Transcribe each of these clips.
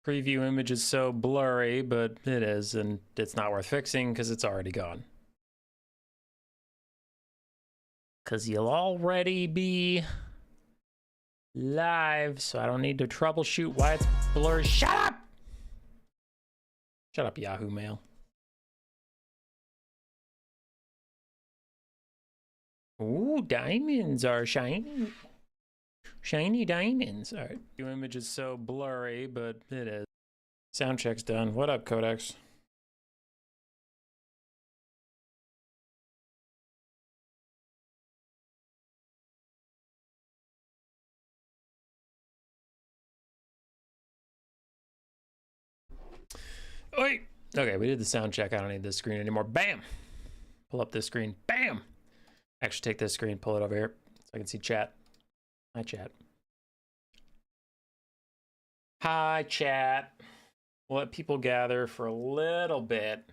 Preview image is so blurry, but it is, and it's not worth fixing because it's already gone. Because you'll already be live, so I don't need to troubleshoot why it's blurry. Shut up! Shut up, Yahoo Mail. Ooh, diamonds are shiny. Shiny diamonds. All right. Your image is so blurry, but it is. Sound check's done. What up, Codex? Oi! Okay, we did the sound check. I don't need this screen anymore. Bam! Pull up this screen. Bam! Actually, take this screen, pull it over here so I can see chat. Hi, chat. Hi, chat. We'll let people gather for a little bit.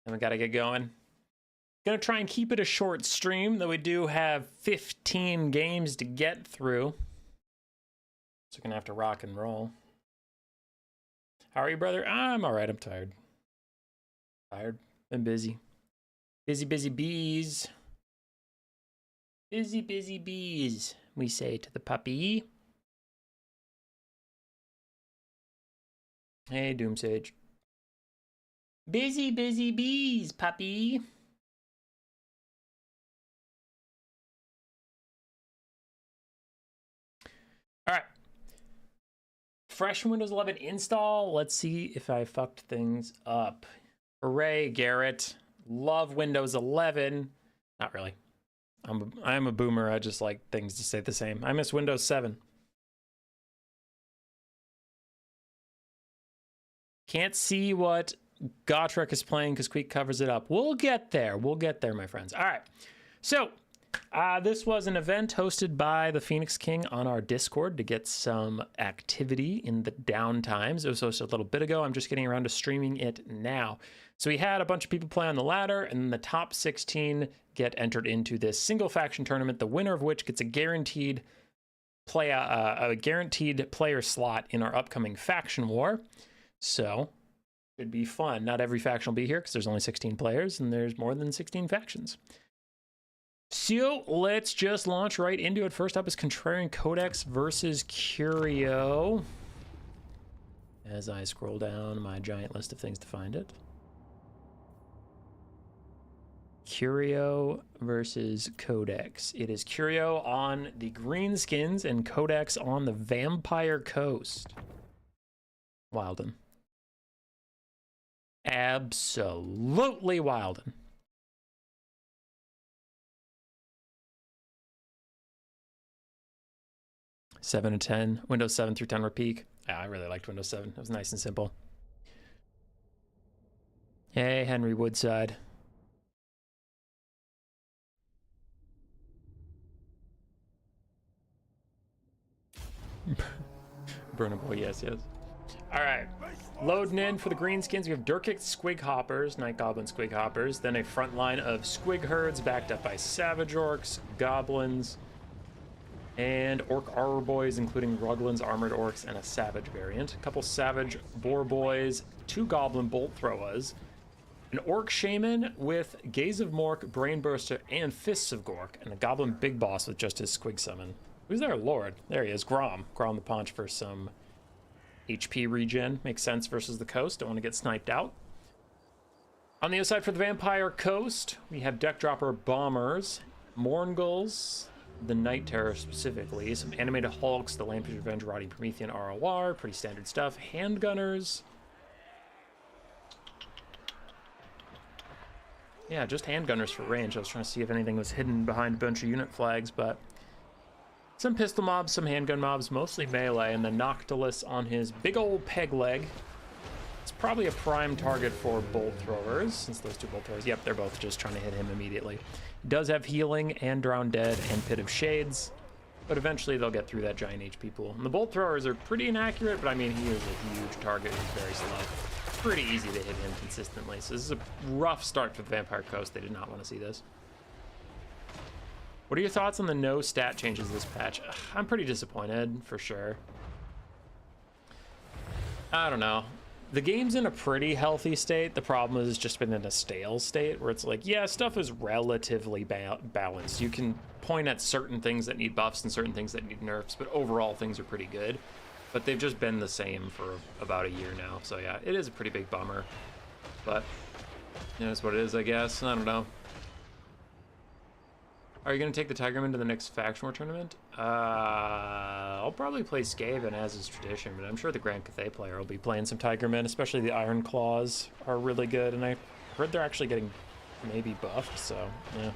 And we got to get going. Gonna try and keep it a short stream, though we do have 15 games to get through. So we're gonna have to rock and roll. How are you, brother? I'm all right. I'm tired. Tired. Been busy. Busy, busy bees. Busy, busy bees, we say to the puppy. Hey, Doomsage. Busy, busy bees, puppy. All right. Fresh Windows 11 install. Let's see if I fucked things up. Hooray, Garrett. Love Windows 11. Not really. I'm a boomer. I just like things to stay the same. I miss Windows 7. Can't see what Gotrek is playing because Queek covers it up. We'll get there. We'll get there, my friends. All right. So this was an event hosted by the Phoenix King on our Discord to get some activity in the downtimes. It was hosted a little bit ago. I'm just getting around to streaming it now. So we had a bunch of people play on the ladder, and the top 16 get entered into this single faction tournament, the winner of which gets a guaranteed player slot in our upcoming faction war. So should be fun. Not every faction will be here because there's only 16 players and there's more than 16 factions. So let's just launch right into it. First up is Contrarian Codex versus Curio. As I scroll down my giant list of things to find it. Curio versus Codex. It is Curio on the greenskins and Codex on the Vampire Coast. Wilden. Absolutely Wilden. Seven to 10. Windows 7 through 10 were peak. Yeah, I really liked Windows 7. It was nice and simple. Hey, Henry Woodside. Burnable, yes, yes. All right, loading in for the greenskins. We have Durkic Squig Hoppers, Night Goblin Squig Hoppers, then a front line of Squig Herds backed up by Savage Orcs, Goblins, and Orc Armor Boys, including Ruglins, Armored Orcs, and a Savage variant. A couple Savage Boar Boys, 2 Goblin Bolt Throwers, an Orc Shaman with Gaze of Mork, Brainburster, and Fists of Gork, and a Goblin Big Boss with just his Squig Summon. Who's their Lord? There he is, Grom. Grom the Paunch for some HP regen. Makes sense versus the coast. Don't want to get sniped out. On the other side for the Vampire Coast, we have Deck Dropper Bombers, Morngulls, the Night Terror specifically, some Animated Hulks, the Lampish Revenge, Rotting Promethean, ROR, pretty standard stuff. Handgunners. Yeah, just handgunners for range. I was trying to see if anything was hidden behind a bunch of unit flags, but some pistol mobs, some handgun mobs, mostly melee, and the Noctilus on his big old peg leg. It's probably a prime target for bolt throwers, since those 2 bolt throwers, yep, they're both just trying to hit him immediately. He does have healing and Drown Dead and Pit of Shades, but eventually they'll get through that giant HP pool. And the bolt throwers are pretty inaccurate, but I mean, he is a huge target. He's very slow. Pretty easy to hit him consistently. So this is a rough start for the Vampire Coast. They did not want to see this. What are your thoughts on the no stat changes this patch? I'm pretty disappointed, for sure. I don't know. The game's in a pretty healthy state. The problem is just been in a stale state where it's like, yeah, stuff is relatively balanced. You can point at certain things that need buffs and certain things that need nerfs, but overall things are pretty good. But they've just been the same for about a year now. So yeah, it is a pretty big bummer. But you know, it's what it is, I guess. I don't know. Are you going to take the Tigerman to the next Faction War tournament? I'll probably play Scaven as is tradition, but I'm sure the Grand Cathay player will be playing some Tigermen, especially the Iron Claws are really good, and I heard they're actually getting maybe buffed, so yeah.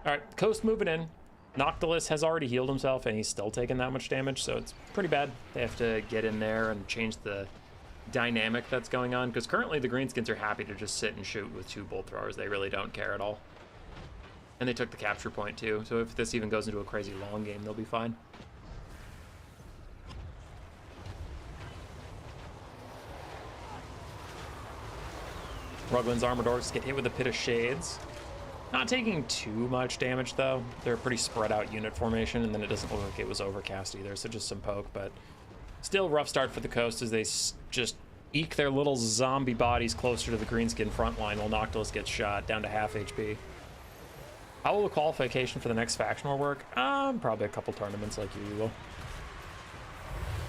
Alright, Coast moving in. Noctilus has already healed himself, and he's still taking that much damage, so it's pretty bad. They have to get in there and change the dynamic that's going on, because currently the Greenskins are happy to just sit and shoot with 2 bolt throwers. They really don't care at all. And they took the capture point too, so if this even goes into a crazy long game, they'll be fine. Ruglin's Armored Orcs get hit with a Pit of Shades. Not taking too much damage though. They're a pretty spread out unit formation, and then it doesn't look like it was overcast either, so just some poke, but still rough start for the Coast as they just eke their little zombie bodies closer to the Greenskin front line while Noctilus gets shot down to half HP. How will the qualification for the next Faction War work? Probably a couple tournaments like usual.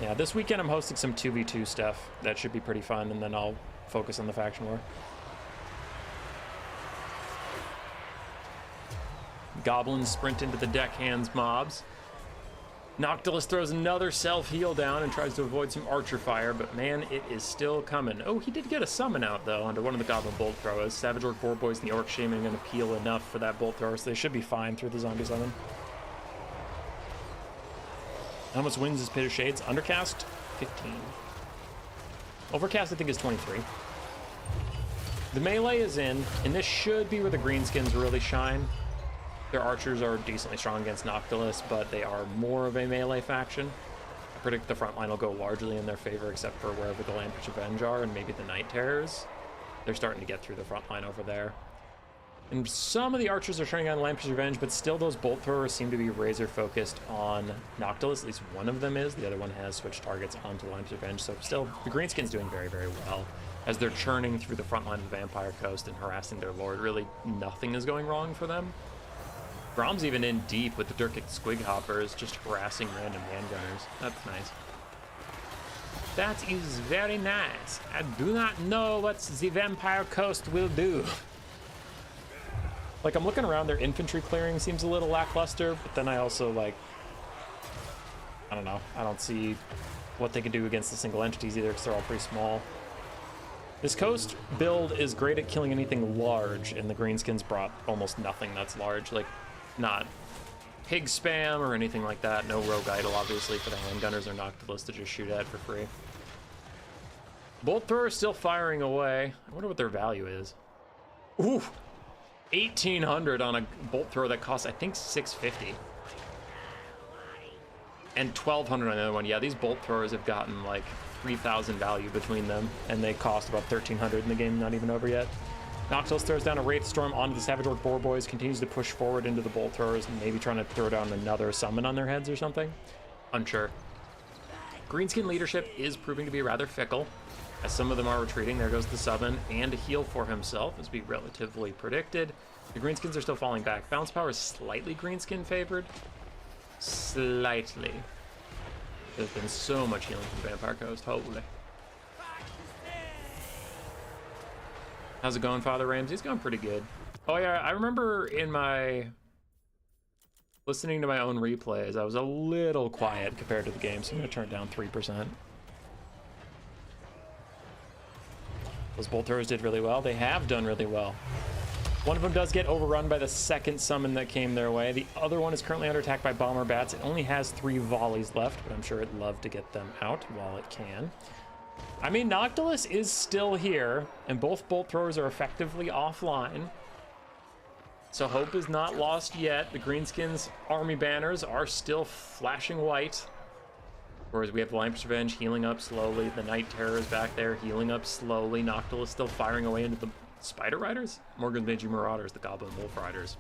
Yeah, this weekend I'm hosting some 2v2 stuff. That should be pretty fun, and then I'll focus on the Faction War. Goblins sprint into the deckhands mobs. Noctilus throws another self-heal down and tries to avoid some archer fire, but man, it is still coming. Oh, he did get a summon out, though, onto one of the Goblin Bolt Throwers. Savage Orc, Boar Boys, and the Orc Shaman are going to peel enough for that Bolt Thrower, so they should be fine through the Zombie Summon. How much wins is Pit of Shades? Undercast? 15. Overcast, I think, is 23. The melee is in, and this should be where the Greenskins really shine. Their archers are decently strong against Noctilus, but they are more of a melee faction. I predict the front line will go largely in their favor, except for wherever the Lampish Avenge are and maybe the Night Terrors. They're starting to get through the front line over there. And some of the archers are turning on Lampish Revenge, but still those bolt throwers seem to be razor focused on Noctilus. At least one of them is. The other one has switched targets onto Lampish Revenge. So still, the Greenskin's doing very, very well as they're churning through the front line of the Vampire Coast and harassing their lord. Really, nothing is going wrong for them. Grom's even in deep with the Durkic Squig Hoppers, just harassing random handgunners. That's nice. That is very nice. I do not know what the Vampire Coast will do. Like, I'm looking around, their infantry clearing seems a little lackluster, but then I also, like, I don't know. I don't see what they can do against the single entities either, because they're all pretty small. This Coast build is great at killing anything large, and the Greenskins brought almost nothing that's large. Like, not pig spam or anything like that. No rogue idol, obviously, for the handgunners or Noctilus to just shoot at for free. Bolt thrower is still firing away. I wonder what their value is. Ooh, 1,800 on a bolt thrower that costs, I think, 650. And 1,200 on the other one. Yeah, these bolt throwers have gotten like 3,000 value between them, and they cost about 1,300 in the game, not even over yet. Noctilus throws down a Wraith Storm onto the Savage Orc Boar Boys, continues to push forward into the bolt throwers, maybe trying to throw down another summon on their heads or something. Unsure. Greenskin leadership is proving to be rather fickle, as some of them are retreating. There goes the summon and a heal for himself, as we relatively predicted. The Greenskins are still falling back. Bounce power is slightly Greenskin favored. Slightly. There's been so much healing from Vampire Coast, holy. How's it going, Father Ramsey? It's going pretty good. Oh yeah, I remember in my listening to my own replays, I was a little quiet compared to the game, so I'm gonna turn it down 3%. Those bolt throwers did really well. They have done really well. One of them does get overrun by the second summon that came their way. The other one is currently under attack by Bomber Bats. It only has 3 volleys left, but I'm sure it'd love to get them out while it can. I mean, Noctilus is still here, and both bolt throwers are effectively offline. So hope is not lost yet. The Greenskins' army banners are still flashing white. Whereas we have the Lampish Revenge healing up slowly. The Night Terror is back there healing up slowly. Noctilus still firing away into the Spider Riders? Morgan's Magi Marauders, the Goblin Wolf Riders.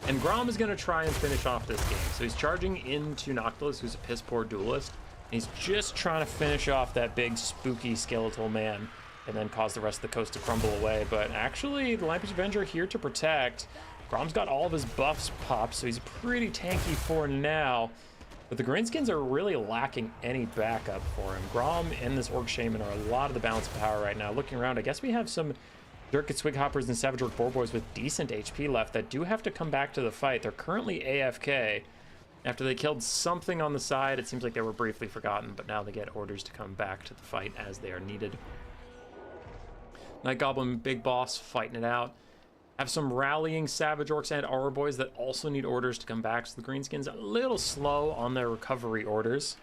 And Grom is going to try and finish off this game. So he's charging into Noctilus, who's a piss poor duelist. He's just trying to finish off that big spooky skeletal man and then cause the rest of the coast to crumble away. But actually, the Lampish Avenger here to protect. Grom's got all of his buffs popped, so he's pretty tanky for now. But the Greenskins are really lacking any backup for him. Grom and this Orc Shaman are a lot of the balance of power right now. Looking around, I guess we have some Dirkit Swighoppers and Savage Orc Boar Boys with decent HP left that do have to come back to the fight. They're currently AFK. After they killed something on the side, it seems like they were briefly forgotten, but now they get orders to come back to the fight as they are needed. Night Goblin, Big Boss, fighting it out. Have some rallying Savage Orcs and Aura Boys that also need orders to come back, so the Greenskins a little slow on their recovery orders.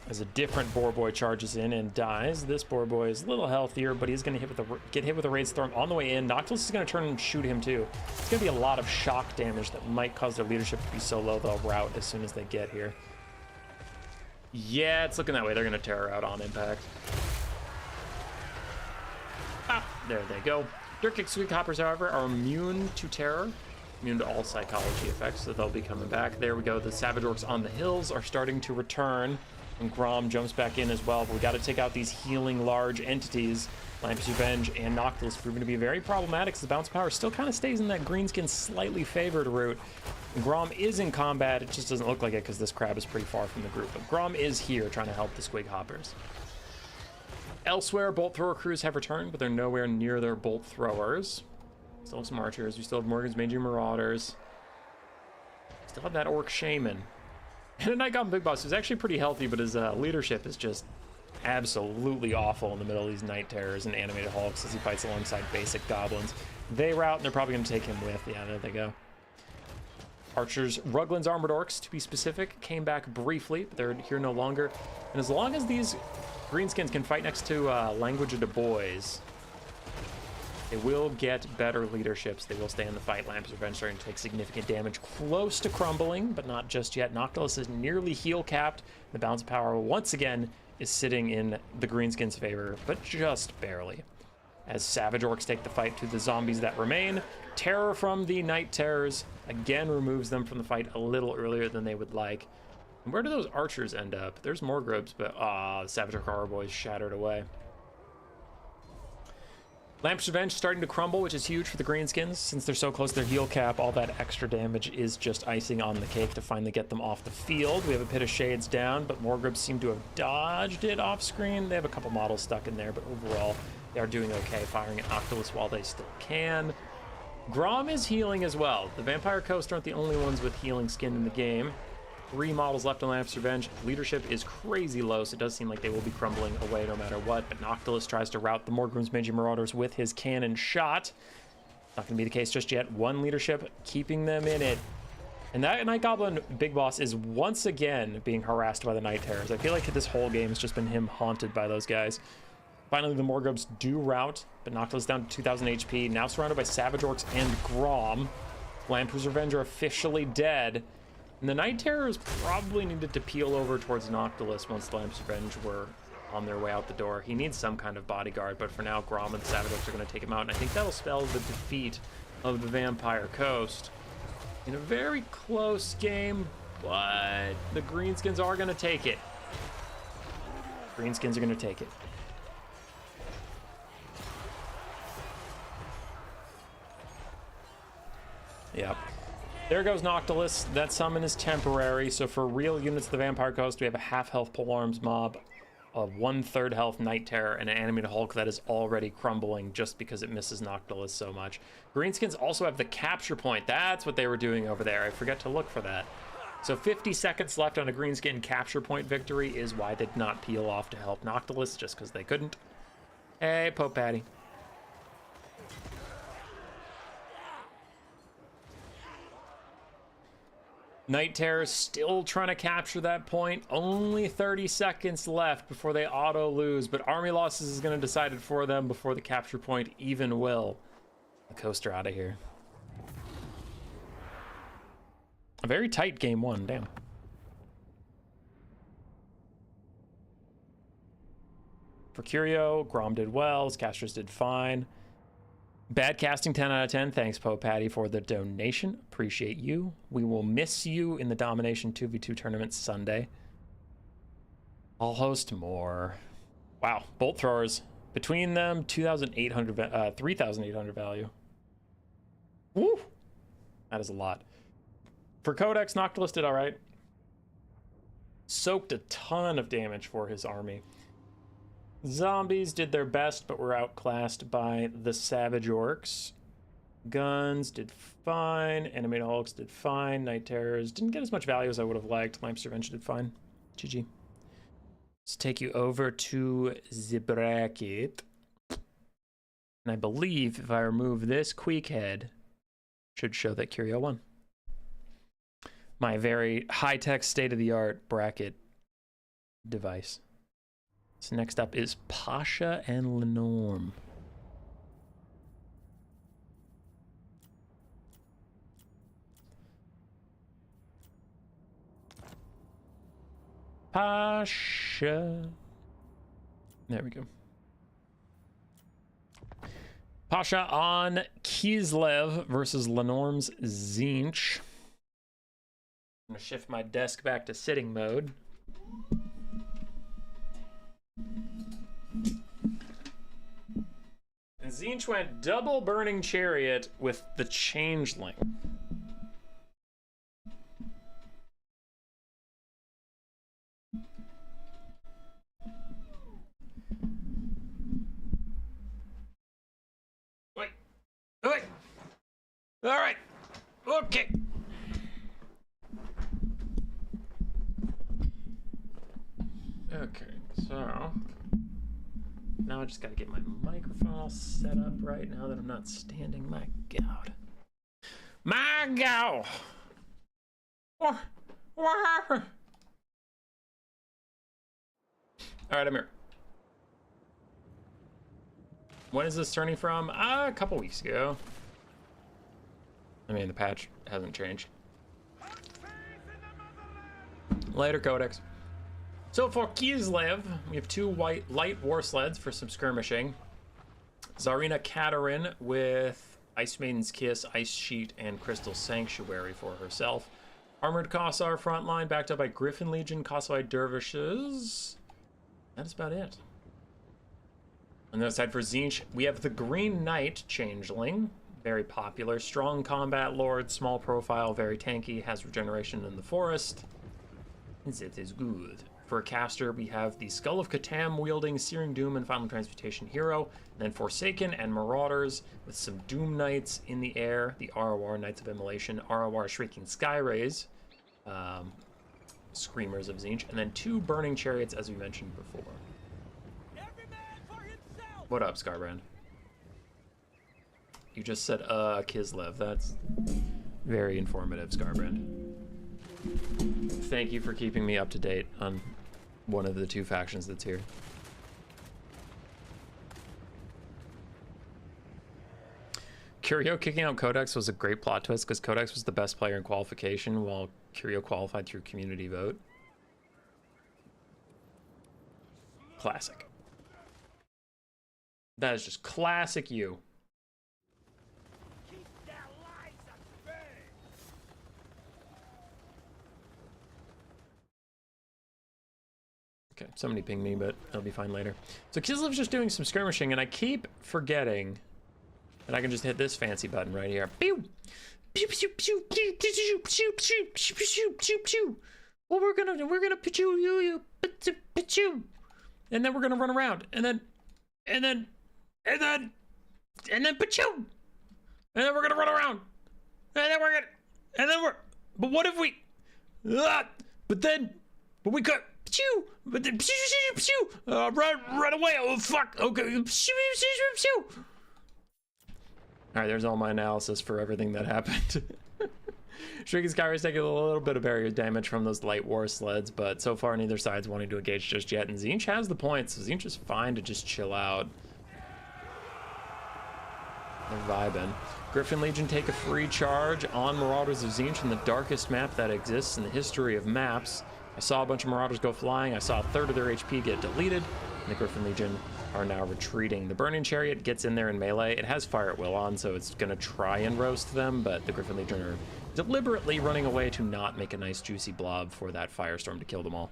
As a different Boar Boy charges in and dies. This Boar Boy is a little healthier, but he's going to get hit with a Raid Storm on the way in. Noctilus is going to turn and shoot him too. It's going to be a lot of shock damage that might cause their leadership to be so low they'll rout as soon as they get here. Yeah, it's looking that way. They're going to terror out on impact. Ah, there they go. Dirtkick Swighoppers, however, are immune to terror, immune to all psychology effects, so they'll be coming back. There we go. The Savage Orcs on the hills are starting to return, and Grom jumps back in as well. But we got to take out these healing large entities. Lampish Revenge and Noctilus proving to be very problematic, so the bounce power still kind of stays in that Greenskin slightly favored route. And Grom is in combat. It just doesn't look like it because this crab is pretty far from the group. But Grom is here trying to help the Swighoppers. Elsewhere, bolt thrower crews have returned, but they're nowhere near their bolt throwers. Still have some archers. We still have Morgan's Mangy Marauders. Still have that Orc Shaman. And a Night Goblin Big Boss who's actually pretty healthy, but his leadership is just absolutely awful in the middle of these Night Terrors and Animated Hulks as he fights alongside basic Goblins. They rout, and they're probably going to take him with. Yeah, there they go. Archers, Ruglin's Armored Orcs, to be specific, came back briefly, but they're here no longer. And as long as these Greenskins can fight next to Language of the Boys, they will get better leaderships. They will stay in the fight. Lampish Revenge starting to take significant damage. Close to crumbling, but not just yet. Noctilus is nearly heal capped. The balance of power once again is sitting in the Greenskins' favor, but just barely. As Savage Orcs take the fight to the zombies that remain, terror from the Night Terrors again removes them from the fight a little earlier than they would like. And where do those archers end up? There's more groups, but the Savage Orc Horror Boys shattered away. Lampish Revenge starting to crumble, which is huge for the Greenskins. Since they're so close to their heal cap, all that extra damage is just icing on the cake to finally get them off the field. We have a Pit of Shades down, but more groups seem to have dodged it off screen. They have a couple models stuck in there, but overall, they are doing okay, firing at Noctilus while they still can. Grom is healing as well. The Vampire Coast aren't the only ones with healing skin in the game. 3 models left on Lampish Revenge. Leadership is crazy low, so it does seem like they will be crumbling away no matter what. But Noctilus tries to rout the Morgrun's Mangy Marauders with his cannon shot. Not going to be the case just yet. 1 leadership keeping them in it. And that Night Goblin Big Boss is once again being harassed by the Night Terrors. I feel like this whole game has just been him haunted by those guys. Finally, the Morgrubs do rout, but Noctilus down to 2,000 HP. Now surrounded by Savage Orcs and Grom. Lampish Revenge are officially dead. And the Night Terrors probably needed to peel over towards Noctilus once the Lampish Revenge were on their way out the door. He needs some kind of bodyguard, but for now, Grom and the Savage Orcs are going to take him out, and I think that'll spell the defeat of the Vampire Coast. In a very close game, but the Greenskins are going to take it. Greenskins are going to take it. Yep. There goes Noctilus. That summon is temporary, so for real units of the Vampire Coast, we have a half-health Polearms mob, a 1/3 health Night Terror, and an Animated Hulk that is already crumbling just because it misses Noctilus so much. Greenskins also have the capture point. That's what they were doing over there. I forget to look for that. So 50 seconds left on a Greenskin capture point victory is why they did not peel off to help Noctilus, just because they couldn't. Hey, Pope Patty. Night Terror still trying to capture that point. Only 30 seconds left before they auto lose, but Army Losses is going to decide it for them before the capture point even will. The coaster out of here. A very tight game 1, damn. For Curio, Grom did well, his casters did fine. Bad casting, 10 out of 10. Thanks, Poe Patty, for the donation. Appreciate you. We will miss you in the Domination 2v2 tournament Sunday. I'll host more. Wow, bolt throwers. Between them, 2,800, 3,800 value. Woo! That is a lot. For Codex, Noctilus did all right. Soaked a ton of damage for his army. Zombies did their best, but were outclassed by the Savage Orcs. Guns did fine. Animated Hulks did fine. Night Terrors didn't get as much value as I would have liked. Lamps Revenge did fine. GG. Let's take you over to the bracket. And I believe if I remove this Queek head, should show that Curio won. My very high-tech, state-of-the-art bracket device. So next up is Pasha and Lenor. Pasha. There we go. Pasha on Kislev versus Lenorm's Tzeentch. I'm gonna shift my desk back to sitting mode. And Tzeentch went double Burning Chariot with the Changeling. Wait. All right. Okay. Okay, so now I just gotta get my microphone all set up right now that I'm not standing. My God. My God. What happened? All right, I'm here. When is this turning from? A couple weeks ago. I mean, the patch hasn't changed. Later, Codex. So for Kislev, we have two white light war sleds for some skirmishing. Tsarina Katerin with Ice Maiden's Kiss, Ice Sheet, and Crystal Sanctuary for herself. Armored Kossar frontline, backed up by Griffin Legion, Kossite Dervishes. That is about it. On the other side for Tzeentch, we have the Green Knight Changeling. Very popular. Strong combat lord, small profile, very tanky, has regeneration in the forest. It is good. For a caster, we have the Skull of Catan wielding Searing Doom and Final Transmutation hero. And then Forsaken and Marauders with some Doom Knights in the air. The ROR Knights of Immolation, ROR Shrieking Skyrays, Screamers of Tzeentch. And then two Burning Chariots, as we mentioned before. What up, Scarbrand? You just said, Kislev. That's very informative, Scarbrand. Thank you for keeping me up to date on one of the two factions that's here. Curio kicking out Codex was a great plot twist because Codex was the best player in qualification while Curio qualified through community vote. Classic. That is just classic you. Okay, somebody ping me, but I'll be fine later. So Kislev's just doing some skirmishing, and I keep forgetting that I can just hit this fancy button right here. Pew! Pew pew pew pew pew pew pew pew pew pew pew. Well, we're gonna pew you pew, and then we're gonna run around, and then pew, and then we're gonna run around, but what if we, but we cut. Pew! But then pew! Run away! Oh fuck! Okay. All right, there's all my analysis for everything that happened. Shrieking Skyrays taking a little bit of barrier damage from those light war sleds, but so far neither side's wanting to engage just yet. And Tzeentch has the points, so Tzeentch is fine to just chill out. They're vibing. Griffin Legion take a free charge on Marauders of Tzeentch in the darkest map that exists in the history of maps. I saw a bunch of Marauders go flying. I saw a third of their HP get deleted. And the Griffin Legion are now retreating. The Burning Chariot gets in there in melee. It has Fire at Will on, so it's going to try and roast them, but the Griffin Legion are deliberately running away to not make a nice juicy blob for that Firestorm to kill them all.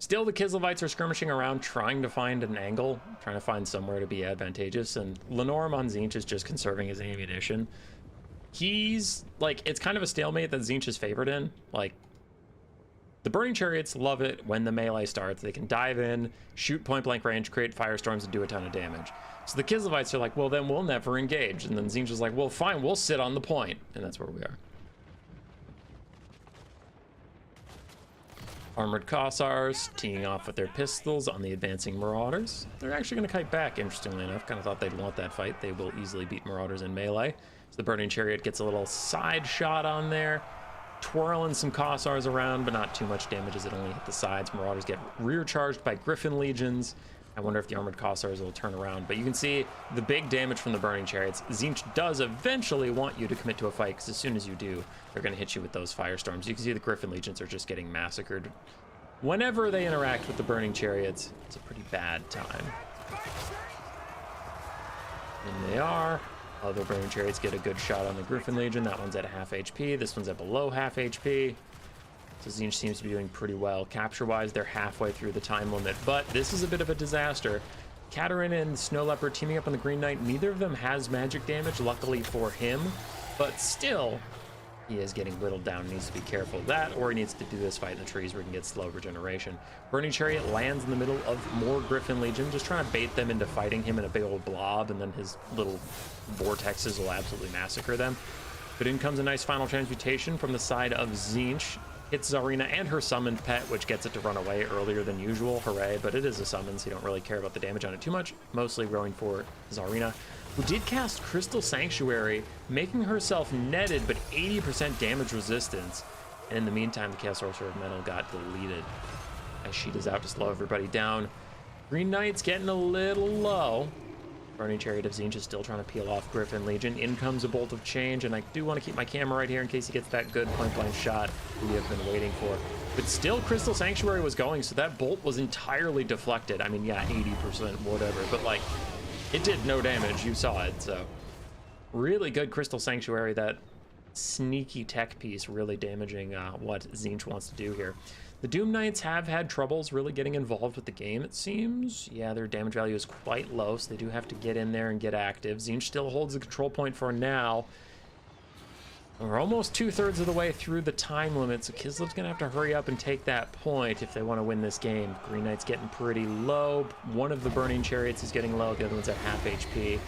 Still, the Kislevites are skirmishing around, trying to find an angle, trying to find somewhere to be advantageous, and Lenor on Tzeentch is just conserving his ammunition. He's, like, it's kind of a stalemate that Tzeentch is favored in. Like, the Burning Chariots love it when the melee starts. They can dive in, shoot point-blank range, create firestorms, and do a ton of damage. So the Kislevites are like, well, then we'll never engage. And then Tzeentch is like, well, fine, we'll sit on the point. And that's where we are. Armored Kossars teeing off with their pistols on the advancing Marauders. They're actually going to kite back, interestingly enough. Kind of thought they'd want that fight. They will easily beat Marauders in melee. So the Burning Chariot gets a little side shot on there, twirling some Kossars around, but not too much damage as it only hit the sides. Marauders get rear charged by Griffin Legions. I wonder if the Armored Kossars will turn around, but you can see the big damage from the Burning Chariots. Tzeentch does eventually want you to commit to a fight, because as soon as you do, they're going to hit you with those firestorms. You can see the Griffin Legions are just getting massacred. Whenever they interact with the Burning Chariots, it's a pretty bad time. And they are. Other Burning Chariots get a good shot on the Griffin Legion. That one's at half HP. This one's at below half HP. So Tzeentch seems to be doing pretty well. Capture-wise, they're halfway through the time limit, but this is a bit of a disaster. Katarina and Snow Leopard teaming up on the Green Knight. Neither of them has magic damage, luckily for him, but still, he is getting whittled down. He needs to be careful of that, or he needs to do this fight in the trees where he can get slow regeneration. Burning Chariot lands in the middle of more Griffin Legion, just trying to bait them into fighting him in a big old blob, and then his little vortexes will absolutely massacre them. But in comes a nice final transmutation from the side of Tzeentch. Hits Zarina and her summoned pet, which gets it to run away earlier than usual. Hooray, but it is a summon, so you don't really care about the damage on it too much. Mostly going for Zarina, who did cast Crystal Sanctuary, making herself netted, but 80% damage resistance. And in the meantime, the Chaos Sorcerer of Metal got deleted, as she does out to slow everybody down. Green Knight's getting a little low. Burning Chariot of Tzeentch is still trying to peel off Griffin Legion. In comes a Bolt of Change, and I do want to keep my camera right here in case he gets that good point-blank shot we have been waiting for. But still, Crystal Sanctuary was going, so that bolt was entirely deflected. I mean, yeah, 80%, whatever, but like, it did no damage. You saw it, so. Really good Crystal Sanctuary, that sneaky tech piece really damaging what Tzeentch wants to do here. The Doom Knights have had troubles really getting involved with the game, it seems. Yeah, their damage value is quite low, so they do have to get in there and get active. Tzeentch still holds the control point for now. We're almost 2/3 of the way through the time limit, so Kislev's gonna have to hurry up and take that point if they want to win this game. Green Knight's getting pretty low. One of the Burning Chariots is getting low, the other one's at half HP.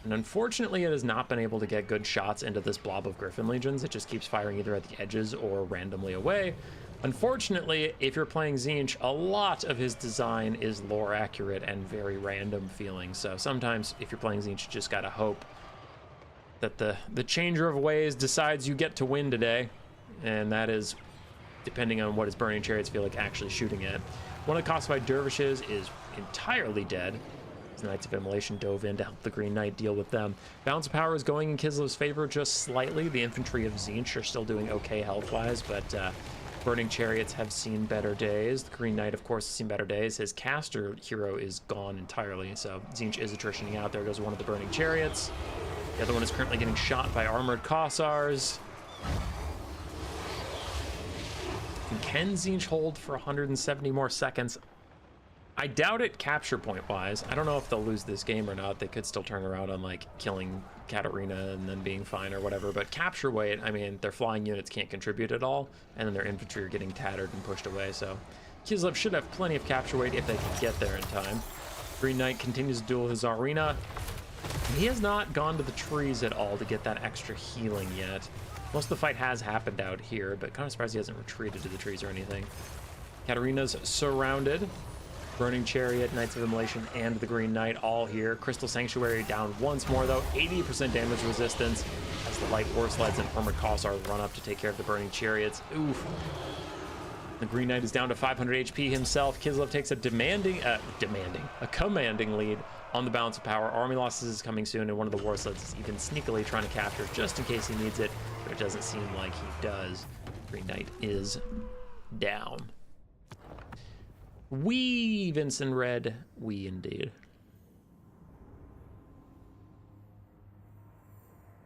And unfortunately, it has not been able to get good shots into this blob of Griffin Legions. It just keeps firing either at the edges or randomly away. Unfortunately, if you're playing Tzeentch, a lot of his design is lore accurate and very random feeling. So sometimes if you're playing Tzeentch, you just gotta hope that the changer of ways decides you get to win today. And that is depending on what his Burning Chariots feel like actually shooting at. One of the Cossified Dervishes is entirely dead. The Knights of Immolation dove in to help the Green Knight deal with them. Balance of power is going in Kislev's favor just slightly. The infantry of Tzeentch are still doing okay health-wise, but Burning Chariots have seen better days. The Green Knight, of course, has seen better days. His caster hero is gone entirely, so Tzeentch is attritioning out. There goes one of the Burning Chariots. The other one is currently getting shot by Armored Kossars. Can Tzeentch hold for 170 more seconds? I doubt it capture point wise. I don't know if they'll lose this game or not. They could still turn around on like killing Katarina and then being fine or whatever, but capture weight, I mean, their flying units can't contribute at all, and then their infantry are getting tattered and pushed away, so Kislev should have plenty of capture weight if they can get there in time. Green Knight continues to duel his Zarina. He has not gone to the trees at all to get that extra healing yet. Most of the fight has happened out here, but kind of surprised he hasn't retreated to the trees or anything. Katarina's surrounded. Burning Chariot, Knights of Immolation, and the Green Knight all here. Crystal Sanctuary down once more, though. 80% damage resistance as the Light Horse Leads and Armored Kossars run up to take care of the Burning Chariots. Oof. The Green Knight is down to 500 HP himself. Kislev takes a commanding lead on the Balance of Power. Army losses is coming soon, and one of the War Sleds is even sneakily trying to capture just in case he needs it, but it doesn't seem like he does. Green Knight is down. Weeeee, Vincent Red. We indeed.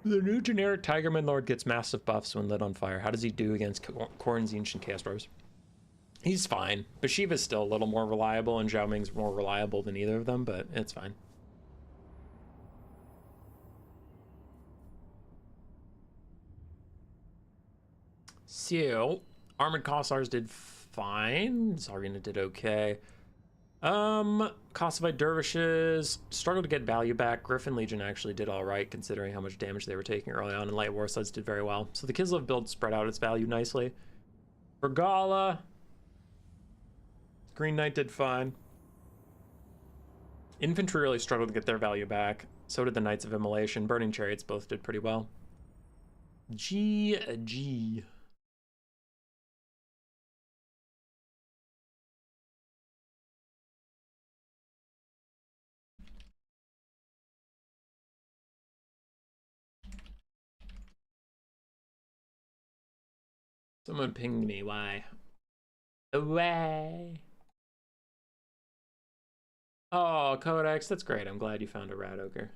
The new generic Tigerman Lord gets massive buffs when lit on fire. How does he do against Khorne's Ancient Chaos Dwarves? He's fine. Bashiva's still a little more reliable, and Zhao Ming's more reliable than either of them, but it's fine. So, Armored Kossars did fine. Zarina did okay. Kossovite Dervishes struggled to get value back. Griffin Legion actually did all right, considering how much damage they were taking early on, and Light War Sleds did very well. So the Kislev build spread out its value nicely. Regala, Green Knight did fine. Infantry really struggled to get their value back. So did the Knights of Immolation. Burning Chariots both did pretty well. GG. Someone pinged me. Why? Away. Oh, Codex, that's great. I'm glad you found a rat ogre.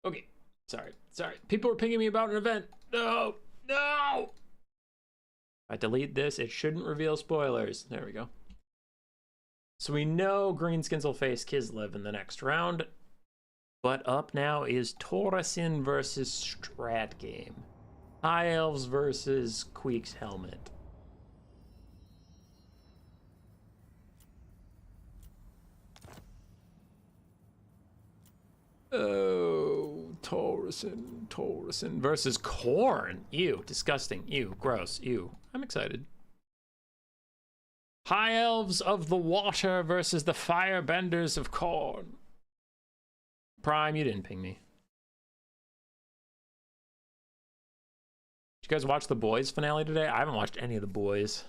Okay, sorry. People were pinging me about an event. No. If I delete this, it shouldn't reveal spoilers. There we go. So we know Greenskins will face Kislev in the next round. But up now is Taurusin versus Strat game. High Elves versus Queek's Helmet. Oh, Taurusin versus Khorne. Ew, disgusting. Ew, gross. Ew. I'm excited. High Elves of the Water versus the Firebenders of Khorne. Prime, you didn't ping me. Did you guys watch The Boys finale today? I haven't watched any of The Boys.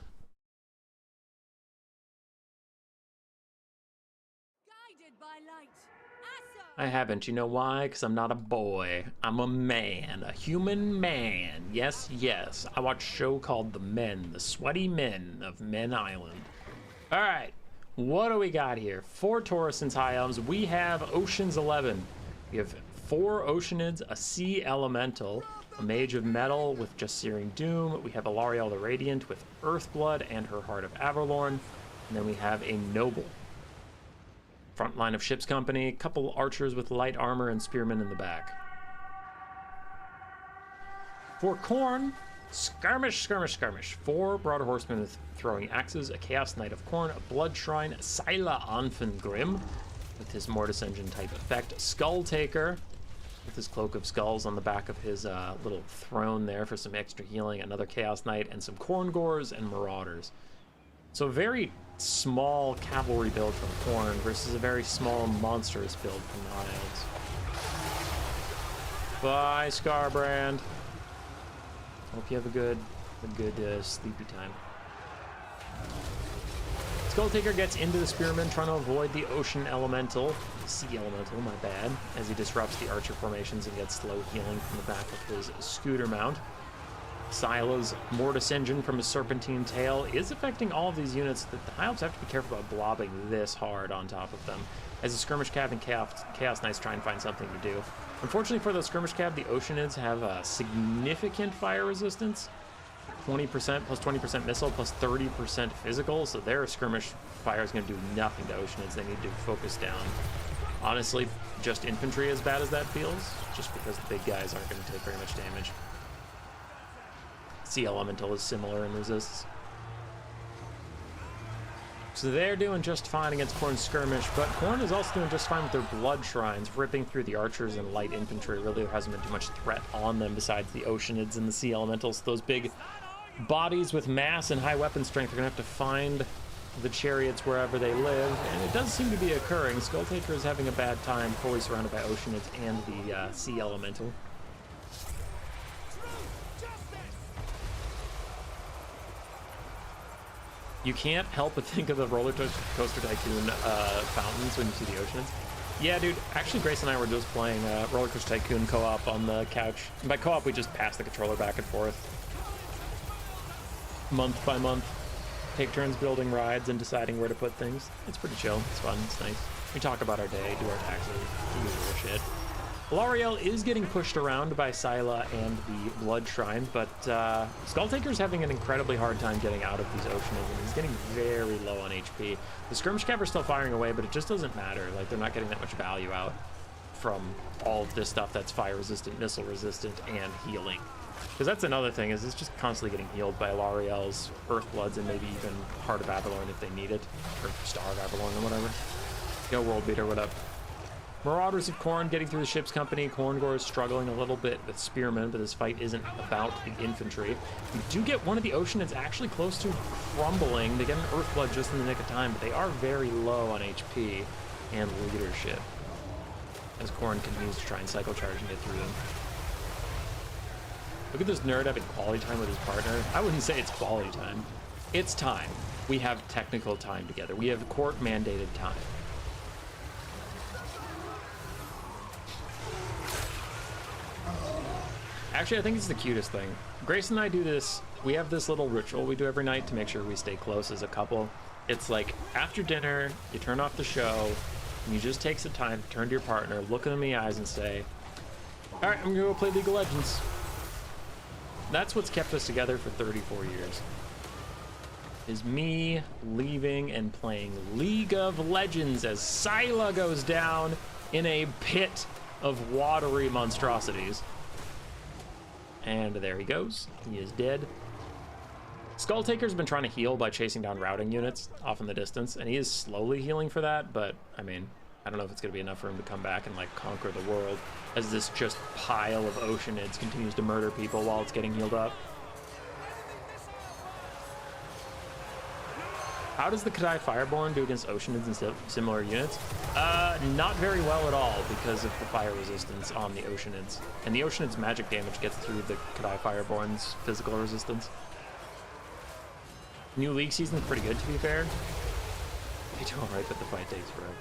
Guided by light. I haven't. You know why? Because I'm not a boy. I'm a man. A human man. Yes, yes. I watch a show called The Men. The Sweaty Men of Men Island. All right. What do we got here? 4 Taurusin's High Elves. We have Oceans 11. We have 4 Oceanids, a Sea Elemental, a Mage of Metal with just Searing Doom. We have Alariel the Radiant with Earthblood and her Heart of Averlorn. And then we have a Noble. Front line of Ship's Company, a couple archers with light armor and spearmen in the back. For Khorne, skirmish. 4 Broad Horsemen with throwing axes, a Chaos Knight of Khorne, a Blood Shrine, Scylla Anfengrim with his Mortis Engine type effect, Skull Taker with his Cloak of Skulls on the back of his little throne there for some extra healing, another Chaos Knight, and some Khorne Gores and Marauders. So a very small cavalry build from Khorne versus a very small monstrous build from the High Elves. Bye, Scarbrand. Hope you have a good sleepy time. Skull Taker gets into the Spearman, trying to avoid the Ocean Elemental, Sea Elemental, my bad, as he disrupts the archer formations and gets slow healing from the back of his scooter mount. Scylla's Mortis Engine from his Serpentine Tail is affecting all of these units that the High Elves have to be careful about blobbing this hard on top of them, as the Skirmish Cav and Chaos Knights try and find something to do. Unfortunately for the Skirmish Cav, the Oceanids have a significant fire resistance, 20% plus 20% missile plus 30% physical, so their skirmish fire is going to do nothing to Oceanids. They need to focus down. Honestly, just infantry as bad as that feels, just because the big guys aren't going to take very much damage. Sea Elemental is similar and resists. So they're doing just fine against Khorne's skirmish, but Khorne is also doing just fine with their Blood Shrines, ripping through the archers and light infantry. Really, there hasn't been too much threat on them besides the Oceanids and the Sea Elementals. Those big bodies with mass and high weapon strength are going to have to find the chariots wherever they live, and it does seem to be occurring. Skull Taker is having a bad time, fully surrounded by Oceanids and the Sea Elemental. You can't help but think of the Roller Coaster Tycoon fountains when you see the Oceanids. Yeah, dude, actually Grace and I were just playing Roller Coaster Tycoon co-op on the couch. And by co-op, we just pass the controller back and forth. Month by month. Take turns building rides and deciding where to put things. It's pretty chill. It's fun. It's nice. We talk about our day, do our taxes, do usual shit. L'Ariel is getting pushed around by Scylla and the Blood Shrine, but Skulltaker's having an incredibly hard time getting out of these Oceanids, and he's getting very low on HP. The Skirmish Cav are still firing away, but it just doesn't matter. Like, they're not getting that much value out from all of this stuff that's fire resistant, missile resistant, and healing. Because that's another thing, is it's just constantly getting healed by L'Ariel's Earthbloods and maybe even Heart of Avalorn if they need it, or Star of Avalorn or whatever. Yo, World Beater, what up? Marauders of Khorne getting through the ship's company. Khorngor is struggling a little bit with Spearmen, but this fight isn't about the infantry. We do get one of the Oceanids actually close to crumbling. They get an Earthblood just in the nick of time, but they are very low on HP and leadership, as Khorne continues to try and cycle charge and get through them. Look at this nerd having quality time with his partner. I wouldn't say it's quality time. It's time. We have technical time together. We have court-mandated time. Actually, I think it's the cutest thing. Grace and I do this. We have this little ritual we do every night to make sure we stay close as a couple. It's like after dinner, you turn off the show, and you just take some time to turn to your partner, look them in the eyes, and say, "All right, I'm gonna go play League of Legends." That's what's kept us together for 34 years. Is me leaving and playing League of Legends as Scylla goes down in a pit of watery monstrosities. And there he goes. He is dead. Skulltaker's been trying to heal by chasing down routing units off in the distance, and he is slowly healing for that, but, I mean, I don't know if it's going to be enough for him to come back and, like, conquer the world as this just pile of Oceanids continues to murder people while it's getting healed up. How does the Kadai Fireborn do against Oceanids and similar units? Not very well at all because of the fire resistance on the Oceanids. And the Oceanids' magic damage gets through the Kadai Fireborn's physical resistance. New League season's pretty good, to be fair. They do alright, but the fight takes forever.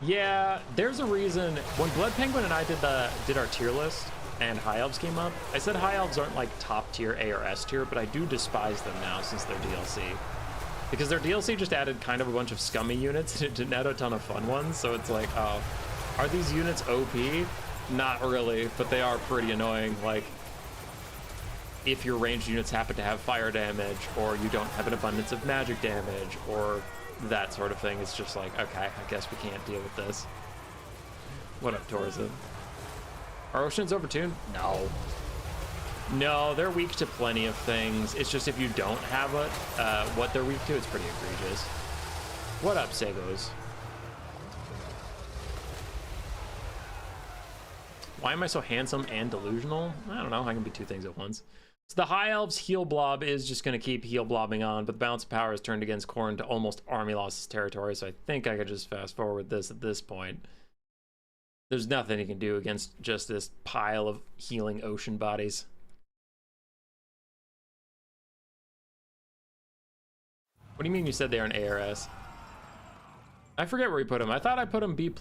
Yeah, there's a reason. When Blood Penguin and I did our tier list and High Elves came up, I said High Elves aren't like top tier A or S tier, but I do despise them now since they're DLC. Because their DLC just added kind of a bunch of scummy units. It didn't add a ton of fun ones, so it's like, oh, are these units OP? Not really, but they are pretty annoying. Like, if your ranged units happen to have fire damage, or you don't have an abundance of magic damage, or that sort of thing, it's just like, okay, I guess we can't deal with this. What up, Taurus? Are Oceanids overtuned? No. No, they're weak to plenty of things. It's just if you don't have it, what they're weak to, it's pretty egregious. What up, Seos? Why am I so handsome and delusional? I don't know. I can be two things at once. So the High Elves heal blob is just going to keep heal blobbing on, but the balance of power is turned against Khorne to almost army losses territory, so I think I could just fast forward this at this point. There's nothing he can do against just this pile of healing ocean bodies. What do you mean you said they are an ARS? I forget where you put them. I thought I put them B+.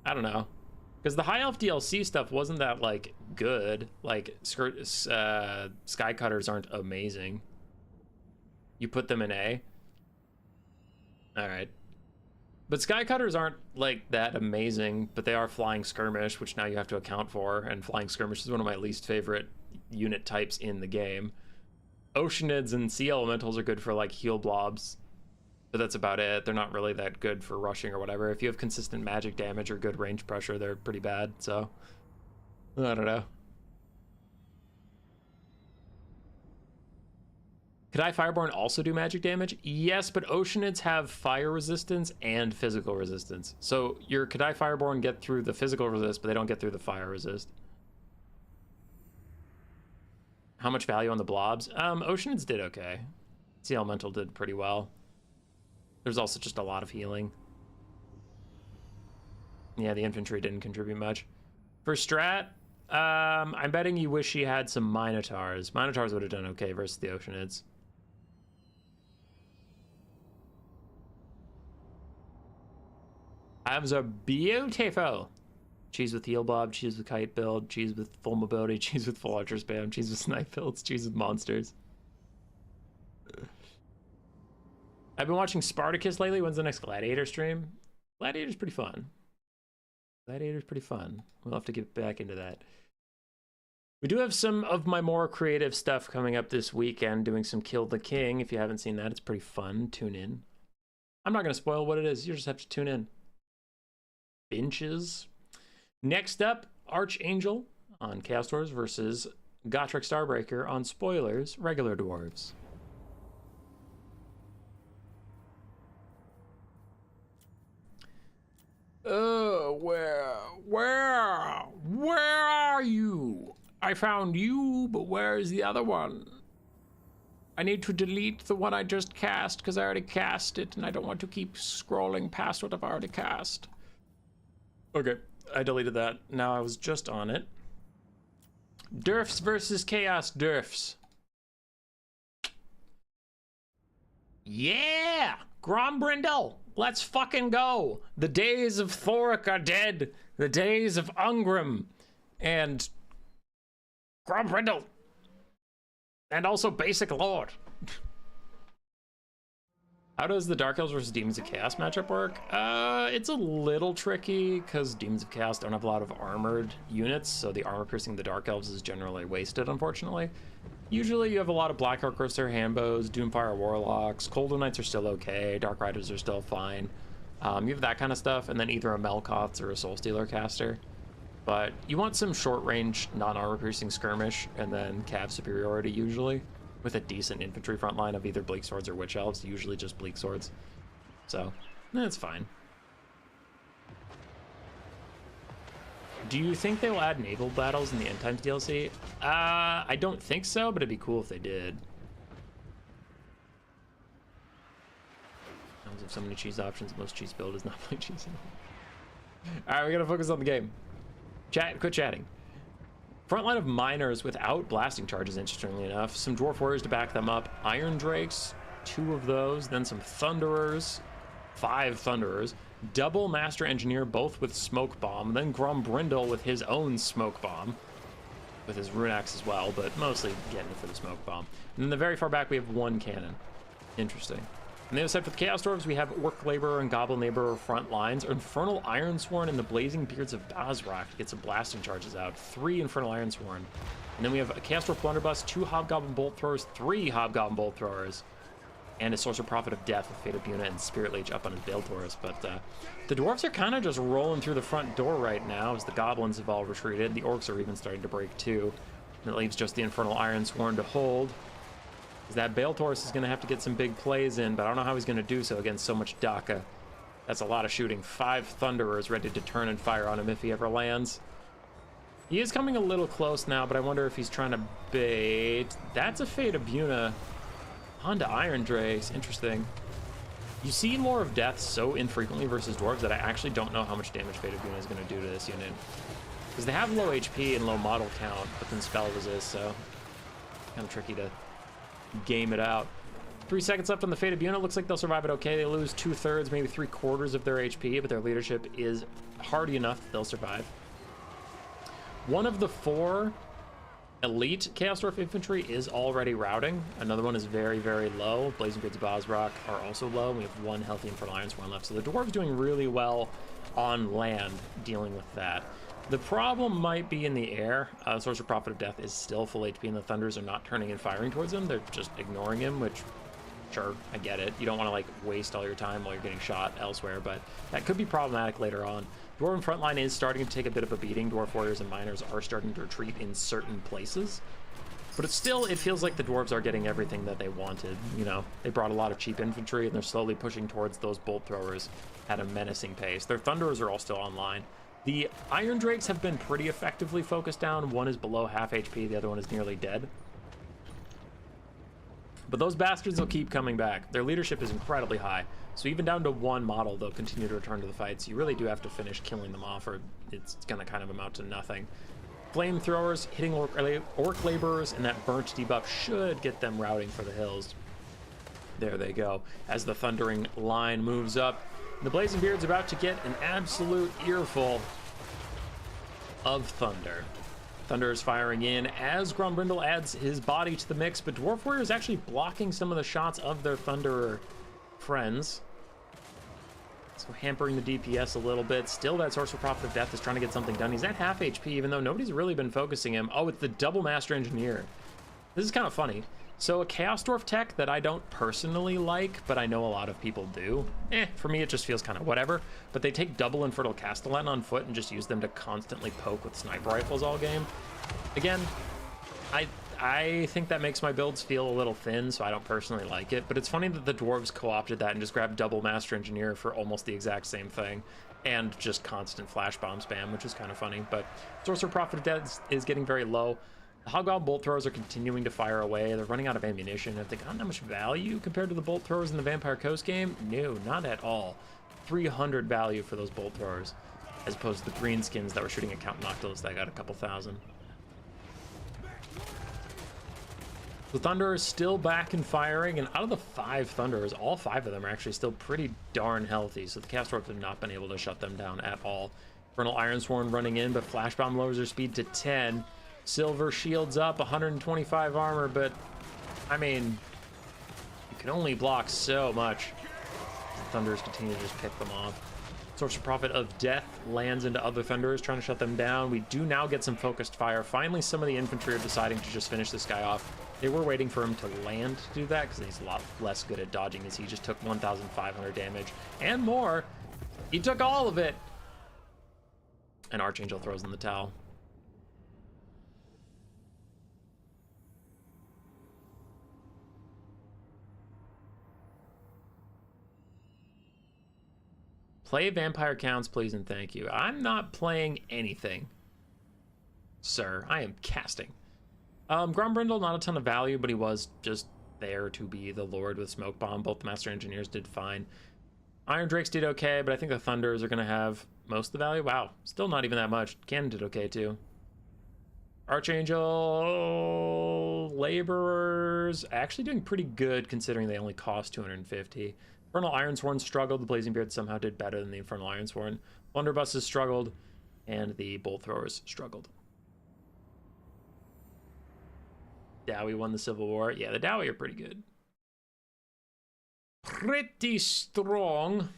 I don't know. Because the High Elf DLC stuff wasn't that, like, good. Like, Sky Cutters aren't amazing. You put them in A? Alright. But Sky Cutters aren't, like, that amazing, but they are Flying Skirmish, which now you have to account for, and Flying Skirmish is one of my least favorite unit types in the game. Oceanids and Sea Elementals are good for, like, heal blobs, but that's about it. They're not really that good for rushing or whatever. If you have consistent magic damage or good range pressure, they're pretty bad, so I don't know. Could I Fireborn also do magic damage? Yes, but Oceanids have fire resistance and physical resistance. So your Kadai Fireborn get through the physical resist, but they don't get through the fire resist. How much value on the blobs? Oceanids did okay. Sea Elemental did pretty well. There's also just a lot of healing. Yeah, the infantry didn't contribute much. For Strat, I'm betting you wish he had some Minotaurs. Minotaurs would have done okay versus the Oceanids. Abs are beautiful. Cheese with heal blob, cheese with kite build, cheese with full mobility, cheese with full archer spam, cheese with snipe builds, cheese with monsters. I've been watching Spartacus lately. When's the next Gladiator stream? Gladiator's pretty fun. Gladiator's pretty fun. We'll have to get back into that. We do have some of my more creative stuff coming up this weekend, doing some Kill the King. If you haven't seen that, it's pretty fun. Tune in. I'm not going to spoil what it is. You just have to tune in. Benches. Next up, Archangel on Chaos Dwarves versus Gotrek Starbreaker on Spoilers, Regular Dwarves. Where are you? I found you, but where's the other one? I need to delete the one I just cast because I already cast it and I don't want to keep scrolling past what I've already cast. Okay, I deleted that. Now I was just on it. Durfs versus Chaos Durfs. Yeah! Grombrindle! Let's fucking go! The days of Thoric are dead. The days of Ungrim. And Grombrindle. And also Basic Lord. How does the Dark Elves versus Demons of Chaos matchup work? It's a little tricky because Demons of Chaos don't have a lot of armored units, so the armor piercing the Dark Elves is generally wasted, unfortunately. Usually you have a lot of Blackheart Corsair Handbows, Doomfire Warlocks, Cold Knights are still okay, Dark Riders are still fine. You have that kind of stuff, and then either a Melkoth or a Soul Stealer caster. But you want some short-range, non-armor piercing skirmish, and then cav superiority usually, with a decent infantry front line of either Bleak Swords or Witch Elves, usually just Bleak Swords. So, that's fine. Do you think they will add naval battles in the End Times DLC? I don't think so, but it'd be cool if they did. If so many cheese options, most cheese build is not play cheese. Alright, we gotta focus on the game. Quit chatting. Front line of miners without blasting charges, interestingly enough. Some dwarf warriors to back them up. Iron Drakes, 2 of those. Then some Thunderers, 5 Thunderers. Double Master Engineer, both with Smoke Bomb. Then Grombrindle with his own Smoke Bomb. With his Rune Axe as well, but mostly getting it for the Smoke Bomb. And then the very far back we have 1 cannon. Interesting. On the other side for the Chaos Dwarves, we have Orc Laborer and Goblin Laborer front lines. Infernal Ironsworn and the Blazing Beards of Bazrak to get some blasting charges out. 3 Infernal Ironsworn. And then we have a Chaos Dwarf Blunderbuss, 2 Hobgoblin Bolt Throwers, 3 Hobgoblin Bolt Throwers, and a Sorcerer Prophet of Death with Fate of Buna and Spirit Leech up on his Bale Taurus. But the Dwarves are kind of just rolling through the front door right now as the Goblins have all retreated. The Orcs are even starting to break too. And it leaves just the Infernal Ironsworn to hold. That Bale Taurus is going to have to get some big plays in, but I don't know how he's going to do so against so much Daka. That's a lot of shooting. 5 Thunderers ready to turn and fire on him if he ever lands. He is coming a little close now, but I wonder if he's trying to bait. That's a Fate of Buna onto Iron Drakes. Interesting. You see Lore of Death so infrequently versus Dwarves that I actually don't know how much damage Fate of Buna is going to do to this unit. Because they have low HP and low model count, but then spell resist, so kind of tricky to game it out. 3 seconds left on the Fate of Buna. Looks like they'll survive it okay. They lose 2/3, maybe 3/4 of their HP, but their leadership is hardy enough that they'll survive. 1 of the 4 elite Chaos Dwarf infantry is already routing. Another one is very, very low. Blazing Beards of Bazrak are also low. We have 1 healthy Infernal Ironsworn left. So the Dwarves doing really well on land dealing with that. The problem might be in the air. Sorcerer Prophet of Death is still full HP, and the Thunders are not turning and firing towards him. They're just ignoring him, which, sure, I get it. You don't want to, like, waste all your time while you're getting shot elsewhere, but that could be problematic later on. Dwarven frontline is starting to take a bit of a beating. Dwarf Warriors and Miners are starting to retreat in certain places. But it's still, it feels like the Dwarves are getting everything that they wanted. You know, they brought a lot of cheap infantry, and they're slowly pushing towards those Bolt Throwers at a menacing pace. Their Thunderers are all still online. The Iron Drakes have been pretty effectively focused down. 1 is below half HP, the other one is nearly dead. But those bastards will keep coming back. Their leadership is incredibly high. So even down to 1 model, they'll continue to return to the fight. So you really do have to finish killing them off, or it's going to kind of amount to nothing. Flamethrowers hitting Orc Laborers, and that burnt debuff should get them routing for the hills. There they go. As the thundering line moves up, the Blazing Beard's about to get an absolute earful of thunder. Thunder is firing in as Grombrindle adds his body to the mix, but Dwarf Warrior is actually blocking some of the shots of their Thunderer friends. So hampering the DPS a little bit. Still, that Sorcerer Prophet of Death is trying to get something done. He's at half HP, even though nobody's really been focusing him. Oh, it's the double Master Engineer. This is kind of funny. So a Chaos Dwarf tech that I don't personally like, but I know a lot of people do. For me, it just feels kind of whatever. But they take double Infertile Castellan on foot and just use them to constantly poke with sniper rifles all game. Again, I think that makes my builds feel a little thin, so I don't personally like it. But it's funny that the dwarves co-opted that and just grabbed double Master Engineer for almost the exact same thing. And just constant flash bomb spam, which is kind of funny. But Sorcerer Prophet of Death is getting very low. The Hobgoblin bolt throwers are continuing to fire away. They're running out of ammunition. Have they gotten that much value compared to the bolt throwers in the Vampire Coast game? No, not at all. 300 value for those bolt throwers, as opposed to the green skins that were shooting at Count Noctilus that got a couple thousand. The Thunderer is still back and firing, and out of the 5 Thunderers, all 5 of them are actually still pretty darn healthy, so the Chaos Dwarves have not been able to shut them down at all. Infernal Ironsworn running in, but Flash Bomb lowers their speed to 10. Silver shields up, 125 armor, but I mean, you can only block so much. The Thunderers continue to just pick them off. Sorcerer Prophet of Death lands into other Thunderers, trying to shut them down. We do now get some focused fire. Finally, some of the infantry are deciding to just finish this guy off. They were waiting for him to land to do that, because he's a lot less good at dodging, as he just took 1,500 damage and more. He took all of it. And Archangel throws in the towel. Play vampire counts, please and thank you. I'm not playing anything, sir. I am casting. Grombrindle, not a ton of value, but he was just there to be the Lord with Smoke Bomb. Both the Master Engineers did fine. Iron Drakes did okay, but I think the Thunderers are going to have most of the value. Wow, still not even that much. Cannon did okay, too. Archangel, Laborers, actually doing pretty good, considering they only cost 250. Infernal Ironsworn struggled. The Blazing Beard somehow did better than the Infernal Ironsworn. Blunderbusses struggled, and the Bolt Throwers struggled. Dowie won the Civil War. Yeah, the Dowie are pretty good. Pretty strong.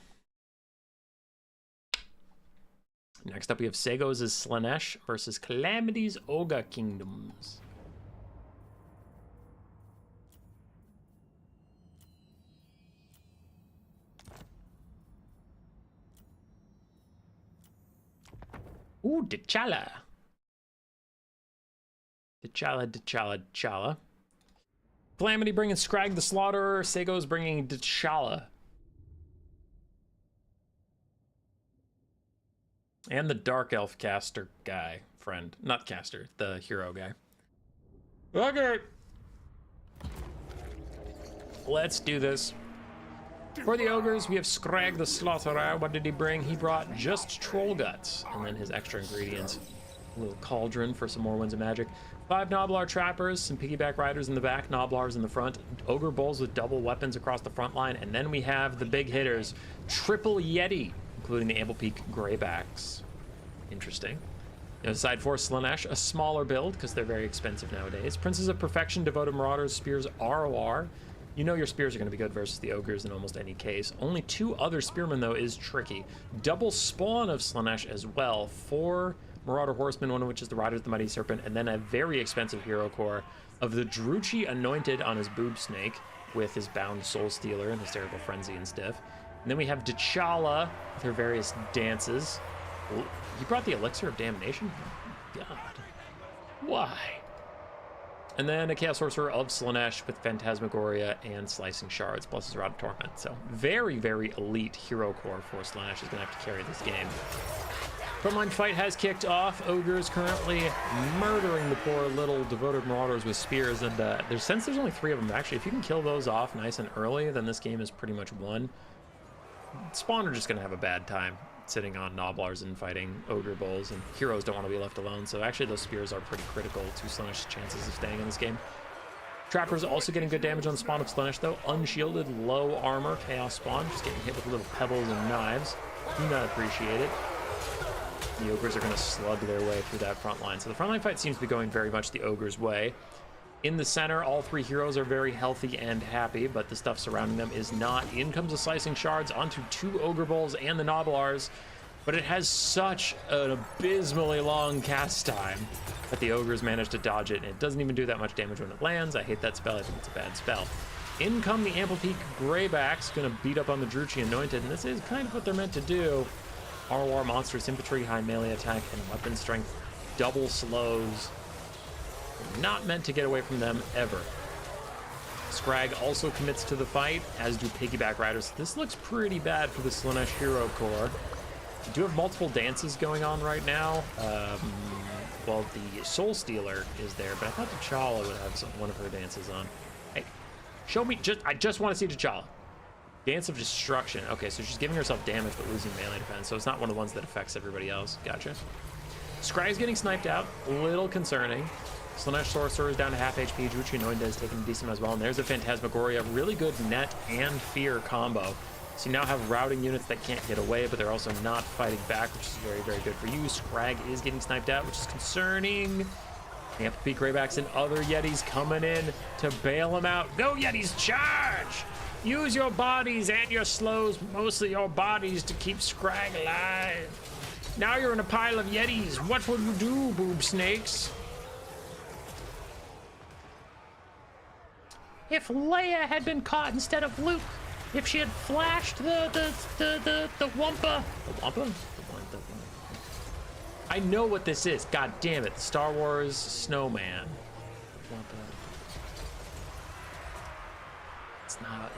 Next up, we have Seos' Slaanesh versus Calamity's Ogre Kingdoms. Ooh, T'Challa. T'Challa. Calamity bringing Scrag the Slaughterer. Sego's bringing T'Challa. And the Dark Elf caster guy, friend. Not caster, the hero guy. Okay. Let's do this. For the ogres, we have Scrag the Slaughterer. What did he bring? He brought just troll guts, and then his extra ingredients. A little cauldron for some more Winds of Magic. 5 Gnoblar Trappers, some piggyback riders in the back, Gnoblars in the front, ogre bulls with double weapons across the front line, and then we have the big hitters, Triple Yeti, including the Amblepeak Greybacks. Interesting. Side 4 Slaanesh, a smaller build because they're very expensive nowadays. Princes of Perfection, Devoted Marauders, Spears ROR. You know your spears are going to be good versus the ogres in almost any case. Only 2 other spearmen, though, is tricky. Double spawn of Slaanesh as well. 4 Marauder Horsemen, one of which is the Riders of the Mighty Serpent, and then a very expensive hero core of the Druchii Anointed on his Boob Snake with his Bound Soul Stealer and Hysterical Frenzy and stuff. And then we have T'Challa with her various dances. Ooh, he brought the Elixir of Damnation? God. Why? And then a Chaos Sorcerer of Slaanesh with Phantasmagoria and Slicing Shards, plus his Rod of Torment. So very, very elite hero core for Slaanesh is going to have to carry this game. Frontline fight has kicked off. Ogres currently murdering the poor little Devoted Marauders with spears, and since there's only 3 of them, actually, if you can kill those off nice and early, then this game is pretty much won. Spawn are just going to have a bad time sitting on Gnoblars and fighting Ogre Bulls, and heroes don't want to be left alone, so actually those spears are pretty critical to Slaanesh's chances of staying in this game. Trappers also getting good damage on the spawn of Slaanesh, though. Unshielded, low armor, Chaos Spawn, just getting hit with little pebbles and knives. Do not appreciate it. The ogres are going to slug their way through that front line. So the front line fight seems to be going very much the ogres' way. In the center, all three heroes are very healthy and happy, but the stuff surrounding them is not. In comes the Slicing Shards onto 2 Ogre Bowls and the Noblars, but it has such an abysmally long cast time that the Ogres manage to dodge it, and it doesn't even do that much damage when it lands. I hate that spell. I think it's a bad spell. In come the Amplepeak Greybacks, gonna beat up on the Druchii Anointed, and this is kind of what they're meant to do. ROR Monstrous Infantry, high melee attack, and weapon strength, double slows. Not meant to get away from them ever. Scrag also commits to the fight, as do Piggyback Riders. This looks pretty bad for the Slaanesh Hero Corps. We do have multiple dances going on right now. Well, the Soul Stealer is there, but I thought T'Challa would have one of her dances on. Hey, show me, I just want to see T'Challa. Dance of Destruction. Okay, so she's giving herself damage but losing melee defense, so it's not one of the ones that affects everybody else. Gotcha. Scrag's getting sniped out, a little concerning. Slaanesh Sorcerer is down to half HP. Druchii Anointed is taking a decent as well. And there's a Phantasmagoria. Really good net and fear combo. So you now have routing units that can't get away, but they're also not fighting back, which is very, very good for you. Scrag is getting sniped out, which is concerning. Amplepeak Greybacks and other Yetis coming in to bail him out. Go Yetis, charge! Use your bodies and your slows, mostly your bodies, to keep Scrag alive. Now you're in a pile of Yetis. What will you do, boob snakes? If Leia had been caught instead of Luke, if she had flashed the Wampa. The Wampa? I know what this is. God damn it. Star Wars Snowman. Wampa.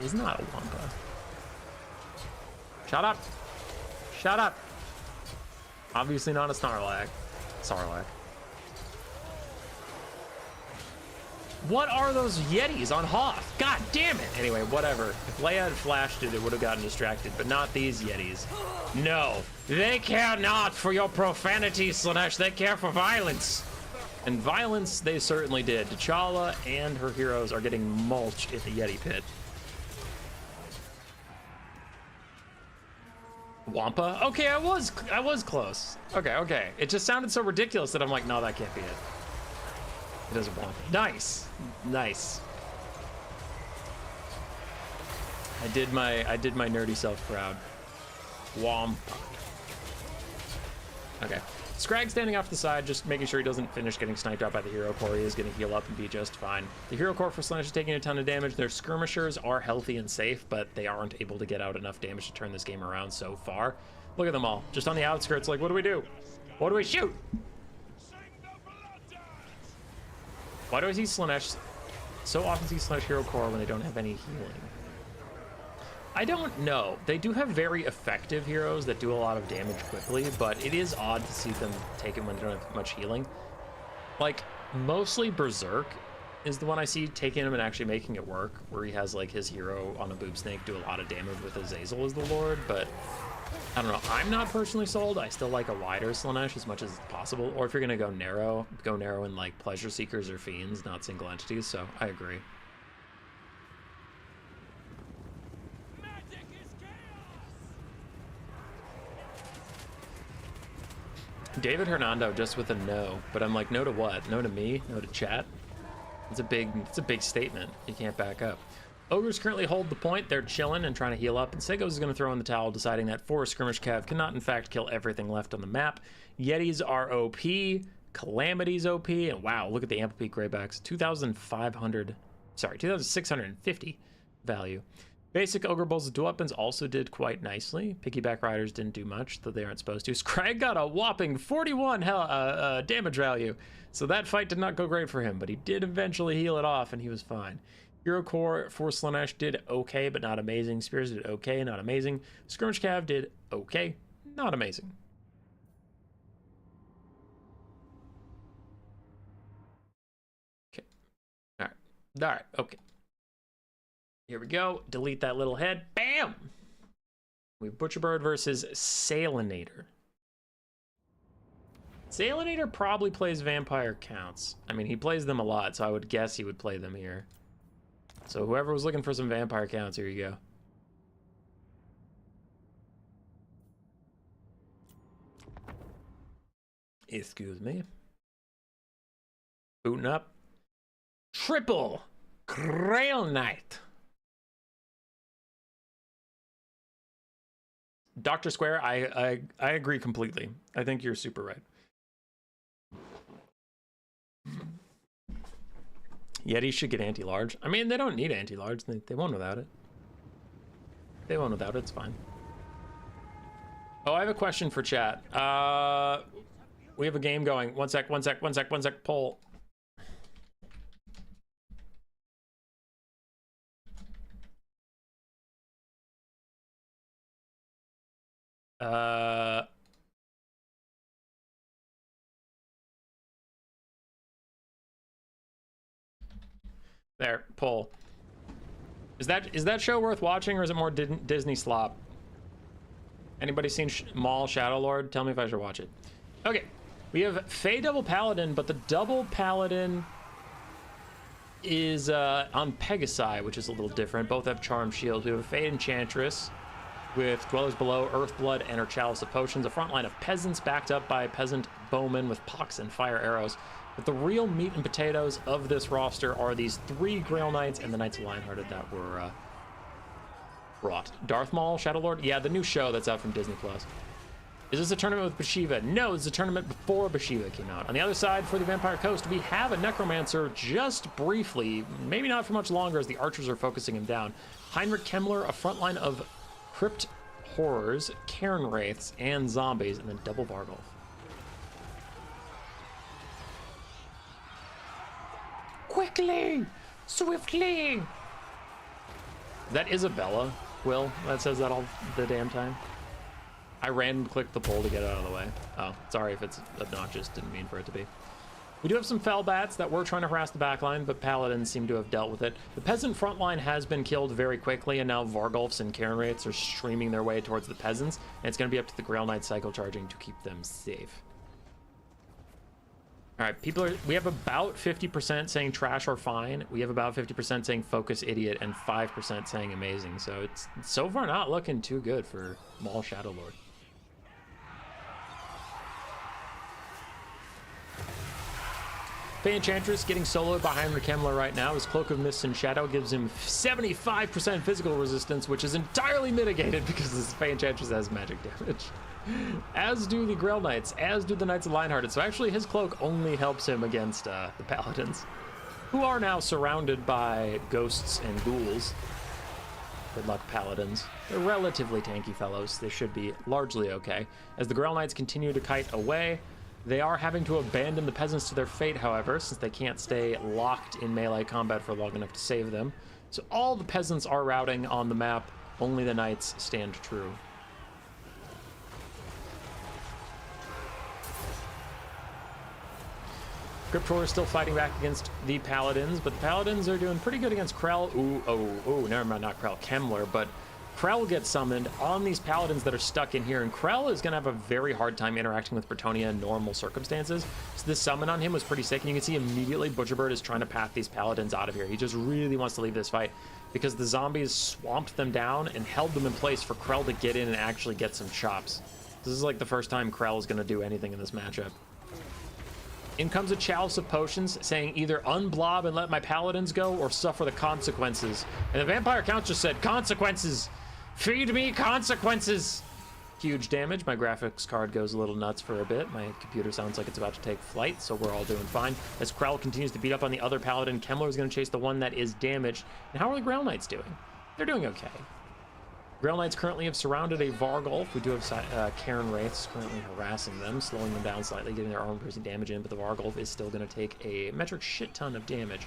It's not a Wampa. Shut up. Shut up. Obviously not a Sarlacc. Sarlacc. What are those Yetis on Hoth? God damn it. Anyway, whatever. If Leia had flashed it, it would have gotten distracted, but not these Yetis. No, they care not for your profanity, Slaanesh. They care for violence. And violence they certainly did. T'Challa and her heroes are getting mulched in the Yeti pit. Wampa? Okay, I was close. Okay. It just sounded so ridiculous that I'm like, no, that can't be it. It doesn't want it. Nice. I did my nerdy self proud. Wampa. Okay. Scrag standing off the side, just making sure he doesn't finish getting sniped out by the Hero Corps. He is going to heal up and be just fine. The Hero Corps for Slaanesh is taking a ton of damage. Their skirmishers are healthy and safe, but they aren't able to get out enough damage to turn this game around so far. Look at them all, just on the outskirts, like, what do we do? What do we shoot? Why do I see Slaanesh so often see Slaanesh Hero Corps when they don't have any healing? I don't know. They do have very effective heroes that do a lot of damage quickly, but it is odd to see them take it when they don't have much healing. Like, mostly Berserk is the one I see taking him and actually making it work, where he has like his hero on a boob snake do a lot of damage with Azazel as the Lord, but I don't know. I'm not personally sold. I still like a wider Slaanesh as much as possible. Or if you're gonna go narrow in like Pleasure Seekers or Fiends, not single entities. So I agree. David Hernando just with a no, but I'm like, no to what? No to me? No to chat? It's a big statement. You can't back up. Ogres currently hold the point. They're chilling and trying to heal up, and Seos is going to throw in the towel, deciding that 4 Skirmish Cav cannot in fact kill everything left on the map. Yetis are OP, Calamity's OP, and wow, look at the Amplepeak Greybacks, 2,650 value. Basic Ogre Bowls with dual weapons also did quite nicely. Piggyback Riders didn't do much, though they aren't supposed to. Scrag got a whopping 41 damage value, so that fight did not go great for him, but he did eventually heal it off, and he was fine. Hero Corps for Slaanesh did okay, but not amazing. Spears did okay, not amazing. Skirmish Cav did okay, not amazing. Okay. All right, okay. Here we go. Delete that little head. Bam! We have Butcherbird versus Salinator. Salinator probably plays Vampire Counts. I mean, he plays them a lot, so I would guess he would play them here. So whoever was looking for some Vampire Counts, here you go. Excuse me. Booting up. triple Grail Knight. Dr. Square, I agree completely. I think you're super right. Yeti should get anti-large. I mean, they don't need anti-large. They won't without it. They won't without it. It's fine. Oh, I have a question for chat. We have a game going. One sec. Poll. There, poll. Is that show worth watching, or is it more Disney slop? Anybody seen Maul Shadow Lord? Tell me if I should watch it. Okay, we have Fey Double Paladin, but the Double Paladin is on Pegasi, which is a little different. Both have Charm Shields. We have a Fey Enchantress with Dwellers Below, Earthblood, and her Chalice of Potions. A front line of peasants backed up by peasant bowmen with pox and fire arrows. But the real meat and potatoes of this roster are these 3 Grail Knights and the Knights of Lionhearted that were brought. Darth Maul, Shadow Lord? Yeah, the new show that's out from Disney+. Is this a tournament with Bashiva? No, it's a tournament before Bashiva came out. On the other side, for the Vampire Coast, we have a Necromancer just briefly, maybe not for much longer as the archers are focusing him down. Heinrich Kemmler, a front line of Crypt Horrors, Cairn Wraiths, and Zombies, and then double Vargolf. Quickly! Swiftly! That Isabella, Will. That says that all the damn time. I random clicked the poll to get it out of the way. Oh, sorry if it's obnoxious. Didn't mean for it to be. We do have some fell bats that were trying to harass the backline, but Paladins seem to have dealt with it. The peasant front line has been killed very quickly, and now Vargolfs and Cairn Wraiths are streaming their way towards the peasants, and it's going to be up to the Grail Knights cycle charging to keep them safe. All right, we have about 50% saying trash or fine. We have about 50% saying focus idiot and 5% saying amazing. So it's so far not looking too good for Maul Shadow Lord. Fey Enchantress getting soloed behind the Kemmler right now. His Cloak of Mist and Shadow gives him 75% physical resistance, which is entirely mitigated because this Fey Enchantress has magic damage. As do the Grail Knights, as do the Knights of Lionhearted. So actually his cloak only helps him against the Paladins, who are now surrounded by ghosts and ghouls. Good luck, Paladins. They're relatively tanky fellows. They should be largely okay. As the Grail Knights continue to kite away, they are having to abandon the peasants to their fate, however, since they can't stay locked in melee combat for long enough to save them. So all the peasants are routing on the map. Only the Knights stand true. Cryptor is still fighting back against the Paladins, but the Paladins are doing pretty good against Krell. Ooh, never mind, not Krell, Kemmler, but Krell gets summoned on these Paladins that are stuck in here, and Krell is going to have a very hard time interacting with Bretonnia in normal circumstances. So this summon on him was pretty sick, and you can see immediately Butcherbird is trying to path these Paladins out of here. He just really wants to leave this fight because the zombies swamped them down and held them in place for Krell to get in and actually get some chops. This is like the first time Krell is going to do anything in this matchup. In comes a Chalice of Potions, saying either unblob and let my Paladins go or suffer the consequences. And the Vampire Count just said, consequences! Feed me consequences! Huge damage. My graphics card goes a little nuts for a bit. My computer sounds like it's about to take flight, so we're all doing fine. As Krell continues to beat up on the other Paladin, Kemmler is going to chase the one that is damaged. And how are the Grail Knights doing? They're doing okay. Grail Knights currently have surrounded a Vargolf. We do have Cairn Wraiths currently harassing them, slowing them down slightly, getting their armor-piercing damage in, but the Vargolf is still going to take a metric shit ton of damage.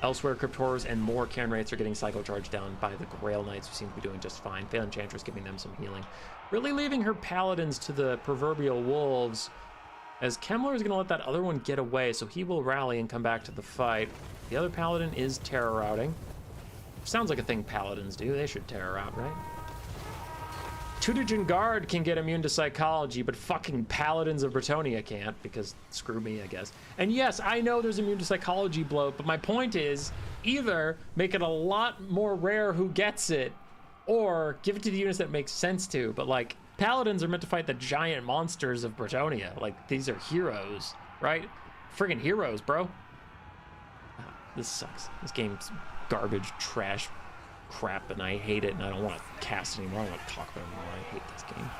Elsewhere, Crypt Horrors and more Cairn Wraiths are getting cycle charged down by the Grail Knights, who seem to be doing just fine. Fey Enchantress giving them some healing. Really leaving her Paladins to the proverbial wolves, as Kemmler is going to let that other one get away, so he will rally and come back to the fight. The other Paladin is terror routing. Sounds like a thing Paladins do. They should terror out, right? Tutogen Guard can get immune to psychology, but fucking Paladins of Bretonnia can't, because screw me, I guess. And yes, I know there's immune to psychology bloat, but my point is either make it a lot more rare who gets it, or give it to the units that make sense to. But like, Paladins are meant to fight the giant monsters of Bretonnia. Like, these are heroes, right? Friggin' heroes, bro. This sucks. This game's garbage, trash, crap, and I hate it, and I don't want to cast anymore. I don't want to talk about it anymore. I hate this game.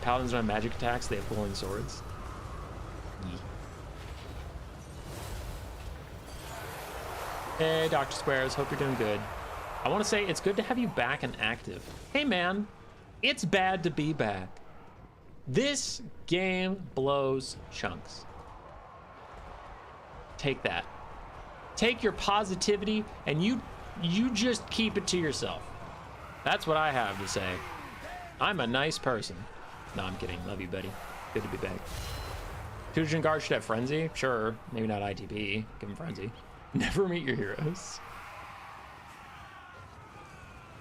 Paladins don't have magic attacks. They have glowing swords. Yee. Hey, Dr. Squares. Hope you're doing good. I want to say it's good to have you back and active. Hey, man. It's bad to be back. This game blows chunks. Take that. Take your positivity and you just keep it to yourself. That's what I have to say. I'm a nice person. No, I'm kidding. Love you, buddy. Good to be back. Fusion Guard should have Frenzy. Sure. Maybe not ITP. Give him Frenzy. Never meet your heroes.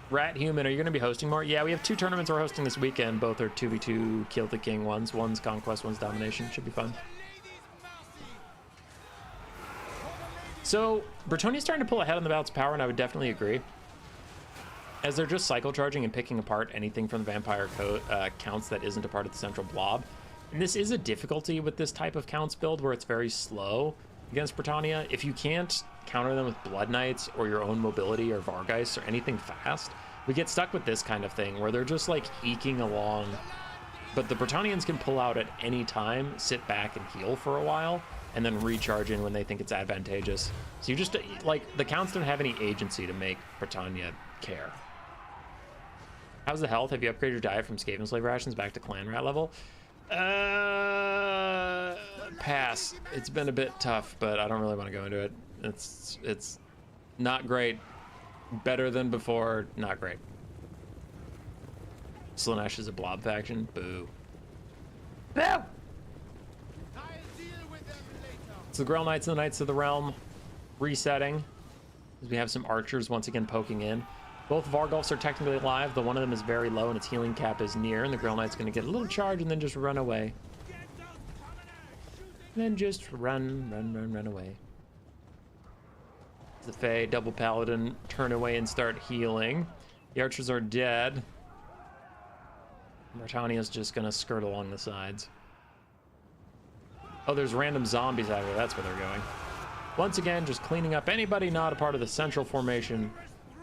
Rat Human, are you going to be hosting more? Yeah, we have 2 tournaments we're hosting this weekend. Both are 2v2 Kill the King ones. One's Conquest, one's Domination. Should be fun. So, Bretonnia's starting to pull ahead on the balance of power, and I would definitely agree. As they're just cycle charging and picking apart anything from the Vampire counts that isn't a part of the central blob. And this is a difficulty with this type of counts build where it's very slow against Bretonnia. If you can't counter them with Blood Knights or your own mobility or Vargeists or anything fast, we get stuck with this kind of thing where they're just like eking along. But the Bretonnians can pull out at any time, sit back and heal for a while, and then recharge in when they think it's advantageous. So you just, like, the counts don't have any agency to make Bretonnia care. How's the health? Have you upgraded your diet from Scaven Slave rations back to Clan Rat level? Pass. It's been a bit tough, but I don't really want to go into it. It's not great. Better than before, not great. Slaanesh is a blob faction. Boo. Boo! It's the Grail Knights and the Knights of the Realm resetting. As we have some archers once again poking in. Both Vargulfs are technically alive, though one of them is very low and its healing cap is near, and the Grail Knight's going to get a little charge and then just run away. And then just run away. The Fae, double Paladin, turn away and start healing. The archers are dead. Bretonnia's just going to skirt along the sides. Oh, there's random zombies out here. That's where they're going. Once again, just cleaning up anybody not a part of the central formation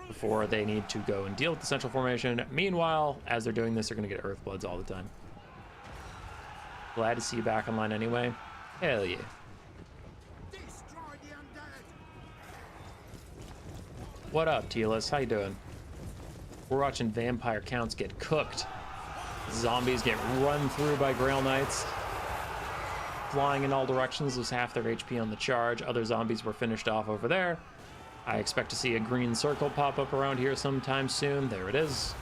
before they need to go and deal with the central formation. Meanwhile, as they're doing this, they're going to get Earthbloods all the time. Glad to see you back online anyway. Hell yeah. What up, Telis? How you doing? We're watching vampire counts get cooked. Zombies get run through by Grail Knights. Flying in all directions, lose half their HP on the charge. Other zombies were finished off over there. I expect to see a green circle pop up around here sometime soon. There it is.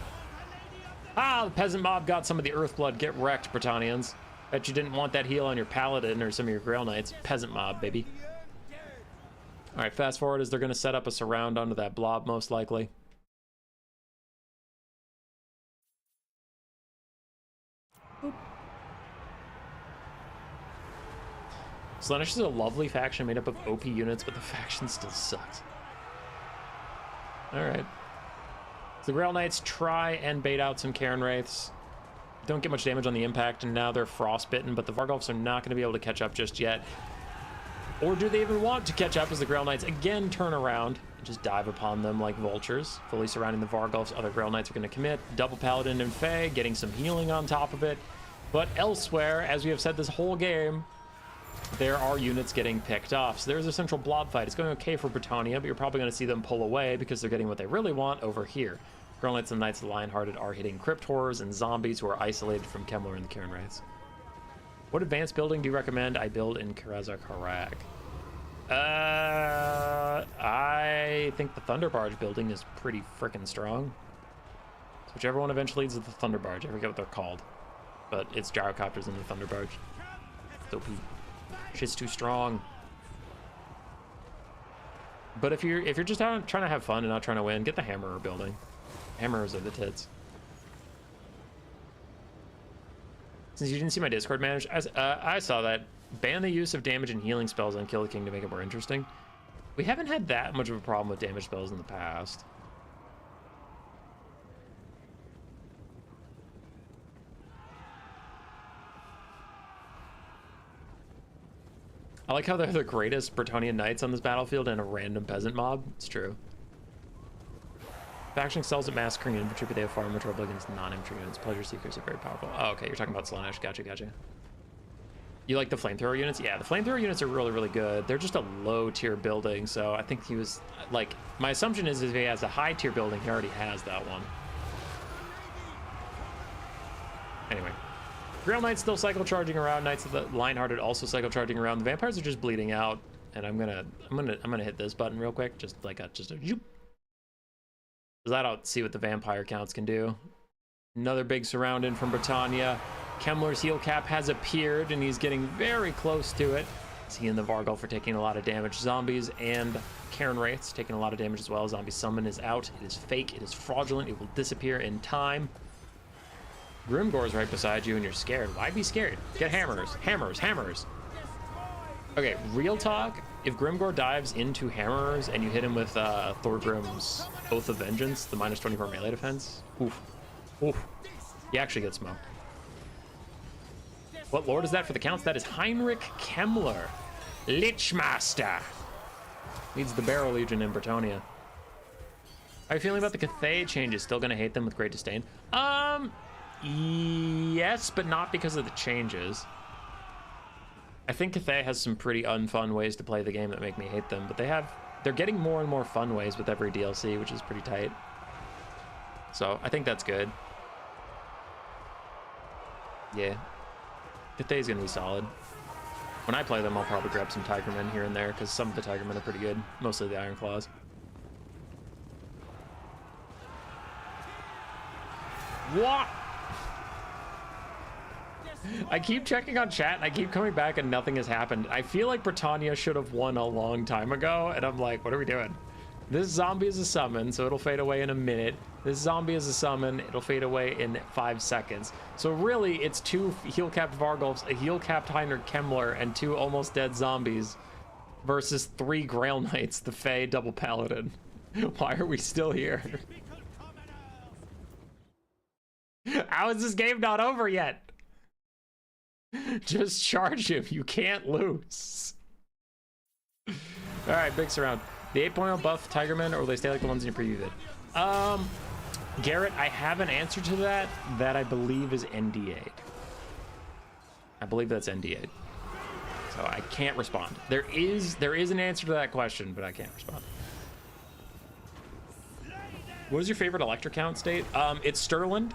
Ah, the peasant mob got some of the Earthblood. Get wrecked, Bretonnians. Bet you didn't want that heal on your Paladin or some of your Grail Knights. Peasant mob, baby. All right, fast forward as they're going to set up a surround onto that blob, most likely. Boop. Slaanesh is a lovely faction made up of OP units, but the faction still sucks. All right. So the Grail Knights try and bait out some Cairn Wraiths. Don't get much damage on the impact, and now they're frostbitten, but the Vargulfs are not going to be able to catch up just yet. Or do they even want to catch up as the Grail Knights again turn around and just dive upon them like vultures, fully surrounding the Vargulfs? Other Grail Knights are going to commit. Double Paladin and Fae, getting some healing on top of it. But elsewhere, as we have said this whole game, there are units getting picked off. So there's a central blob fight. It's going okay for Bretonnia, but you're probably going to see them pull away because they're getting what they really want over here. Grail Knights and Knights of the Lionhearted are hitting Crypt Horrors and zombies who are isolated from Kemler and the Cairn Wraiths. What advanced building do you recommend I build in Karazar Karak? I think the Thunder Barge building is pretty freaking strong. So whichever one eventually leads to the Thunder Barge, I forget what they're called. But it's gyrocopters in the Thunder Barge. It's OP. Shit's too strong. But if you're just trying to have fun and not trying to win, get the Hammerer building. Hammerers are the tits. Since you didn't see my Discord manager, I saw that. Ban the use of damage and healing spells on Kill the King to make it more interesting. We haven't had that much of a problem with damage spells in the past. I like how they're the greatest Bretonnian knights on this battlefield and a random peasant mob. It's true. Faction excels at massacring infantry, but they have far more trouble against non-infantry units. Pleasure seekers are very powerful. Oh, okay, you're talking about Slaanesh. Gotcha, gotcha. You like the flamethrower units? Yeah, the flamethrower units are really, really good. They're just a low tier building, so I think he was like, my assumption is if he has a high tier building, he already has that one. Anyway, Grail Knights still cycle charging around. Knights of the Lionhearted also cycle charging around. The vampires are just bleeding out, and I'm gonna hit this button real quick, just a zoop. Because I don't see what the vampire counts can do. Another big surrounding from Britannia. Kemmler's heal cap has appeared, and he's getting very close to it. He and the Vargulf are taking a lot of damage. Zombies and Cairn Wraiths taking a lot of damage as well. Zombie Summon is out. It is fake. It is fraudulent. It will disappear in time. Grimgore's right beside you, and you're scared. Why be scared? Get hammers. Hammers. Hammers. Okay, real talk. If Grimgore dives into hammers and you hit him with Thorgrim's Oath of Vengeance, the minus 24 melee defense, oof. Oof. He actually gets smoked. What lord is that for the counts? That is Heinrich Kemmler, Lichmaster. Leads the Barrow Legion in Bretonnia. How are you feeling about the Cathay changes? Still gonna hate them with great disdain? Yes, but not because of the changes. I think Cathay has some pretty unfun ways to play the game that make me hate them, but they're getting more and more fun ways with every DLC, which is pretty tight. So I think that's good. Yeah. Cathay's gonna be solid. When I play them, I'll probably grab some Tigermen here and there, because some of the Tigermen are pretty good. Mostly the Iron Claws. What? I keep checking on chat, and I keep coming back, and nothing has happened. I feel like Britannia should have won a long time ago, and I'm like, what are we doing? This zombie is a summon, so it'll fade away in a minute. This zombie is a summon, it'll fade away in 5 seconds. So really, it's 2 heal-capped Vargulfs, a heal-capped Heinrich Kemmler, and 2 almost dead zombies versus 3 Grail Knights, the Fey double paladin. Why are we still here? How is this game not over yet? Just charge him, you can't lose. All right, big surround. The 8.0 buff Tigermen, or will they stay like the ones in your preview vid? Garrett, I have an answer to that I believe is NDA'd. I believe that's NDA'd. So I can't respond. There is an answer to that question, but I can't respond. What is your favorite Electra count state? It's Stirland.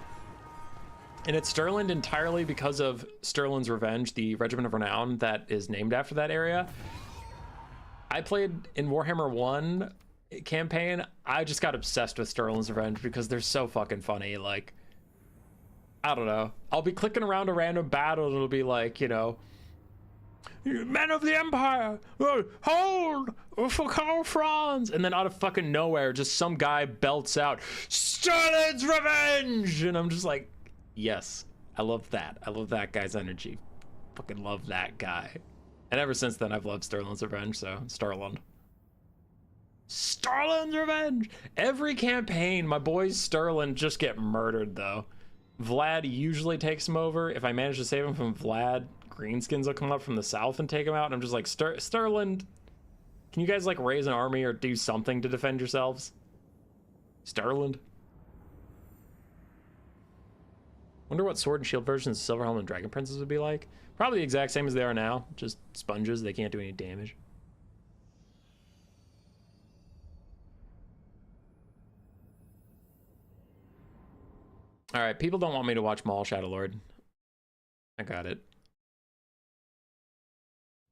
And it's Stirland entirely because of Stirland's Revenge, the Regiment of Renown that is named after that area. I played in Warhammer 1 campaign. I just got obsessed with Stirland's Revenge because they're so fucking funny. Like, I don't know. I'll be clicking around a random battle and it'll be like, you know, Men of the Empire, hold for Karl Franz. And then out of fucking nowhere, just some guy belts out, Stirland's Revenge. And I'm just like, yes, I love that. I love that guy's energy. Fucking love that guy. And ever since then, I've loved Stirland's Revenge, so Starland. Stirland's Revenge! Every campaign, my boys Stirland just get murdered, though. Vlad usually takes him over. If I manage to save him from Vlad, Greenskins will come up from the south and take him out. And I'm just like, Stirland, can you guys, like, raise an army or do something to defend yourselves? Stirland? Wonder what sword and shield versions of Silverhelm and Dragon Princes would be like. Probably the exact same as they are now. Just sponges. They can't do any damage. All right. People don't want me to watch Maul Shadowlord. I got it.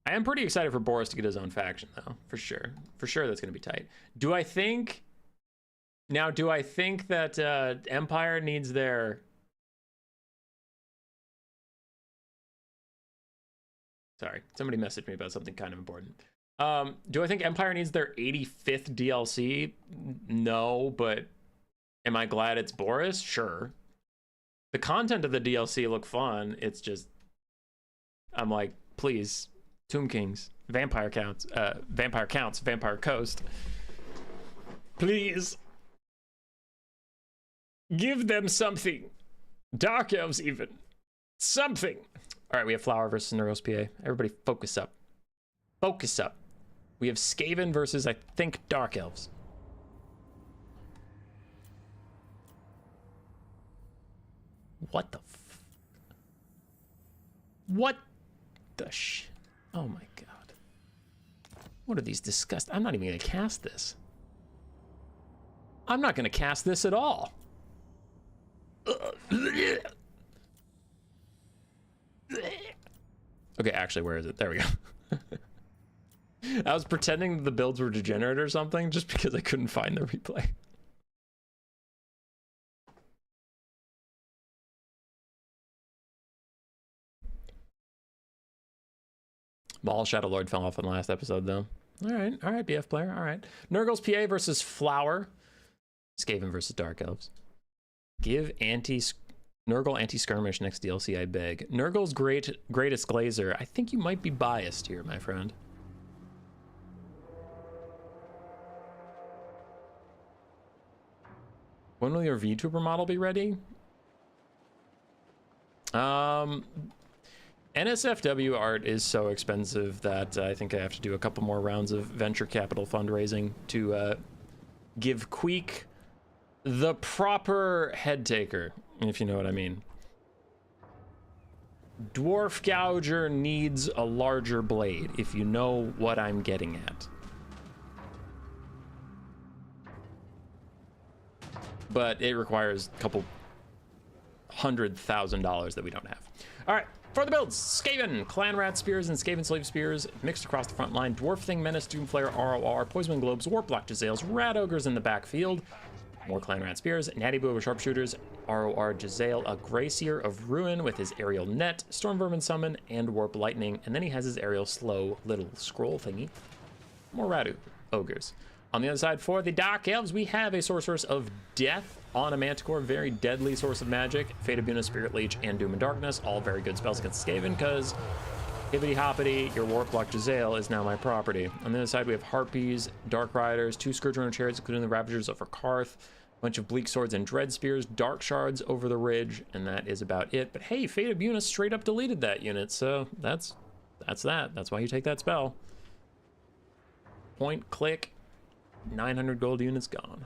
I am pretty excited for Boris to get his own faction, though. For sure. For sure that's going to be tight. Do I think... Now, do I think that Empire needs their... Sorry, somebody messaged me about something kind of important. Do I think Empire needs their 85th DLC? No, but am I glad it's Boris? Sure. The content of the DLC look fun. It's just, I'm like, please, Tomb Kings, Vampire Counts, Vampire Coast. Please. Give them something. Dark Elves even. Something. All right, we have Flower versus NurglesPA. Everybody focus up. Focus up. We have Scaven versus, I think, Dark Elves. What the what the oh my god. What are these disgusting? I'm not even gonna cast this. I'm not gonna cast this at all. Okay, actually, where is it? There we go. I was pretending the builds were degenerate or something just because I couldn't find the replay. Ball Shadow Lord fell off in the last episode, though. All right, BF player, all right. NurglesPA versus Flower. Skaven versus Dark Elves. Give Nurgle anti-skirmish next DLC, I beg. Nurgle's greatest glazer. I think you might be biased here, my friend. When will your VTuber model be ready? NSFW art is so expensive that I think I have to do a couple more rounds of venture capital fundraising to give Queek the proper head taker, if you know what I mean. Dwarf Gouger needs a larger blade, if you know what I'm getting at. But it requires a couple $100,000 that we don't have. All right. For the builds, Skaven, Clan Rat Spears and Skaven Slave Spears mixed across the front line, Dwarf Thing, Menace, Doomflare, ROR, Poison Globes, Warplock Jazales, Rat Ogres in the backfield, more Clan Rat Spears, Natty Boo with Sharpshooters, ROR Jazale, a Gracier of Ruin with his Aerial Net, Storm Vermin Summon, and Warp Lightning, and then he has his Aerial Slow little scroll thingy. More Rat Ogres. On the other side, for the Dark Elves, we have a Sorceress of Death on a Manticore, very deadly source of magic, Fate of Buna, Spirit Leech, and Doom and Darkness, all very good spells against Skaven, because hippity hoppity, your Warplock Jazale is now my property. On the other side, we have Harpies, Dark Riders, 2 Scourge Runner Chariots, including the Ravagers of Karth, a bunch of Bleak Swords and Dread Spears, Dark Shards over the ridge, and that is about it. But hey, Fate of Buna straight up deleted that unit, so that's that. That's why you take that spell. Point, click, 900 gold units gone.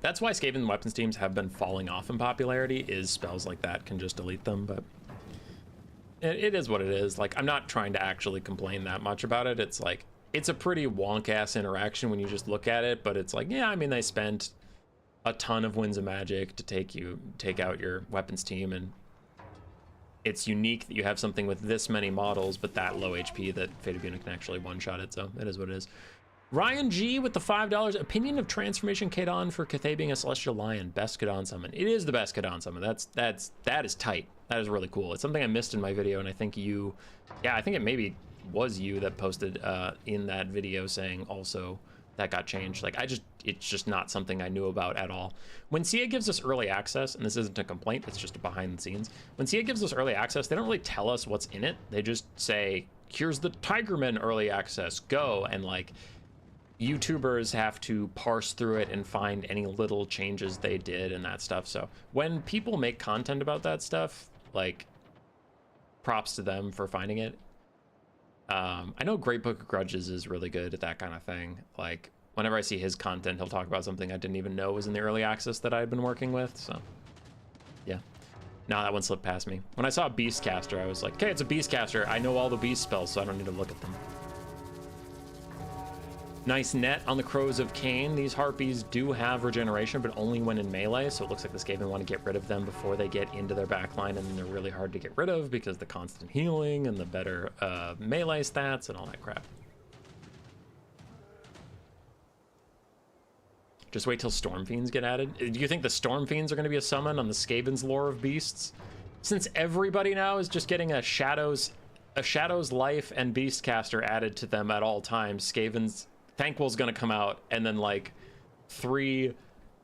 That's why Skaven weapons teams have been falling off in popularity, is spells like that can just delete them, but it is what it is. Like, I'm not trying to actually complain that much about it. It's like, it's a pretty wonk-ass interaction when you just look at it, but it's like, yeah, I mean, they spent a ton of Winds of Magic to take out your weapons team, and it's unique that you have something with this many models, but that low HP that Fate of Buna can actually one-shot it, so it is what it is. Ryan G with the $5. Opinion of Transformation Kadon for Cathay being a Celestial Lion. Best Kadon summon. It is the best Kadon summon. That is tight. That is really cool. It's something I missed in my video, and I think you, yeah, I think it maybe was you that posted in that video saying also that got changed. Like, it's just not something I knew about at all. When Sier gives us early access, and this isn't a complaint, it's just a behind the scenes. When Sier gives us early access, they don't really tell us what's in it. They just say, here's the Tigerman early access, go, and like, YouTubers have to parse through it and find any little changes they did and that stuff. So when people make content about that stuff, like, props to them for finding it. I know Great Book of Grudges is really good at that kind of thing. Like, whenever I see his content, he'll talk about something I didn't even know was in the early access that I had been working with. So yeah, no, that one slipped past me. When I saw Beastcaster, I was like, okay, it's a Beastcaster. I know all the beast spells, so I don't need to look at them. Nice net on the Crows of Cain. These Harpies do have regeneration, but only when in melee, so it looks like the Skaven want to get rid of them before they get into their backline, and then they're really hard to get rid of because the constant healing and the better melee stats and all that crap. Just wait till Storm Fiends get added. Do you think the Storm Fiends are going to be a summon on the Skaven's Lore of Beasts? Since everybody now is just getting a Shadow's Life and Beastcaster added to them at all times, Skaven's Thanquol's gonna come out, and then like 3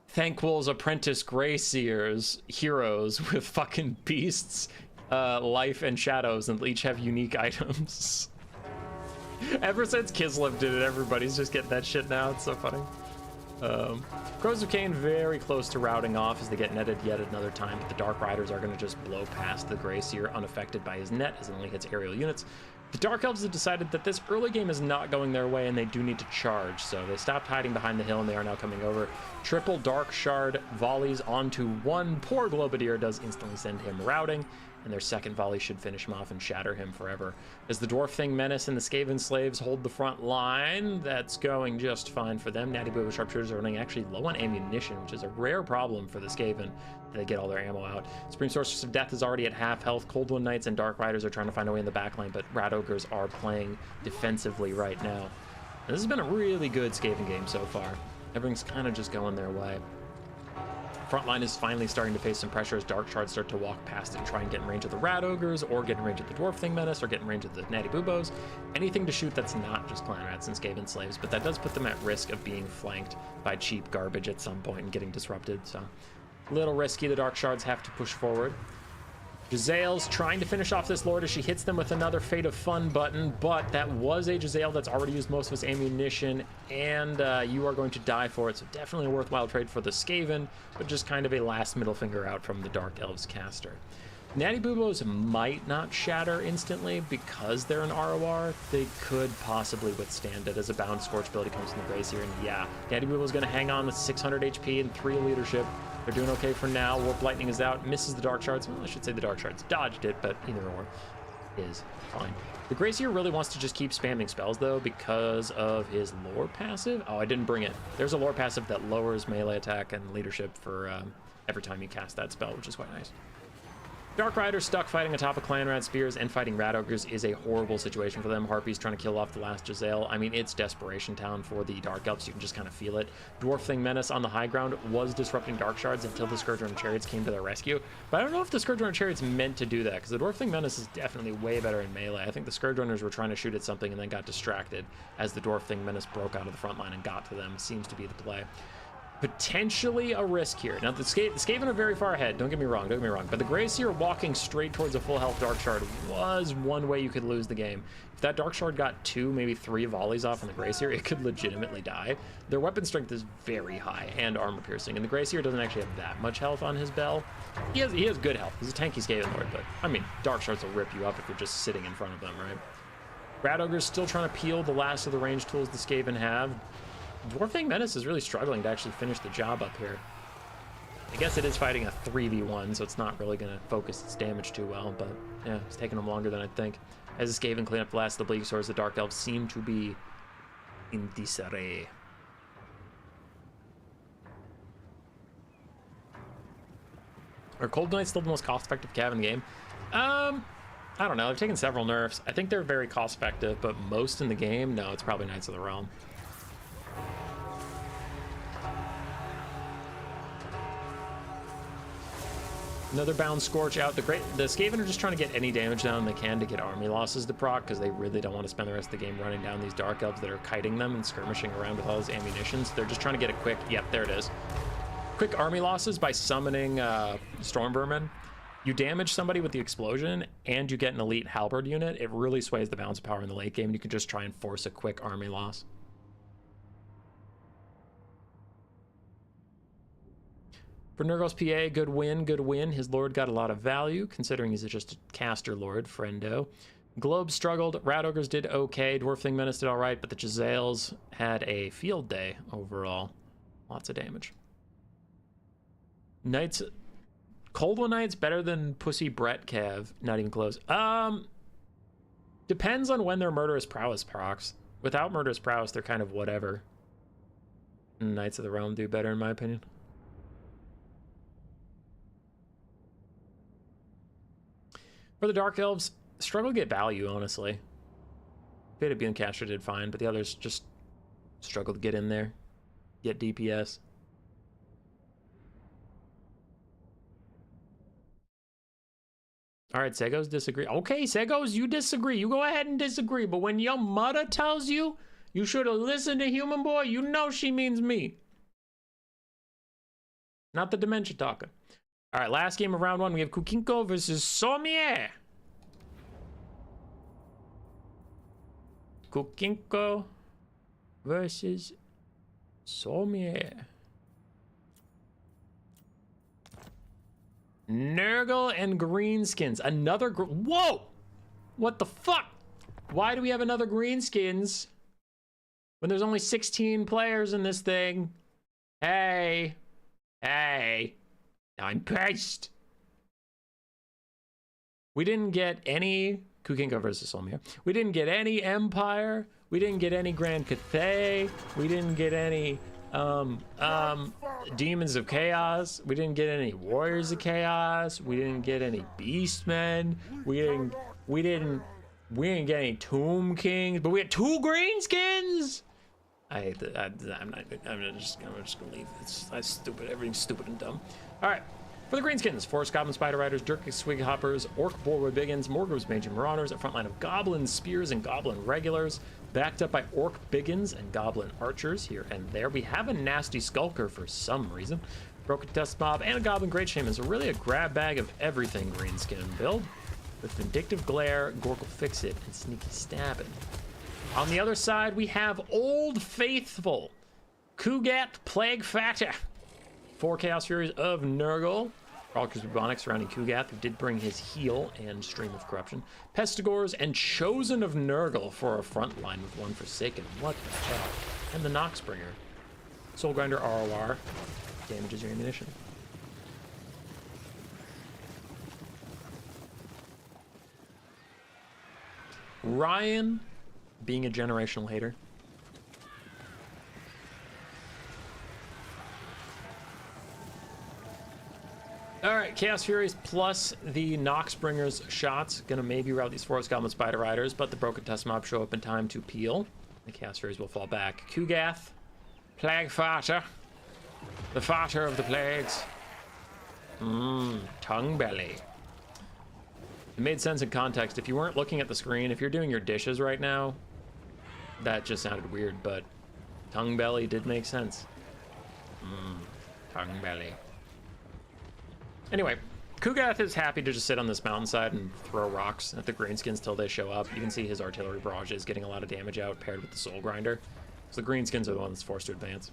Thanquol's Apprentice Graciers heroes with fucking beasts, life, and shadows, and each have unique items. Ever since Kislev did it, everybody's just getting that shit now. It's so funny. Crows of Cain very close to routing off as they get netted yet another time, but the Dark Riders are going to just blow past the Grey Seer unaffected by his net as it only hits aerial units. The Dark Elves have decided that this early game is not going their way and they do need to charge, so they stopped hiding behind the hill and they are now coming over. Triple Dark Shard volleys onto one. Poor Globadier does instantly send him routing, and their second volley should finish him off and shatter him forever. As the Dwarf Thing Menace and the Scaven Slaves hold the front line, that's going just fine for them. Natty Boo Sharpshooters are running actually low on ammunition, which is a rare problem for the Scaven. They get all their ammo out. Supreme Sorceress of Death is already at half health. Cold One Knights and Dark Riders are trying to find a way in the backline, but Rat Ogres are playing defensively right now. And this has been a really good Skaven game so far. Everything's kind of just going their way. Frontline is finally starting to face some pressure as Dark Shards start to walk past it and try and get in range of the Rat Ogres, or get in range of the Dwarf Thing Menace, or get in range of the Natty Boobos. Anything to shoot that's not just Clan Rats and Skaven Slaves, but that does put them at risk of being flanked by cheap garbage at some point and getting disrupted, so a little risky. The Dark Shards have to push forward. Jezzail's trying to finish off this Lord as she hits them with another Fate of Fun button, but that was a Jezzail that's already used most of its ammunition, and you are going to die for it, so definitely a worthwhile trade for the Skaven, but just kind of a last middle finger out from the Dark Elves caster. Natty Boobos might not shatter instantly because they're an ROR. They could possibly withstand it as a Bound Scorch ability comes from the Grey Seer, and yeah, Natty Boobo's going to hang on with 600 HP and 3 leadership. They're doing okay for now. Warp Lightning is out, misses the Dark Shards. Well, I should say the Dark Shards dodged it, but either or is fine. The Grey Seer really wants to just keep spamming spells, though, because of his lore passive. Oh, I didn't bring it. There's a lore passive that lowers melee attack and leadership for every time you cast that spell, which is quite nice. Dark Riders stuck fighting atop of Clan Rat Spears and fighting Rat Ogres is a horrible situation for them. Harpy's trying to kill off the last Jezzail. I mean, it's Desperation Town for the Dark Elves. You can just kind of feel it. Dwarf Thing Menace on the high ground was disrupting Dark Shards until the Scourge Runner Chariots came to their rescue. But I don't know if the Scourge Runner Chariots meant to do that, because the Dwarf Thing Menace is definitely way better in melee. I think the Scourge Runners were trying to shoot at something and then got distracted as the Dwarf Thing Menace broke out of the front line and got to them. Seems to be the play. Potentially a risk here. Now, the Skaven are very far ahead. Don't get me wrong, but the Grey Seer walking straight towards a full health Dark Shard was one way you could lose the game. If that Dark Shard got 2, maybe 3 volleys off on the Grey Seer, it could legitimately die. Their weapon strength is very high and armor piercing, and the Grey Seer doesn't actually have that much health on his bell. He has good health. He's a tanky Skaven Lord, but I mean, Dark Shards will rip you up if you're just sitting in front of them, right? Rat Ogre's still trying to peel the last of the ranged tools the Skaven have. Dwarf Thing Menace is really struggling to actually finish the job up here. I guess it is fighting a 3v1, so it's not really going to focus its damage too well, but yeah, it's taking them longer than I'd think. As the Skaven clean up the last of the Bleak Swords, the Dark Elves seem to be in disarray. Are Cold Knights still the most cost-effective cav in the game? I don't know. They've taken several nerfs. I think they're very cost-effective, but most in the game, no, it's probably Knights of the Realm. Another Bound Scorch out. The Skaven are just trying to get any damage down they can to get army losses to proc, because they really don't want to spend the rest of the game running down these Dark Elves that are kiting them and skirmishing around with all this ammunition. So they're just trying to get a quick, yep, there it is. Quick army losses by summoning Storm Vermin. You damage somebody with the explosion, and you get an elite halberd unit. It really sways the balance of power in the late game, and you can just try and force a quick army loss. For NurglesPA, good win, good win. His Lord got a lot of value, considering he's just a caster Lord, friendo. Globe struggled, Rat Ogres did okay, Dwarf Thing Menace did alright, but the Jezzails had a field day overall. Lots of damage. Knights, Cold One Knights better than Pussy Brett Cav, not even close. Depends on when their Murderous Prowess procs. Without Murderous Prowess, they're kind of whatever. Knights of the Realm do better, in my opinion. For the Dark Elves, struggle to get value, honestly. Fate of Being Caster did fine, but the others just struggle to get in there, get DPS. All right, Segos disagree. Okay, Segos, you disagree. You go ahead and disagree, but when your mother tells you, you should have listened to Human Boy, you know she means me. Not the dementia talking. All right, last game of round 1, we have Kinko versus Sier. Kinko versus Somie. Nurgle and Greenskins. Another whoa! What the fuck? Why do we have another Greenskins when there's only 16 players in this thing? Hey. Hey. I'm pissed. We didn't get any Kinko versus Solmir. We didn't get any Empire. We didn't get any Grand Cathay. We didn't get any Demons of Chaos. We didn't get any Warriors of Chaos. We didn't get any Beastmen. We didn't get any Tomb Kings, but we had 2 Greenskins. I'm just gonna leave. It's stupid. Everything's stupid and dumb. All right. For the Greenskins, Forest Goblin Spider Riders, Durkix Swig Hoppers, Orc Boarwood Biggins, Morgos Mage Marauders, a front line of Goblin Spears and Goblin Regulars, backed up by Orc Biggins and Goblin Archers here and there. We have a Nasty Skulker for some reason, Broken Dust Mob, and a Goblin Great Shaman. So really a grab bag of everything Greenskin build, with Vindictive Glare, Gorkle Fix-It, and Sneaky Stabbing. On the other side, we have Old Faithful, Kugat Plague Fatter, 4 Chaos Furies of Nurgle, Ralkers Bubonic surrounding Kugath, who did bring his heal and Stream of Corruption, Pestigores, and Chosen of Nurgle for a front line with 1 Forsaken. What the hell? And the Noxbringer. Soul Grinder ROR damages your ammunition. Ryan, being a generational hater. All right, Chaos Furies plus the Noxbringer's shots. Gonna maybe route these Forest Goblin Spider Riders, but the Broken Tusk Mob show up in time to peel. The Chaos Furies will fall back. Kugath, Plague Farter, the Farter of the Plagues. Tongue Belly. It made sense in context. If you weren't looking at the screen, if you're doing your dishes right now, that just sounded weird, but Tongue Belly did make sense. Tongue Belly. Anyway, Kugath is happy to just sit on this mountainside and throw rocks at the Greenskins till they show up. You can see his artillery barrage is getting a lot of damage out paired with the Soul Grinder. So the Greenskins are the ones forced to advance.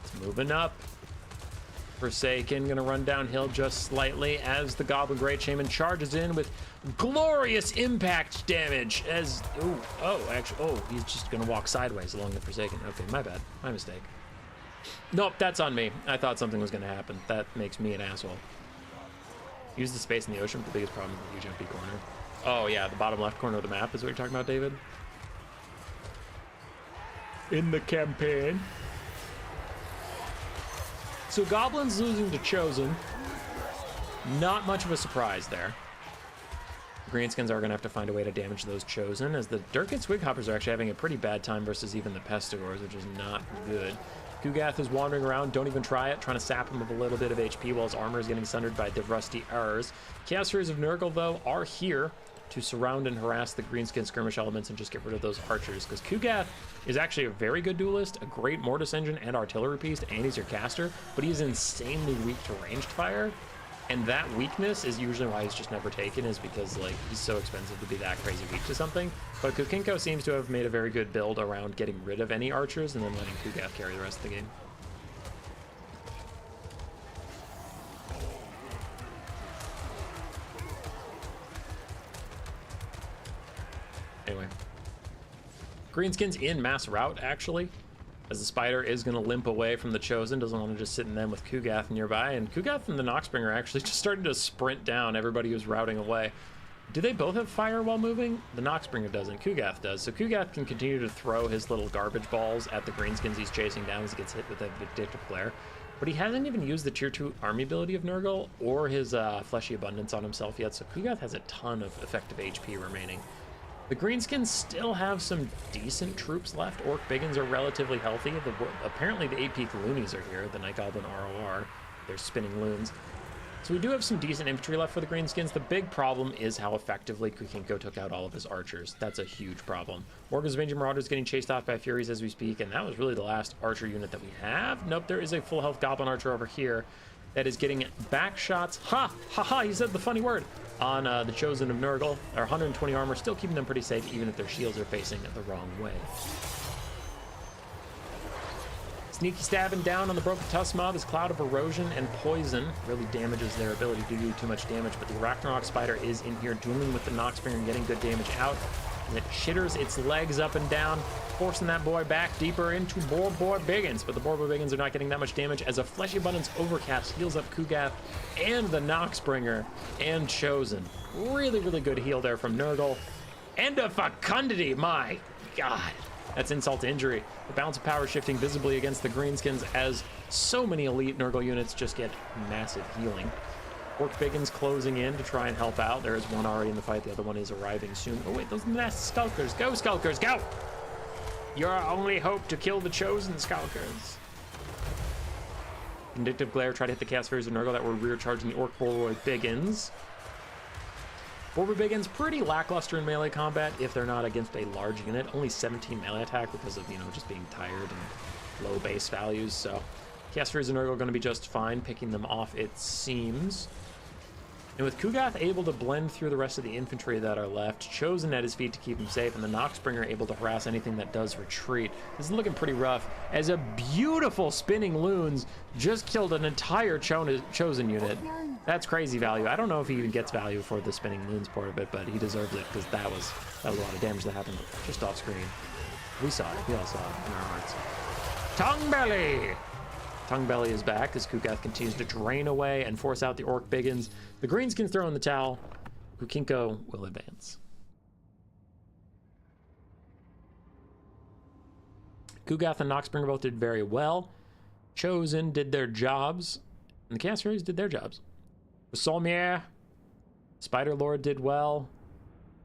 It's moving up. Forsaken gonna run downhill just slightly as the Goblin Great Shaman charges in with glorious impact damage as... he's just gonna walk sideways along the Forsaken. Okay, my bad. My mistake. Nope, that's on me. I thought something was gonna happen. That makes me an asshole. Use the space in the ocean for the biggest problem with the huge empty corner. Oh yeah, the bottom left corner of the map is what you're talking about, David? In the campaign. So Goblins losing to Chosen. Not much of a surprise there. Greenskins are gonna have to find a way to damage those Chosen, as the Durkix Swig Hoppers are actually having a pretty bad time versus even the Pestigores, which is not good. Kugath is wandering around, don't even try it, trying to sap him of a little bit of HP while his armor is getting sundered by the Rusty Urs. Chaos Furies of Nurgle, though, are here to surround and harass the Greenskin skirmish elements and just get rid of those archers, because Kugath is actually a very good duelist, a great Mortis Engine and artillery piece, and he's your caster, but he's insanely weak to ranged fire, and that weakness is usually why he's just never taken, is because like he's so expensive to be that crazy weak to something. But Kinko seems to have made a very good build around getting rid of any archers and then letting Kugath carry the rest of the game. Anyway, Greenskins in mass rout, actually, as the Spider is going to limp away from the Chosen, doesn't want to just sit in them with Kugath nearby, and Kugath and the Noxbringer actually just started to sprint down everybody who's routing away. Do they both have fire while moving? The Noxbringer doesn't, Kugath does, so Kugath can continue to throw his little garbage balls at the Greenskins he's chasing down as he gets hit with that Vindictive Glare. But he hasn't even used the tier 2 army ability of Nurgle or his Fleshy Abundance on himself yet, so Kugath has a ton of effective HP remaining. The Greenskins still have some decent troops left. Orc Biggins are relatively healthy. Apparently the 8-peak loonies are here, the Night Goblin ROR. They're spinning loons. So we do have some decent infantry left for the Greenskins. The big problem is how effectively Kinko took out all of his archers. That's a huge problem. Morgans Avenger Marauders getting chased off by Furies as we speak, and that was really the last archer unit that we have. Nope, there is a full health Goblin Archer over here. that is getting back shots. Ha! Ha ha! He said the funny word. On the Chosen of Nurgle. Our 120 armor, still keeping them pretty safe, even if their shields are facing the wrong way. Sneaky stabbing down on the Broken Tusk mob. His Cloud of Erosion and Poison really damages their ability to do too much damage, but the Ragnarok Spider is in here dueling with the Noxbringer and getting good damage out. And it chitters its legs up and down, forcing that boy back deeper into Boar Boy Biggins. But the Boar Boy Biggins are not getting that much damage as a Fleshy Abundance Overcast heals up Kugath and the Noxbringer and Chosen. Really, really good heal there from Nurgle. And a Fecundity, my God. That's insult to injury. The balance of power shifting visibly against the Greenskins as so many elite Nurgle units just get massive healing. Orc Biggins closing in to try and help out. There is one already in the fight. The other one is arriving soon. Oh wait, those are the nasty Skulkers. Go, Skulkers, go! Your only hope to kill the Chosen, Skulkers. Vindictive Glare tried to hit the Chaos Furies of Nurgle that were rear charging the Orc Boar Biggins. Boar Boy Biggins pretty lackluster in melee combat if they're not against a large unit. Only 17 melee attack because of, you know, just being tired and low base values. So Chaos Furies of Nurgle are going to be just fine picking them off, it seems. And with Kugath able to blend through the rest of the infantry that are left, Chosen at his feet to keep him safe, and the Noxbringer able to harass anything that does retreat. This is looking pretty rough, as a beautiful Spinning Loons just killed an entire Chosen unit. That's crazy value. I don't know if he even gets value for the Spinning Loons part of it, but he deserves it, because that was a lot of damage that happened just off screen. We saw it. We all saw it in our hearts. Tonguebelly! Tonguebelly is back as Kugath continues to drain away and force out the Orc Biggins. The Greenskins throw in the towel. Kinko will advance. Kugath and Noxbringer both did very well. Chosen did their jobs, and the Chaos Furies did their jobs. Solmier, Spider Lord did well.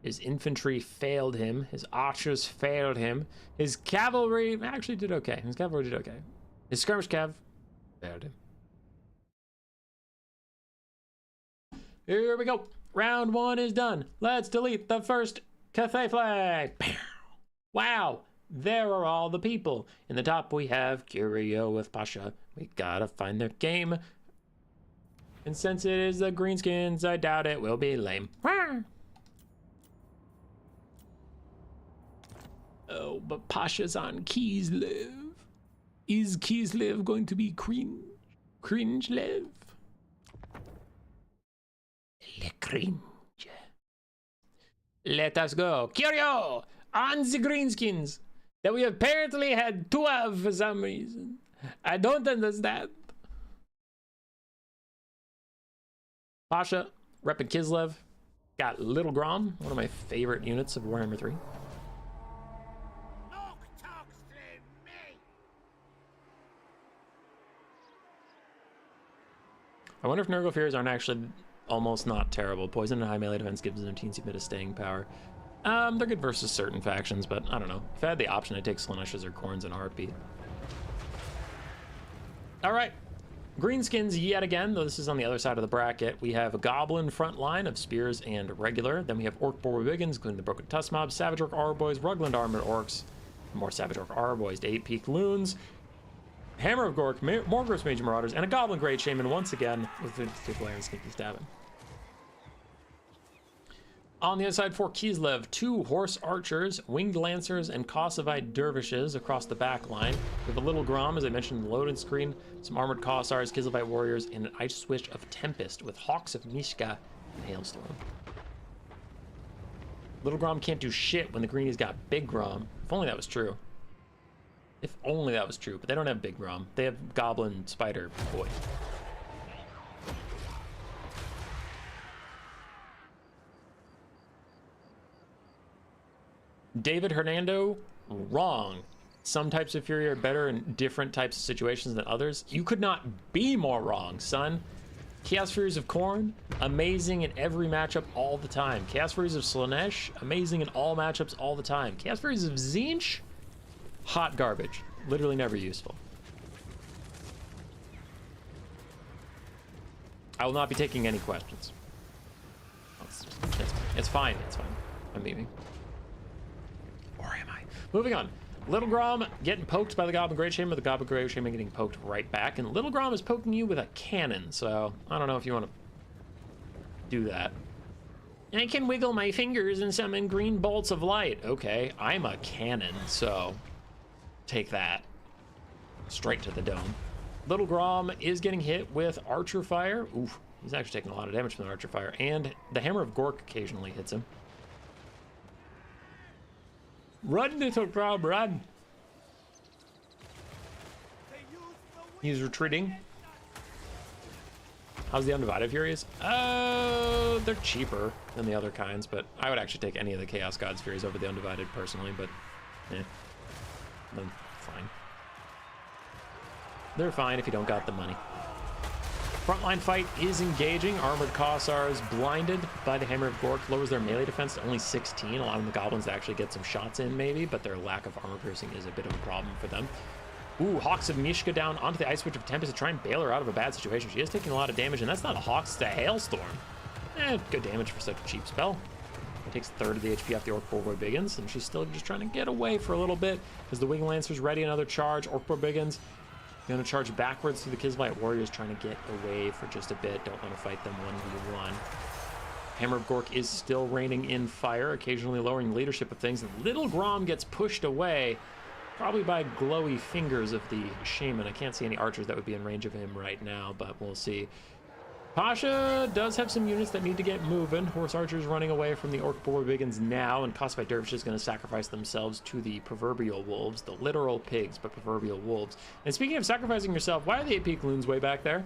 His infantry failed him. His archers failed him. His cavalry actually did okay. His cavalry did okay. His skirmish cav failed him. Here we go. Round one is done. Let's delete the first Cathay flag. Wow. There are all the people. In the top we have Curio with Pasha. We gotta find their game. And since it is the Greenskins, I doubt it will be lame. Oh, but Pasha's on Kislev. Is Kislev going to be cringe-lev? Le cringe. Let us go. Curio! On the Greenskins! That we apparently had two of for some reason. I don't understand. Pasha, repping Kislev. Got Little Grom, one of my favorite units of Warhammer 3. I wonder if Nurgle Furies aren't actually almost not terrible. Poison and high melee defense gives them a teensy bit of staying power. They're good versus certain factions, but I don't know. If I had the option, I'd take Slaneshes or Corns in a heartbeat. All right. Greenskins yet again, though this is on the other side of the bracket. We have a Goblin front line of Spears and Regular. Then we have Orc Boar Biggins, including the Broken Tusk Mob, Savage Orc Arborboys, Rugland Armored Orcs, more Savage Orc Arborboys to 8-peak Loons, Hammer of Gork, Morgros Mage Marauders, and a Goblin Great Shaman once again with 52 player and Sneaky Stabbing. On the other side for Kislev, 2 Horse Archers, Winged Lancers, and Kossovite Dervishes across the back line. With a Little Grom, as I mentioned in the loading screen, some Armored Kossars, Kislevite Warriors, and an Ice Switch of Tempest with Hawks of Mishka and Hailstorm. Little Grom can't do shit when the Greenies got Big Grom. If only that was true. If only that was true, but they don't have Big Grom. They have Goblin Spider Boy. David Hernando, wrong. Some types of Fury are better in different types of situations than others. You could not be more wrong, son. Chaos Furies of Khorne, amazing in every matchup all the time. Chaos Furies of Slaanesh, amazing in all matchups all the time. Chaos Furies of Tzeentch, hot garbage. Literally never useful. I will not be taking any questions. It's fine. It's fine. I'm leaving. Or am I? Moving on. Little Grom getting poked by the Goblin Great Shaman, but the Goblin Great Shaman getting poked right back. And Little Grom is poking you with a cannon, so I don't know if you want to do that. I can wiggle my fingers and summon green bolts of light. Okay, I'm a cannon, so take that. Straight to the dome. Little Grom is getting hit with Archer Fire. Oof, he's actually taking a lot of damage from the Archer Fire. And the Hammer of Gork occasionally hits him. Run, Little Grom, run! He's retreating. How's the Undivided Furies? Oh, they're cheaper than the other kinds, but I would actually take any of the Chaos God's Furies over the Undivided personally, but then fine. They're fine if you don't got the money. Frontline fight is engaging. Armored Kossars blinded by the Hammer of Gork lowers their melee defense to only 16, allowing the goblins to actually get some shots in maybe, but their lack of armor piercing is a bit of a problem for them. Ooh, Hawks of Mishka down onto the Ice Witch of Tempest to try and bail her out of a bad situation. She is taking a lot of damage, and that's not a Hawks, it's a Hailstorm. Good damage for such a cheap spell. It takes a third of the HP off the Orc Boy Biggins, and she's still just trying to get away for a little bit as the Wing Lancer's ready another charge. Orc Boy Biggins going to charge backwards through the Kisleite Warriors, trying to get away for just a bit. Don't want to fight them 1v1. Hammer of Gork is still raining in fire, occasionally lowering the leadership of things, and Little Grom gets pushed away, probably by glowy fingers of the Shaman. I can't see any archers that would be in range of him right now, but we'll see. Pasha does have some units that need to get moving. Horse archers running away from the Orc Boar Biggins now, and Cossack Dervish is going to sacrifice themselves to the proverbial wolves, the literal pigs, but proverbial wolves. And speaking of sacrificing yourself, why are the 8-peak loons way back there?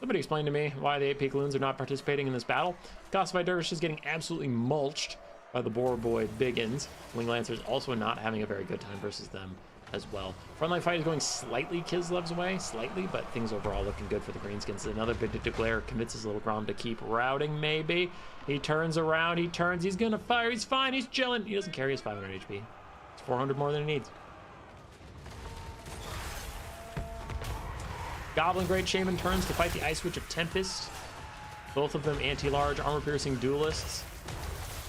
Somebody explain to me why the 8-peak loons are not participating in this battle. Cossack Dervish is getting absolutely mulched by the Boar Boy Biggins. Wing Lancers also not having a very good time versus them as well. Frontline fight is going slightly Kislev's way, slightly, but things overall looking good for the Greenskins. Another bit to declare, convinces Little Grom to keep routing, maybe. He turns around, he turns, he's gonna fire, he's fine, he's chilling. He doesn't carry his 500 HP. It's 400 more than he needs. Goblin Great Shaman turns to fight the Ice Witch of Tempest. Both of them anti-large, armor-piercing duelists.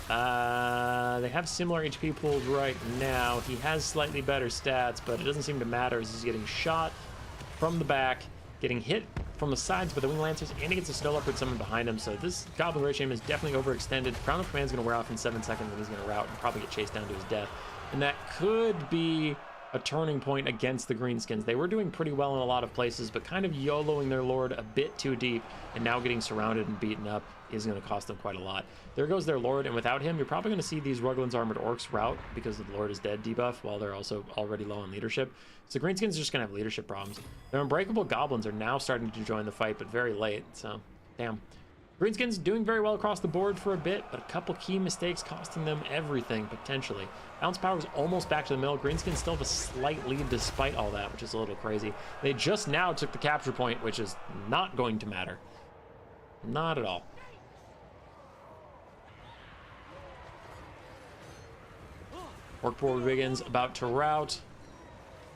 They have similar HP pools right now. He has slightly better stats, but it doesn't seem to matter as he's getting shot from the back, getting hit from the sides by the Wing Lancers, and he gets a Snow Leopard summoned behind him. So this Goblin Great Shaman is definitely overextended. Crown of Command is going to wear off in 7 seconds, and he's going to rout and probably get chased down to his death. And that could be a turning point against the Greenskins. They were doing pretty well in a lot of places, but kind of YOLOing their Lord a bit too deep, and now getting surrounded and beaten up is going to cost them quite a lot. There goes their Lord, and without him, you're probably going to see these Ruglan's Armored Orcs rout because the Lord is dead debuff, while they're also already low on leadership. So Greenskins are just going to have leadership problems. Their Unbreakable Goblins are now starting to join the fight, but very late, so damn. Greenskins doing very well across the board for a bit, but a couple key mistakes costing them everything, potentially. Balance power is almost back to the middle. Greenskins still have a slight lead despite all that, which is a little crazy. They just now took the capture point, which is not going to matter. Not at all. Orc Boar Biggins about to rout.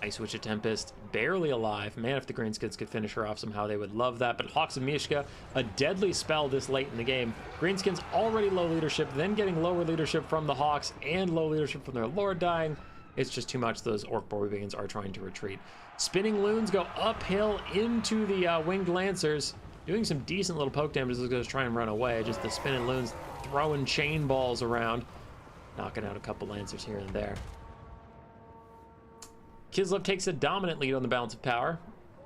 Ice Witch of Tempest barely alive. Man, if the Greenskins could finish her off somehow, they would love that. But Hawks of Mishka, a deadly spell this late in the game. Greenskins already low leadership, then getting lower leadership from the Hawks and low leadership from their Lord dying. It's just too much. Those Orc Boar Biggins are trying to retreat. Spinning Loons go uphill into the Winged Lancers, doing some decent little poke damage as they're going to try and run away. Just the Spinning Loons throwing chain balls around, knocking out a couple Lancers here and there. Kislev takes a dominant lead on the balance of power.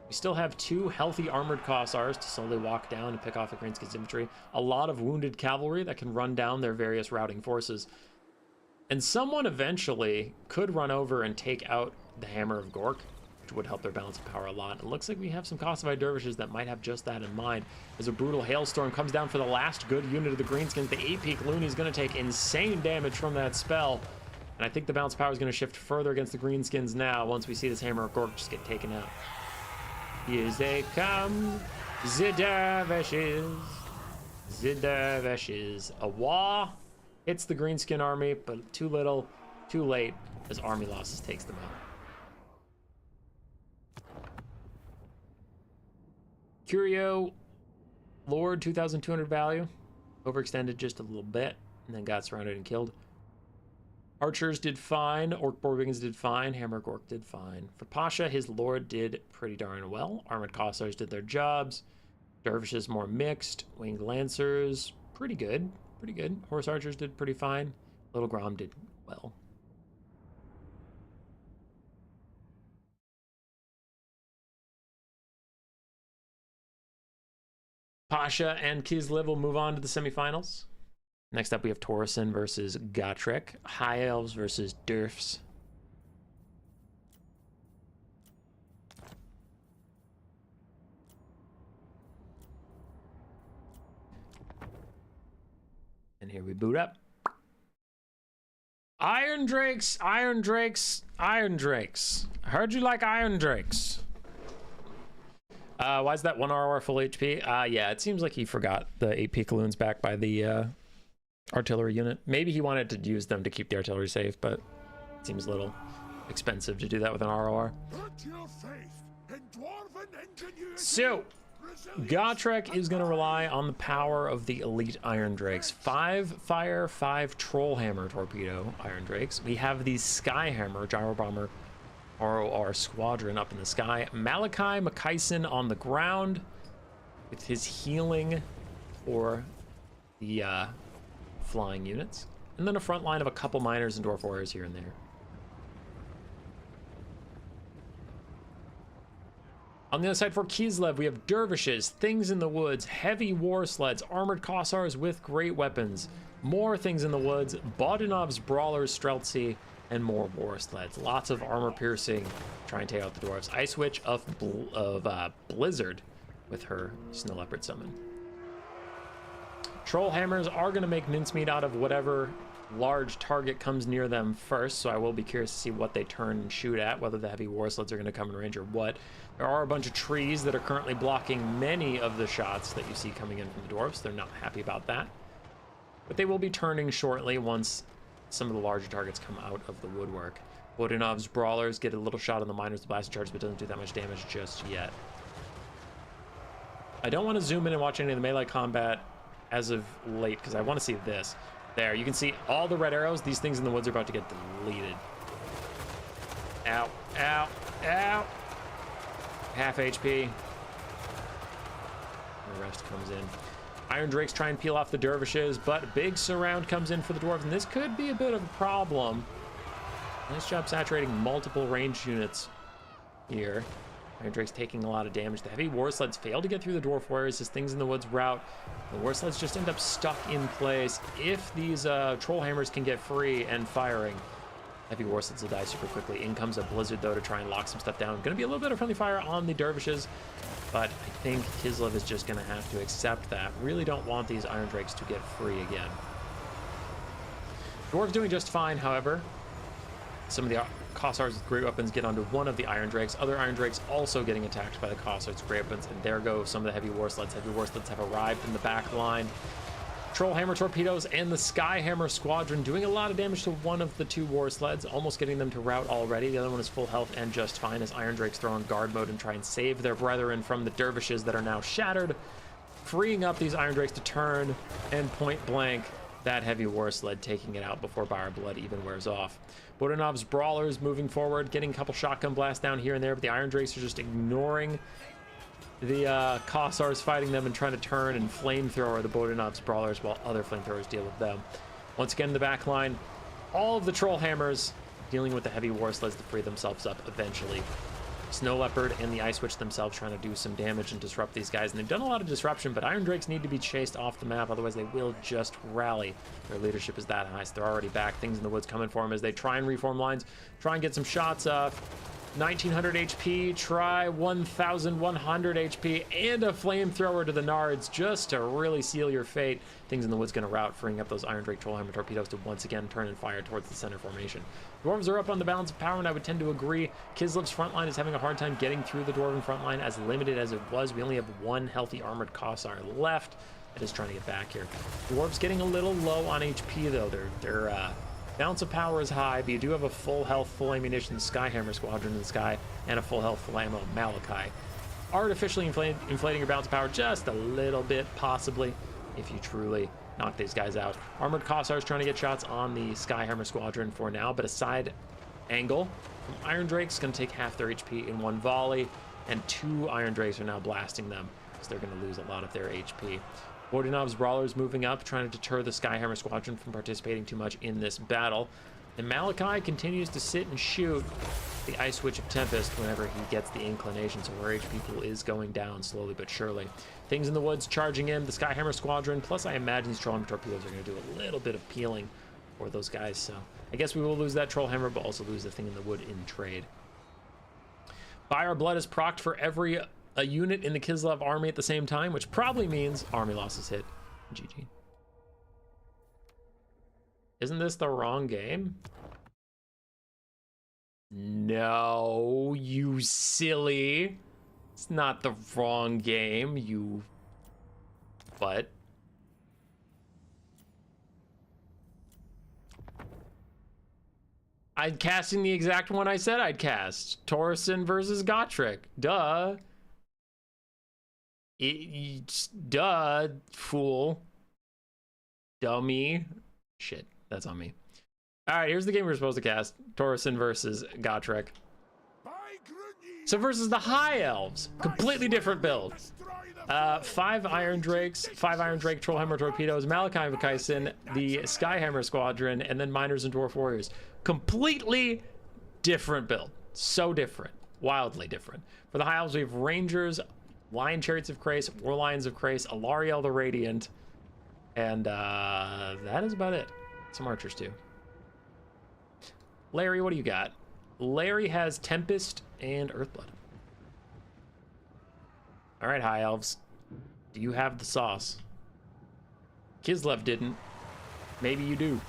We still have 2 healthy armored Kossars to slowly walk down and pick off the Greenskins infantry. A lot of wounded cavalry that can run down their various routing forces. And someone eventually could run over and take out the Hammer of Gork, which would help their balance of power a lot. It looks like we have some Kossovite dervishes that might have just that in mind. As a brutal hailstorm comes down for the last good unit of the Greenskins, the 8-peak Looney is going to take insane damage from that spell. And I think the balance of power is going to shift further against the Greenskins now once we see this Hammer of Gork just get taken out. Here they come, the dervishes. The dervishes. A wah hits the Greenskin army, but too little, too late, as army losses takes them out. Curio, Lord, 2,200 value. Overextended just a little bit, and then got surrounded and killed. Archers did fine. Orc Borbings did fine. Hammer Gork did fine. For Pasha, his Lord did pretty darn well. Armored Cossars did their jobs. Dervishes more mixed. Winged Lancers, pretty good. Pretty good. Horse Archers did pretty fine. Little Grom did well. Pasha and Kislev will move on to the semifinals. Next up, we have Taurusin versus Gotrek. High Elves versus Derfs. And here we boot up. Iron Drakes, Iron Drakes, Iron Drakes. I heard you like Iron Drakes. Why is that 1 RR full HP? Yeah, it seems like he forgot the 8 Picaloons back by the artillery unit. Maybe he wanted to use them to keep the artillery safe, but it seems a little expensive to do that with an ROR. So, Gotrek is going to rely on the power of the elite Iron Drakes. 5 fire, 5 Trollhammer torpedo Iron Drakes. We have the Skyhammer Gyro Bomber ROR squadron up in the sky. Malachi McKyson on the ground with his healing for the flying units. And then a front line of a couple miners and dwarf warriors here and there. On the other side for Kislev, we have dervishes, things in the woods, heavy war sleds, armored Kossars with great weapons, more things in the woods, Bodinov's brawlers, Streltsy, and more war sleds. Lots of armor piercing, trying to take out the dwarves. Ice Witch of Blizzard with her Snow Leopard summon. Troll hammers are going to make mincemeat out of whatever large target comes near them first, so I will be curious to see what they turn and shoot at, whether the heavy war sleds are going to come in range or what. There are a bunch of trees that are currently blocking many of the shots that you see coming in from the dwarves. They're not happy about that. But they will be turning shortly once some of the larger targets come out of the woodwork. Vodinov's brawlers get a little shot on the miners, the blast charge, but doesn't do that much damage just yet. I don't want to zoom in and watch any of the melee combat as of late, because I want to see this. There, you can see all the red arrows. These things in the woods are about to get deleted. Ow, ow, ow. Half HP. The rest comes in. Iron Drakes try and peel off the dervishes, but big surround comes in for the dwarves, and this could be a bit of a problem. Nice job saturating multiple ranged units here. Iron Drake's taking a lot of damage. The heavy war sleds fail to get through the dwarf warriors as things in the woods rout. The war sleds just end up stuck in place. If these troll hammers can get free and firing, heavy war sleds will die super quickly. In comes a blizzard though to try and lock some stuff down. Gonna be a little bit of friendly fire on the dervishes, but I think Kislev is just gonna have to accept that. Really don't want these Iron Drakes to get free again. Dwarves doing just fine, however. Some of the Kossars with great weapons get onto one of the Iron Drakes. Other Iron Drakes also getting attacked by the Kossars with great weapons, and there go some of the heavy war sleds. Heavy war sleds have arrived in the back line. Trollhammer torpedoes and the Skyhammer squadron doing a lot of damage to one of the 2 war sleds, almost getting them to rout already. The other one is full health and just fine as Iron Drakes throw on guard mode and try and save their brethren from the dervishes that are now shattered, freeing up these Iron Drakes to turn and point blank that heavy war sled, taking it out before Buyer Blood even wears off. Bodanov's brawlers moving forward, getting a couple shotgun blasts down here and there, but the Iron Drakes are just ignoring the Kossars fighting them and trying to turn and flamethrower the Bodanov's brawlers while other flamethrowers deal with them. Once again in the back line, all of the troll hammers dealing with the heavy war sleds to free themselves up eventually. Snow Leopard and the Ice Witch themselves trying to do some damage and disrupt these guys, and they've done a lot of disruption, but Iron Drakes need to be chased off the map, otherwise they will just rally. Their leadership is that high, so they're already back. Things in the woods coming for them as they try and reform lines, try and get some shots off. 1900 HP, try 1100 HP, and a flamethrower to the Nards just to really seal your fate. Things in the woods going to rout, freeing up those Iron Drake Trollhammer torpedoes to once again turn and fire towards the center formation. Dwarves are up on the balance of power, and I would tend to agree. Kislev's front line is having a hard time getting through the Dwarven front line, as limited as it was. We only have one healthy armored Kossar left that is trying to get back here. Dwarves getting a little low on HP though. Their balance of power is high, but you do have a full health, full ammunition Skyhammer squadron in the sky, and a full health, full ammo Malachi. Artificially inflating your balance of power just a little bit, possibly, if you truly knock these guys out. Armored Cossars trying to get shots on the Skyhammer Squadron for now, but a side angle from Iron Drake's going to take half their HP in one volley, and 2 Iron Drakes are now blasting them, so they're going to lose a lot of their HP. Vodyanov's Brawlers moving up, trying to deter the Skyhammer Squadron from participating too much in this battle. And Malachi continues to sit and shoot the Ice Witch of Tempest whenever he gets the inclination, so our HP pool is going down slowly but surely. Things in the Woods charging in, the Skyhammer Squadron, plus I imagine these Trollhammer Torpedoes are going to do a little bit of peeling for those guys, so I guess we will lose that Trollhammer, but also lose the Thing in the Wood in trade. Buy Our Blood is procced for every a unit in the Kislev army at the same time, which probably means army losses hit. GG. Isn't this the wrong game? No, you silly. It's not the wrong game, you... What? I'm casting the exact one I said I'd cast. Taurus versus Gotrek. Duh. Duh, fool. Dummy. Shit, that's on me. All right, here's the game we're supposed to cast. Taurus versus Gotrek. So versus the High Elves, completely different build. 5 Iron Drakes, 5 Iron Drake Trollhammer Torpedoes, Malachi Vakaisen, the Skyhammer Squadron, and then Miners and Dwarf Warriors. Completely different build. So different. Wildly different. For the High Elves, we have Rangers, Lion Chariots of Krace, War Lions of Krace, Alariel the Radiant, and that is about it. Some archers too. Larry, what do you got? Larry has Tempest and Earthblood. All right, High Elves. Do you have the sauce? Kislev didn't. Maybe you do.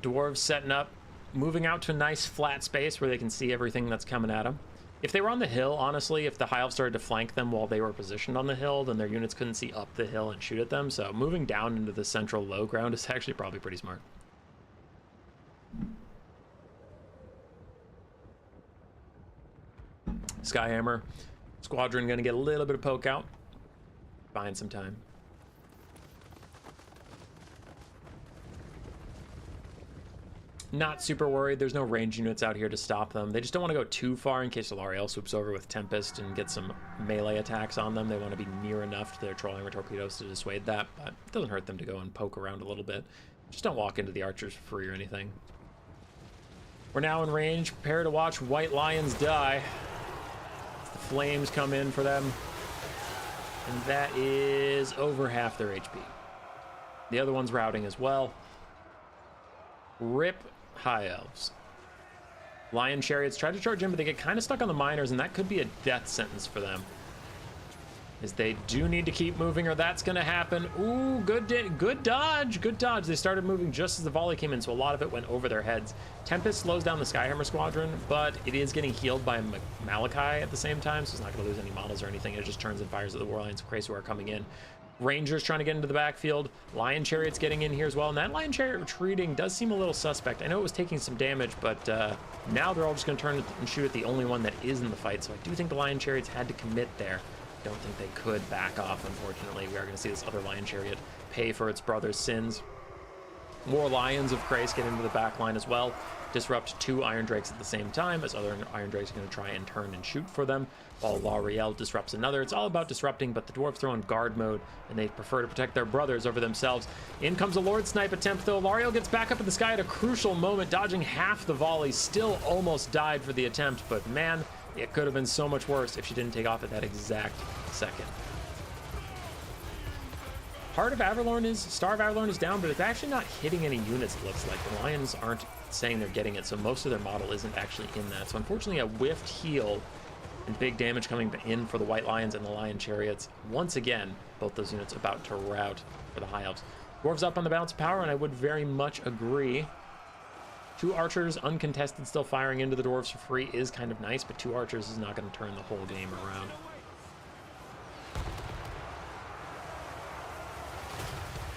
Dwarves setting up, moving out to a nice flat space where they can see everything that's coming at them. If they were on the hill, honestly, if the High Elves started to flank them while they were positioned on the hill, then their units couldn't see up the hill and shoot at them. So moving down into the central low ground is actually probably pretty smart. Skyhammer Squadron gonna get a little bit of poke out. Buying some time. Not super worried. There's no range units out here to stop them. They just don't want to go too far in case Alariel swoops over with Tempest and get some melee attacks on them. They want to be near enough to their Trollhammer Torpedoes to dissuade that, but it doesn't hurt them to go and poke around a little bit. Just don't walk into the archers for free or anything. We're now in range. Prepare to watch White Lions die. The flames come in for them. And that is over half their HP. The other one's routing as well. Rip High Elves. Lion Chariots try to charge in, but they get kind of stuck on the Miners, and that could be a death sentence for them. As they do need to keep moving, or that's going to happen. Ooh, good dodge, good dodge. They started moving just as the volley came in, so a lot of it went over their heads. Tempest slows down the Skyhammer Squadron, but it is getting healed by Malachi at the same time, so it's not going to lose any models or anything. It just turns and fires at the War Lions of Krace who are coming in. Rangers trying to get into the backfield. Lion Chariots getting in here as well. And that Lion Chariot retreating does seem a little suspect. I know it was taking some damage, but now they're all just going to turn and shoot at the only one that is in the fight. So I do think the Lion Chariots had to commit there. Don't think they could back off, unfortunately. We are going to see this other Lion Chariot pay for its brother's sins. More Lions of Krace get into the back line as well. Disrupt 2 Iron Drakes at the same time, as other Iron Drakes are going to try and turn and shoot for them, while Lariel disrupts another. It's all about disrupting, but the Dwarves throw in guard mode, and they prefer to protect their brothers over themselves. In comes a Lord Snipe attempt, though. Lariel gets back up in the sky at a crucial moment, dodging half the volley. Still almost died for the attempt, but man, it could have been so much worse if she didn't take off at that exact second. Star of Avalorn is down, but it's actually not hitting any units, it looks like. The Lions aren't saying they're getting it, so most of their model isn't actually in that. So unfortunately, a whiffed heal and big damage coming in for the White Lions and the Lion Chariots. Once again, both those units about to rout for the High Elves. Dwarves up on the balance of power, and I would very much agree. 2 archers, uncontested, still firing into the Dwarves for free is kind of nice, but 2 archers is not going to turn the whole game around.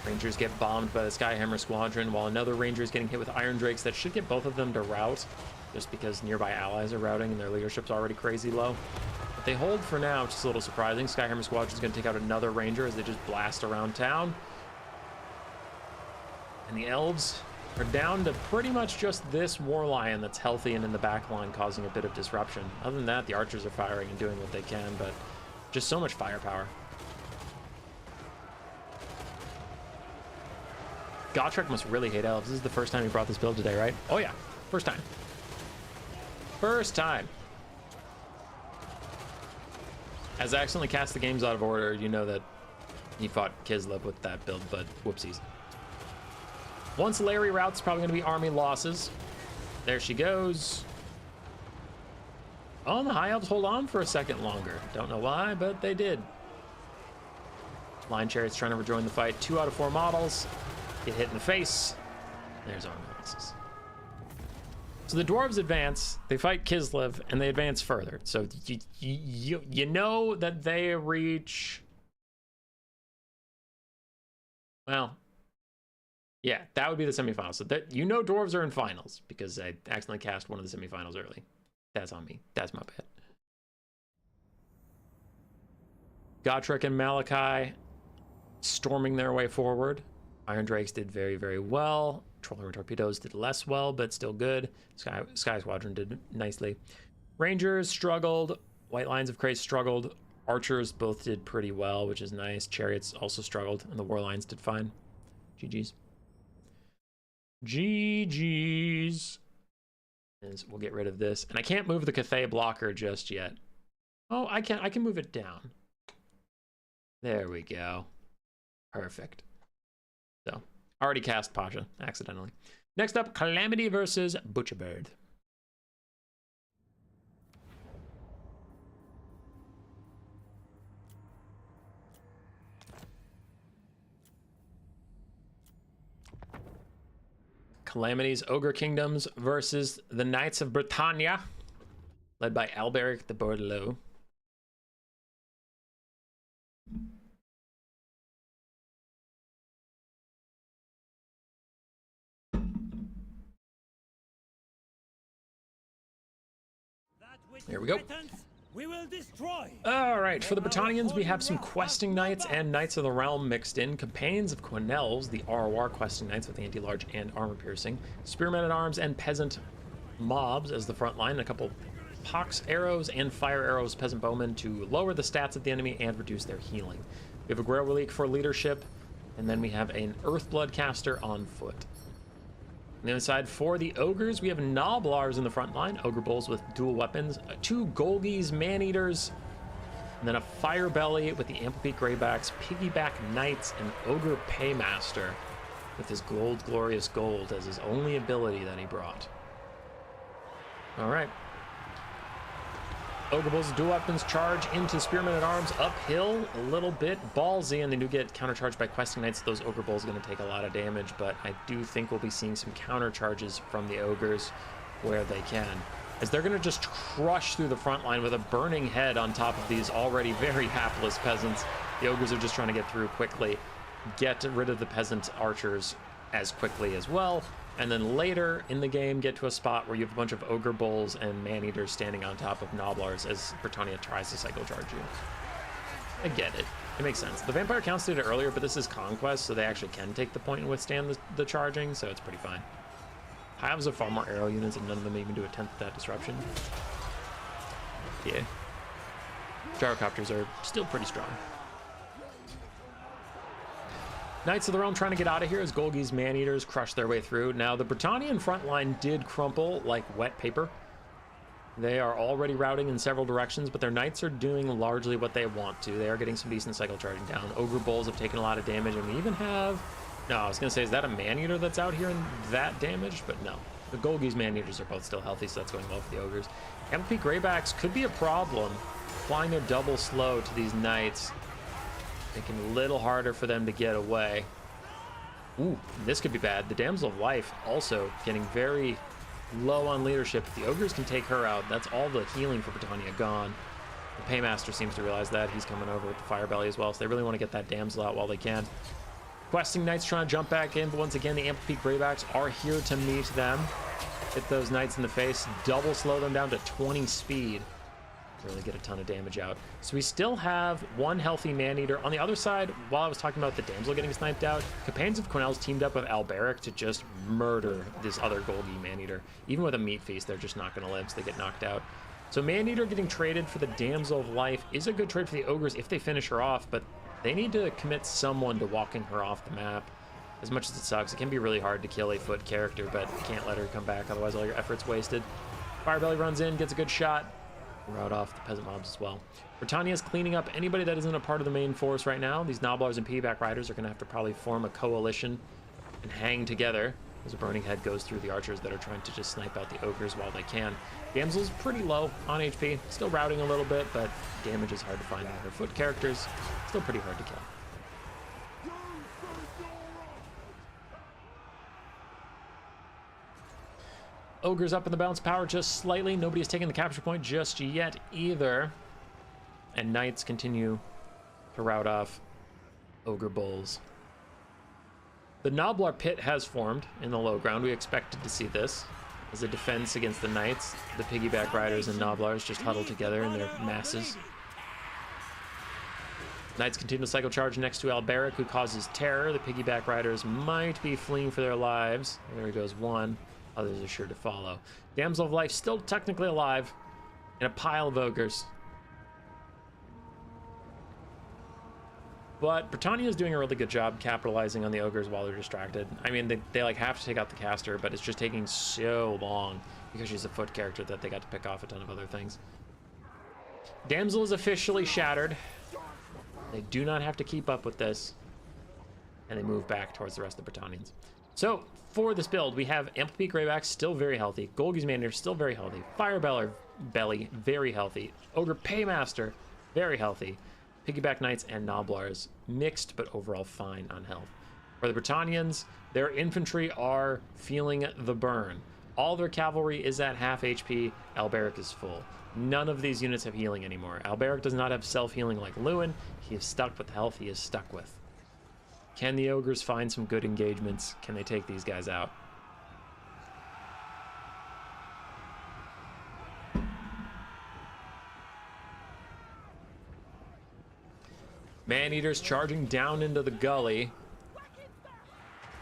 Rangers get bombed by the Skyhammer Squadron, while another Ranger is getting hit with Iron Drakes. That should get both of them to rout, just because nearby allies are routing and their leadership's already crazy low. But they hold for now, which is a little surprising. Skyhammer Squadron is going to take out another Ranger as they just blast around town. And the Elves are down to pretty much just this War Lion that's healthy and in the back line, causing a bit of disruption. Other than that, the Archers are firing and doing what they can, but just so much firepower. Gotrek must really hate Elves. This is the first time he brought this build today, right? Oh yeah, first time. First time. As I accidentally cast the games out of order, you know that he fought Kislev with that build, but whoopsies. Once Larry routs, probably going to be army losses. There she goes. Oh, and the High Elves hold on for a second longer. Don't know why, but they did. Line Chariot's trying to rejoin the fight. 2 out of 4 models get hit in the face. There's army losses. So the Dwarves advance, they fight Kislev, and they advance further. So you know that they reach... Well... yeah, that would be the semifinals. So that, you know, Dwarves are in finals because I accidentally cast one of the semifinals early. That's on me. That's my bad. Gotrek and Malachi storming their way forward. Iron Drakes did very, very well. Trawler and Torpedoes did less well, but still good. Sky Squadron did nicely. Rangers struggled. White Lions of Krace struggled. Archers both did pretty well, which is nice. Chariots also struggled, and the War Lions did fine. GG's. GG's. We'll get rid of this. And I can't move the Cathay blocker just yet. Oh, I can move it down. There we go. Perfect. So, already cast Pasha accidentally. Next up, Calamity versus Butcherbird. Calamity's Ogre Kingdoms versus the Knights of Britannia, led by Alberic de Bordelot. Here we go. We will destroy. All right, for the Britannians, we have some questing knights and Knights of the Realm mixed in. Companions of Quenelles, the ROR questing knights with anti-large and armor piercing. Spearmen at arms and peasant mobs as the front line. And a couple pox arrows and fire arrows, peasant bowmen, to lower the stats of the enemy and reduce their healing. We have a Grail Relic for leadership, and then we have an Earthblood caster on foot. On the other side, for the Ogres, we have Noblars in the front line, Ogre Bulls with dual weapons, 2 Golgies, Man-Eaters, and then a Fire Belly with the Amplified Greybacks, Piggyback Knights, and Ogre Paymaster with his Gold Glorious Gold as his only ability that he brought. All right. Ogre Bulls dual weapons charge into Spearmen at Arms uphill a little bit ballsy, and they do get countercharged by questing knights. Those Ogre Bulls are going to take a lot of damage, but I do think we'll be seeing some counter charges from the Ogres where they can, as they're going to just crush through the front line with a burning head on top of these already very hapless peasants. The Ogres are just trying to get through quickly, get rid of the peasant archers as quickly as well, and then later in the game get to a spot where you have a bunch of Ogre Bulls and Man-Eaters standing on top of Noblars as Britannia tries to cycle charge you. I get it. It makes sense. The Vampire Counts did it earlier, but this is Conquest, so they actually can take the point and withstand the charging, so it's pretty fine. Hives have far more arrow units, and none of them even do a tenth of that disruption. Yeah. Gyrocopters are still pretty strong. Knights of the Realm trying to get out of here as Golgies Man-Eaters crush their way through. Now, the Britannian front line did crumple like wet paper. They are already routing in several directions, but their Knights are doing largely what they want to. They are getting some decent cycle charging down. Ogre Bulls have taken a lot of damage, and we even have... No, I was going to say, is that a Man-Eater that's out here and that damage? But no. The Golgies Man-Eaters are both still healthy, so that's going well for the Ogres. MP Greybacks could be a problem, applying their double slow to these Knights, making it a little harder for them to get away. Ooh, this could be bad. The Damsel of Life also getting very low on leadership. If the Ogres can take her out, that's all the healing for Britannia gone. The Paymaster seems to realize that. He's coming over with the Fire Belly as well, so they really want to get that Damsel out while they can. Questing Knights trying to jump back in, but once again, the Amplified Greybacks are here to meet them. Hit those Knights in the face, double slow them down to 20 speed. really get a ton of damage out. So we still have one healthy man-eater. On the other side, while I was talking about the damsel getting sniped out, Companions of Cornell's teamed up with Alberic to just murder this other Golgi man-eater. Even with a meat feast, they're just not going to live, so they get knocked out. So man-eater getting traded for the Damsel of Life is a good trade for the ogres if they finish her off, but they need to commit someone to walking her off the map. As much as it sucks, it can be really hard to kill a foot character, but you can't let her come back, otherwise all your effort's wasted. Firebelly runs in, gets a good shot. Route off the peasant mobs as well. Britannia's cleaning up anybody that isn't a part of the main force right now. These Noblars and piggyback riders are going to have to probably form a coalition and hang together as a burning head goes through the archers that are trying to just snipe out the ogres while they can. Damsel's pretty low on HP, still routing a little bit, but damage is hard to find on her foot characters. Still pretty hard to kill. Ogres up in the balance power just slightly. Nobody's taken the capture point just yet either. And knights continue to rout off ogre bulls. The Noblar pit has formed in the low ground. We expected to see this as a defense against the knights. The piggyback riders and Noblars just huddle together in their masses. Knights continue to cycle charge next to Alberic, who causes terror. The piggyback riders might be fleeing for their lives. There goes one. Others are sure to follow. Damsel of Life still technically alive in a pile of ogres. But Britannia is doing a really good job capitalizing on the ogres while they're distracted. I mean, they like have to take out the caster, but it's just taking so long because she's a foot character that they got to pick off a ton of other things. Damsel is officially shattered. They do not have to keep up with this. And they move back towards the rest of the Britannians. So, for this build, we have Ample Greyback still very healthy. Golgi's Manor still very healthy. Belly, very healthy. Ogre Paymaster, very healthy. Piggyback Knights and Noblars, mixed but overall fine on health. For the Britannians, their infantry are feeling the burn. All their cavalry is at half HP. Alberic is full. None of these units have healing anymore. Alberic does not have self-healing like Lewin. He is stuck with the health he is stuck with. Can the ogres find some good engagements? Can they take these guys out? Man-eaters charging down into the gully.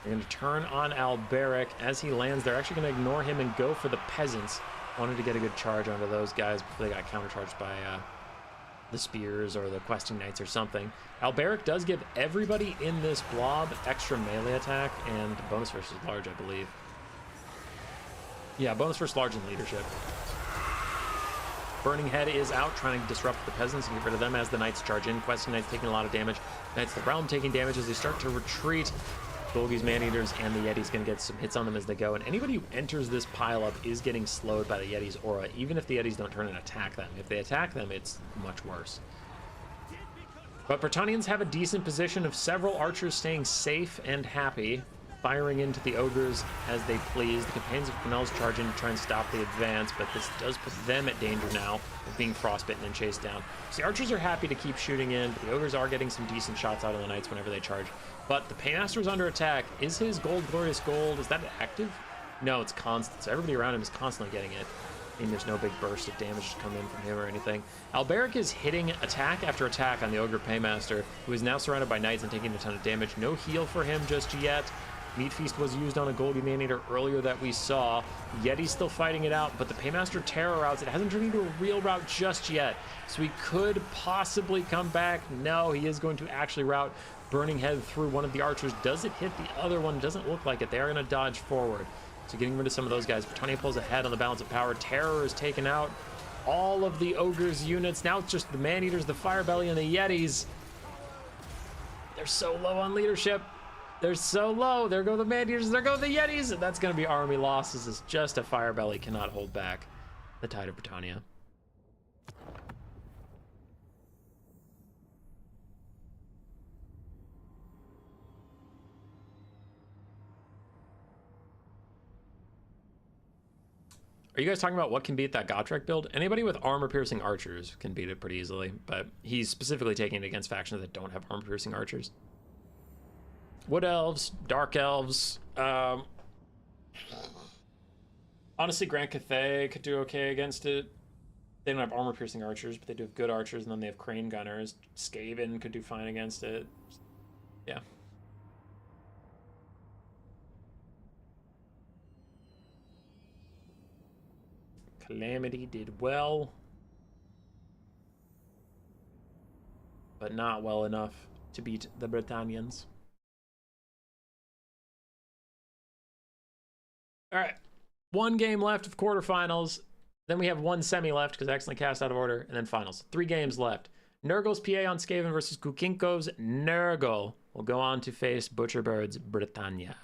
They're going to turn on Alberic as he lands. They're actually going to ignore him and go for the peasants. Wanted to get a good charge onto those guys before they got countercharged by the spears or the questing knights or something. Alberic does give everybody in this blob extra melee attack and bonus versus large, I believe. Yeah, bonus versus large in leadership. Burning Head is out, trying to disrupt the peasants and get rid of them as the knights charge in. Questing knights taking a lot of damage. Knights of the Realm taking damage as they start to retreat. Golgi's Man-Eaters and the Yeti's going to get some hits on them as they go, and anybody who enters this pile-up is getting slowed by the Yeti's aura, even if the Yetis don't turn and attack them. If they attack them, it's much worse. But Britannians have a decent position of several archers staying safe and happy, firing into the ogres as they please. The Companions of Cornell's charge in to try and stop the advance, but this does put them at danger now of being frostbitten and chased down. So the archers are happy to keep shooting in, but the ogres are getting some decent shots out of the knights whenever they charge. But the Paymaster is under attack. Is his gold, glorious gold, is that active? No, it's constant, so everybody around him is constantly getting it. I mean, there's no big burst of damage to come in from him or anything. Alberic is hitting attack after attack on the Ogre Paymaster, who is now surrounded by knights and taking a ton of damage. No heal for him just yet. Meat Feast was used on a Golgi Man-Eater earlier that we saw. Yeti's still fighting it out, but the Paymaster terror routes. It hasn't turned into a real route just yet, so he could possibly come back. No, he is going to actually route Burning Head through one of the archers. Does it hit the other one? Doesn't look like it. They are going to dodge forward. So getting rid of some of those guys. Britannia pulls ahead on the balance of power. Terror is taken out. All of the Ogre's units. Now it's just the Man-Eaters, the Firebelly, and the Yetis. They're so low on leadership. They're so low. There go the Man-Eaters. There go the Yetis. And that's going to be army losses as just a Firebelly cannot hold back the tide of Britannia. Are you guys talking about what can beat that Gotrek build? Anybody with armor-piercing archers can beat it pretty easily, but he's specifically taking it against factions that don't have armor-piercing archers. Wood Elves, Dark Elves. Honestly, Grand Cathay could do okay against it. They don't have armor-piercing archers, but they do have good archers, and then they have crane gunners. Scaven could do fine against it. Yeah. Calamity did well, but not well enough to beat the Britannians. All right, one game left of quarterfinals. Then we have one semi left because I accidentally cast out of order, and then finals. 3 games left. NurglesPA on Scaven versus Kinko's Nurgle will go on to face Butcherbird's Britannia.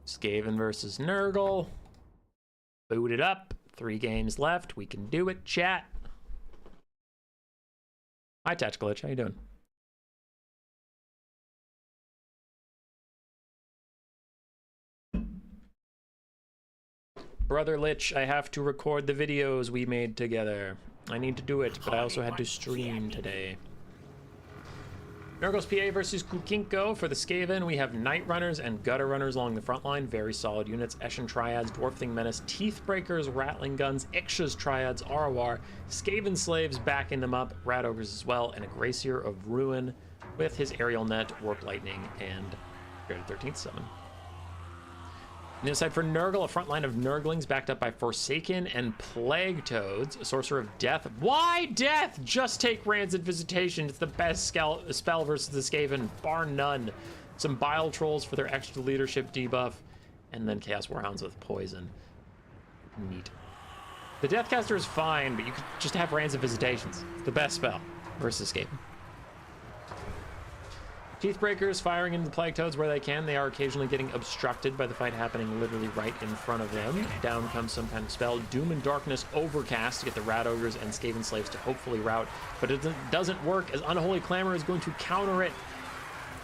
Scaven versus Nurgle. Boot it up. 3 games left. We can do it, chat. Hi, Tactical Glitch. How you doing? Brother Lich, I have to record the videos we made together. I need to do it, but I also had to stream today. NurglesPA versus Kinko. For the Scaven, we have Night Runners and Gutter Runners along the front line. Very solid units. Eshin Triads, Dwarfing Menace, Teeth Breakers, Rattling Guns, Ixa's Triads, Arawar, Skaven Slaves backing them up, Rat Ogres as well, and a Gracier of Ruin with his Aerial Net, Warp Lightning, and Greater 13th Summon. On the other side for Nurgle, a front line of Nurglings backed up by Forsaken and Plague Toads, a Sorcerer of Death. Why Death? Just take Rancid Visitation. It's the best spell versus the Skaven, bar none. Some Bile Trolls for their extra leadership debuff, and then Chaos Warhounds with Poison. Neat. The Deathcaster is fine, but you could just have Rancid Visitations. It's the best spell versus Skaven. Teethbreakers firing into the Plague Toads where they can. They are occasionally getting obstructed by the fight happening literally right in front of them. Down comes some kind of spell. Doom and Darkness Overcast to get the Rat Ogres and Skaven Slaves to hopefully rout. But it doesn't work as Unholy Clamor is going to counter it.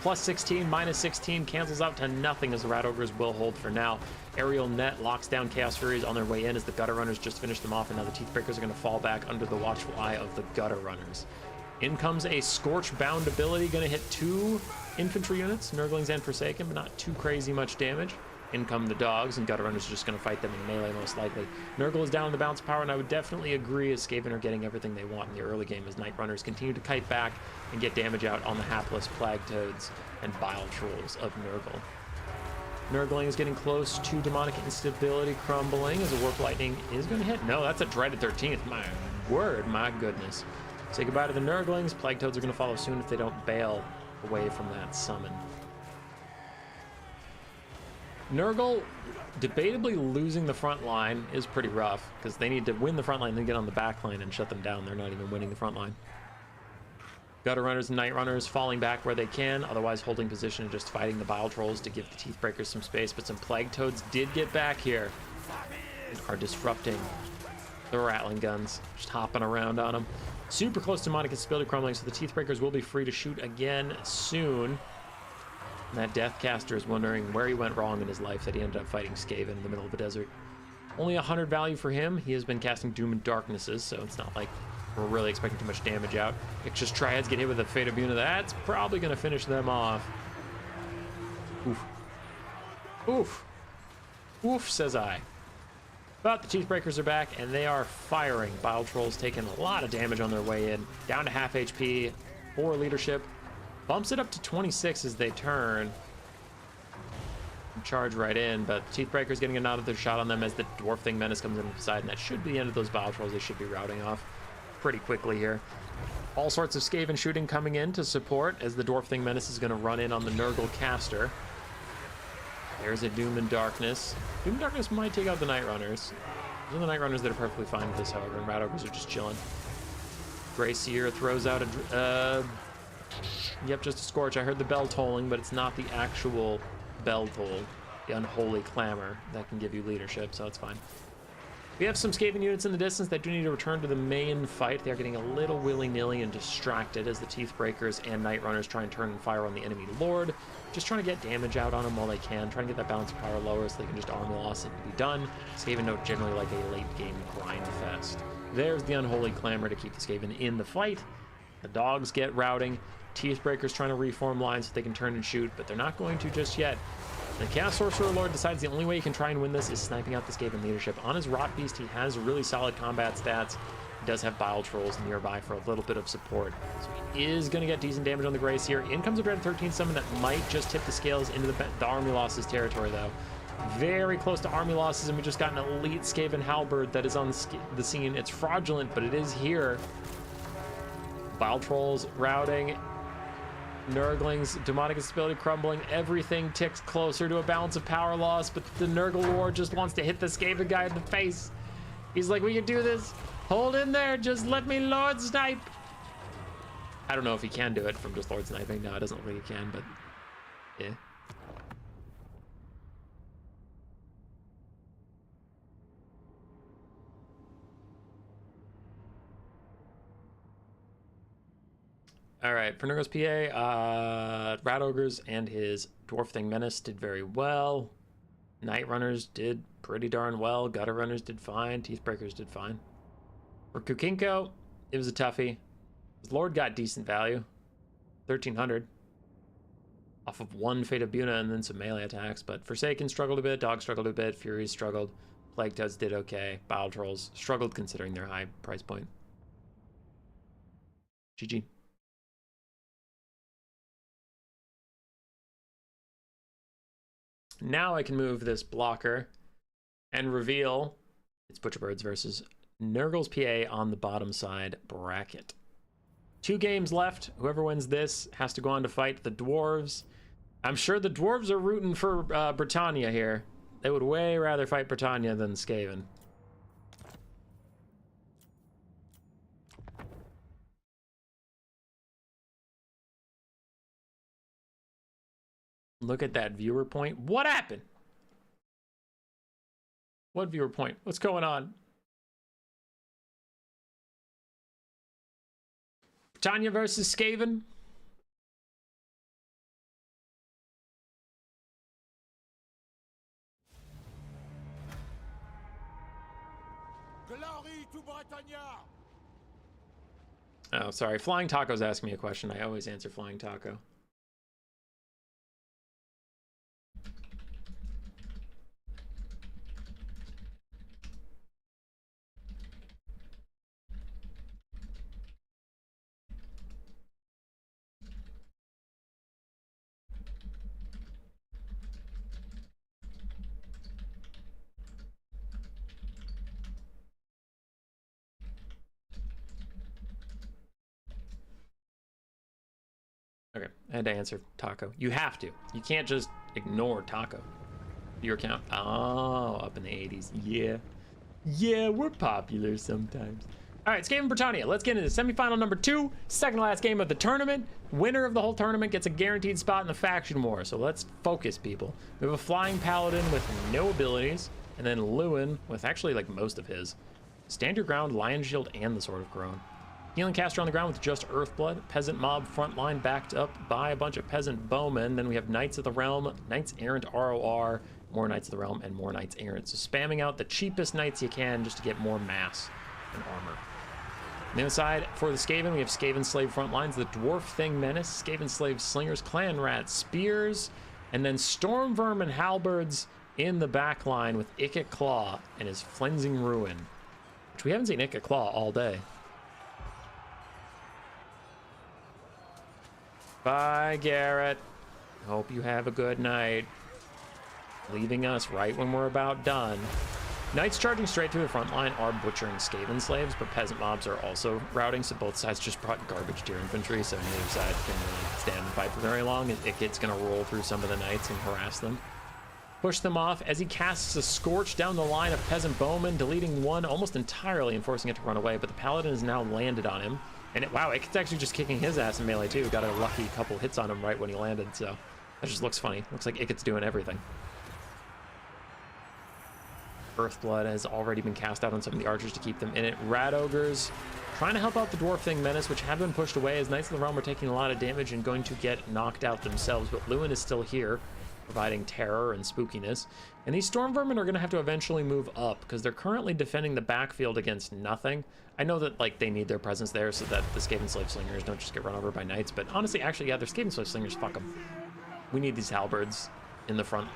Plus 16, minus 16 cancels out to nothing as the Rat Ogres will hold for now. Aerial Net locks down Chaos Furies on their way in as the Gutter Runners just finished them off, and now the Teethbreakers are going to fall back under the watchful eye of the Gutter Runners. In comes a Scorch Bound ability, going to hit 2 infantry units, Nurglings and Forsaken, but not too crazy much damage. In come the dogs, and Gutter Runners are just going to fight them in melee most likely. Nurgle is down in the bounce power, and I would definitely agree as Skaven are getting everything they want in the early game as Night Runners continue to kite back and get damage out on the hapless Plague Toads and Bile Trolls of Nurgle. Nurgling is getting close to Demonic Instability crumbling as a Warp Lightning is going to hit. No, that's a dreaded 13th. My word, my goodness. Say goodbye to the Nurglings. Plague Toads are going to follow soon if they don't bail away from that summon. Nurgle, debatably losing the front line is pretty rough because they need to win the front line, then get on the back line and shut them down. They're not even winning the front line. Gutter Runners and Night Runners falling back where they can, otherwise holding position and just fighting the Bile Trolls to give the Teethbreakers some space. But some Plague Toads did get back here and are disrupting the Rattling Guns, just hopping around on them. Super close to Demonic Instability crumbling, so the Teethbreakers will be free to shoot again soon. And that Deathcaster is wondering where he went wrong in his life that he ended up fighting Skaven in the middle of the desert. Only 100 value for him. He has been casting Doom and Darknesses, so it's not like we're really expecting too much damage out. Ixa's Triads get hit with a Fate of Buna. That's probably going to finish them off. Oof. Oof. Oof, says I. But the Teethbreakers are back, and they are firing. Bile Trolls taking a lot of damage on their way in. Down to half HP. 4 leadership. Bumps it up to 26 as they turn. And charge right in, but Teethbreakers getting another shot on them as the Dwarfing Menace comes in side, and that should be the end of those Bile Trolls. They should be routing off pretty quickly here. All sorts of Skaven shooting coming in to support as the Dwarfing Menace is going to run in on the Nurgle caster. There's a Doom and Darkness. Doom and Darkness might take out the Night Runners. Those are the Night Runners that are perfectly fine with this, however, and Rat Ogres are just chilling. Gracier throws out a... Yep, just a Scorch. I heard the bell tolling, but it's not the actual bell toll. The Unholy Clamor that can give you leadership, so it's fine. We have some Skaven units in the distance that do need to return to the main fight. They're getting a little willy-nilly and distracted as the Teethbreakers and Night Runners try and turn and fire on the enemy Lord. Just trying to get damage out on them while they can. Trying to get that balance of power lower so they can just army loss it and be done. Skaven don't generally like a late-game grind fest. There's the Unholy Clamor to keep the Skaven in the fight. The dogs get routing. Teethbreaker's trying to reform lines so they can turn and shoot, but they're not going to just yet. The Chaos Sorcerer Lord decides the only way he can try and win this is sniping out the Scaven leadership. On his Rot Beast, he has really solid combat stats. He does have Bile Trolls nearby for a little bit of support. So he is going to get decent damage on the Grey Seer. In comes a Dread 13 summon that might just tip the scales into the army losses territory, though. Very close to army losses, and we just got an elite Skaven Halberd that is on the scene. It's fraudulent, but it is here. Bile Trolls routing. Nurgling's demonic instability crumbling. Everything ticks closer to a balance of power loss, but the Nurgle War just wants to hit the Skaven guy in the face. He's like, we can do this. Hold in there. Just let me Lord snipe. I don't know if he can do it from just Lord sniping. No, it doesn't look like he can, but yeah. All right, for NurglesPA, Rat Ogres and his Dwarf Thing Menace did very well. Night Runners did pretty darn well. Gutter Runners did fine. Teethbreakers did fine. For Kinko, it was a toughie. His Lord got decent value, 1,300, off of one Fate of Buna and then some melee attacks. But Forsaken struggled a bit, Dog struggled a bit, Furies struggled, Plague Tuds did okay, Bile Trolls struggled considering their high price point. GG. Now I can move this blocker and reveal it's Butcherbirds versus NurglesPA on the bottom side bracket. 2 games left. Whoever wins this has to go on to fight the Dwarves. I'm sure the Dwarves are rooting for Britannia here. They would way rather fight Britannia than Scaven. Look at that viewer point. What happened? What viewer point? What's going on? Britannia versus Scaven. Glory to Britannia! Oh, sorry. Flying Taco's asking me a question. I always answer Flying Taco. Okay, I had to answer Taco. You have to. You can't just ignore Taco. Your account. Oh, up in the 80s. Yeah. Yeah, we're popular sometimes. All right, Scaven Britannia. Let's get into semifinal number 2. Second last game of the tournament. Winner of the whole tournament gets a guaranteed spot in the faction war. So let's focus, people. We have a Flying Paladin with no abilities. And then Lewin with actually like most of his. Stand your ground, Lion Shield, and the Sword of Groan. Healing caster on the ground with just Earthblood. Peasant mob front line backed up by a bunch of peasant bowmen. Then we have Knights of the Realm, Knights Errant ROR, more Knights of the Realm, and more Knights Errant. So spamming out the cheapest knights you can just to get more mass and armor. On the other side, for the Skaven, we have Skaven Slave front lines, the Dwarf Thing Menace, Skaven Slave Slingers, Clan Rat Spears, and then Storm Vermin Halberds in the back line with Ikit Claw and his Flensing Ruin, which we haven't seen Ikit Claw all day. Bye, Garrett. Hope you have a good night. Leaving us right when we're about done. Knights charging straight through the front line are butchering Skaven slaves, but peasant mobs are also routing, so both sides just brought garbage tier infantry, so neither side can really stand and fight for very long. Ikit's gonna roll through some of the knights and harass them. Push them off as he casts a Scorch down the line of peasant bowmen, deleting one almost entirely and forcing it to run away, but the paladin has now landed on him. And wow, Ikit's actually just kicking his ass in melee too. Got a lucky couple hits on him right when he landed, so that just looks funny. Looks like Ikit's doing everything. Earthblood has already been cast out on some of the archers to keep them in it. Rat Ogres trying to help out the Dwarf Thing Menace, which have been pushed away as Knights of the Realm are taking a lot of damage and going to get knocked out themselves, but Lewin is still here. providing terror and spookiness. And these storm vermin are going to have to eventually move up because they're currently defending the backfield against nothing. I know that like they need their presence there so that the Scaven Slave Slingers don't just get run over by knights, but honestly, actually, yeah, they're Scaven Slave Slingers, fuck them. We need these halberds in the front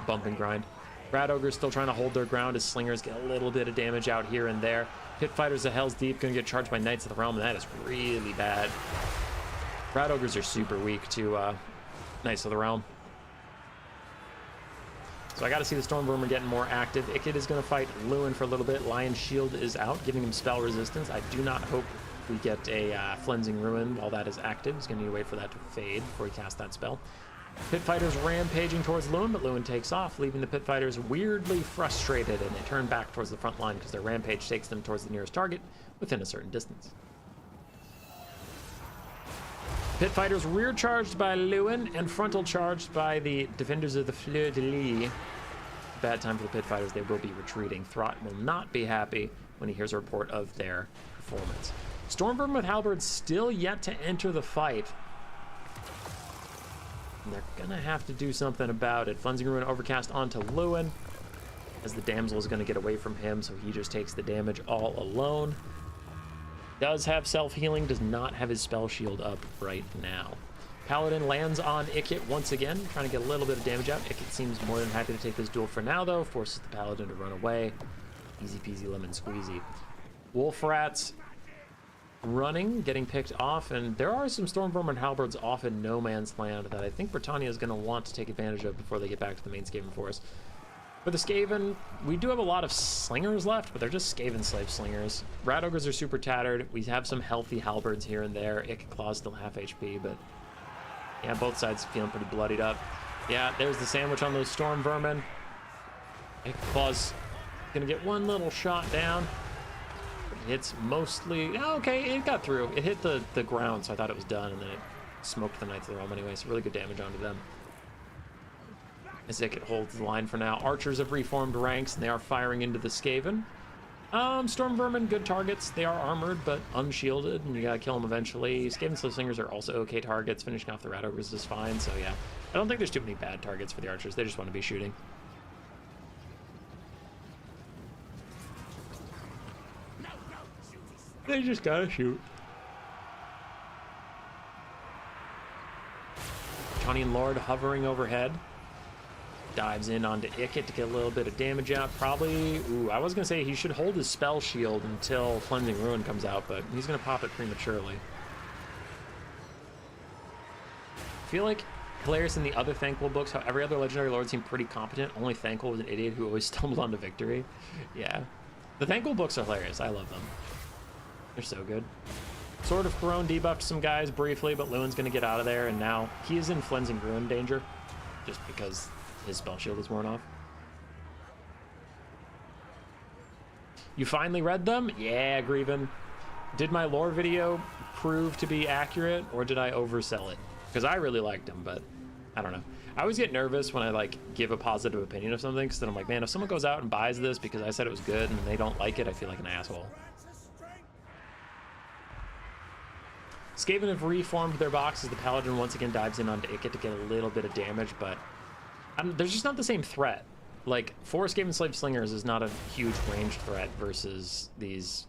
bump and grind. Rat Ogre's still trying to hold their ground as Slingers get a little bit of damage out here and there. Pit Fighters of Hell's Deep going to get charged by Knights of the Realm, and that is really bad. Rat Ogres are super weak to Knights of the Realm. So I got to see the Storm Vermin getting more active. Ikit is going to fight Lewin for a little bit. Lion's Shield is out, giving him spell resistance. I do not hope we get a Flensing Ruin while that is active. He's going to need to wait for that to fade before he casts that spell. Pit Fighters rampaging towards Lewin, but Lewin takes off, leaving the Pit Fighters weirdly frustrated, and they turn back towards the front line because their rampage takes them towards the nearest target within a certain distance. Pit Fighters rear charged by Lewin and frontal charged by the defenders of the Fleur de Lis. Bad time for the Pit Fighters. They will be retreating. Throt will not be happy when he hears a report of their performance. Storm Vermin with Halberds still yet to enter the fight. And they're gonna have to do something about it. Flensing Ruin overcast onto Lewin, as the damsel is gonna get away from him, so he just takes the damage all alone. Does have self-healing, does not have his spell shield up right now. Paladin lands on Ikit once again, trying to get a little bit of damage out. Ikit seems more than happy to take this duel for now, though. Forces the Paladin to run away. Easy peasy lemon squeezy. Wolf Rats running, getting picked off, and there are some Storm Vermin Halberds off in no man's land that I think Britannia is going to want to take advantage of before they get back to the main Skaven force. For the Skaven, we do have a lot of slingers left, but they're just Skaven Slave Slingers. Rat Ogres are super tattered. We have some healthy halberds here and there. Ikit Claw's still half HP, but yeah, both sides feeling pretty bloodied up. Yeah, there's the sandwich on those Storm Vermin. Ikit Claw's gonna get one little shot down. It's mostly, okay, it got through. It hit the ground, so I thought it was done, and then it smoked the Knights of the Realm anyway, so really good damage onto them. As Ikit holds the line for now. Archers have reformed ranks, and they are firing into the Skaven. Storm Vermin, good targets. They are armored, but unshielded, and you gotta kill them eventually. Skaven Slave Slingers are also okay targets. Finishing off the Rat Ogres is fine, so yeah. I don't think there's too many bad targets for the Archers. They just want to be shooting. They just gotta shoot. Tonian Lord hovering overhead. Dives in onto Ikit to get a little bit of damage out. Probably, I was gonna say he should hold his spell shield until Flensing Ruin comes out, but he's gonna pop it prematurely. I feel like hilarious in the other Thankful books, how every other legendary lord seemed pretty competent. Only Thankful was an idiot who always stumbled onto victory. Yeah. The Thankful books are hilarious. I love them. They're so good. Sword of Corone debuffed some guys briefly, but Lewin's gonna get out of there, and now he is in Flensing Ruin danger, just because his spell shield is worn off. You finally read them? Yeah, Grieven. Did my lore video prove to be accurate, or did I oversell it? Because I really liked them, but I don't know. I always get nervous when I like give a positive opinion of something, because then I'm like, man, if someone goes out and buys this because I said it was good and they don't like it, I feel like an asshole. Skaven have reformed their box as the Paladin once again dives in onto Ikit to get a little bit of damage, but there's just not the same threat. Like, 4 Skaven Slave Slingers is not a huge ranged threat versus these,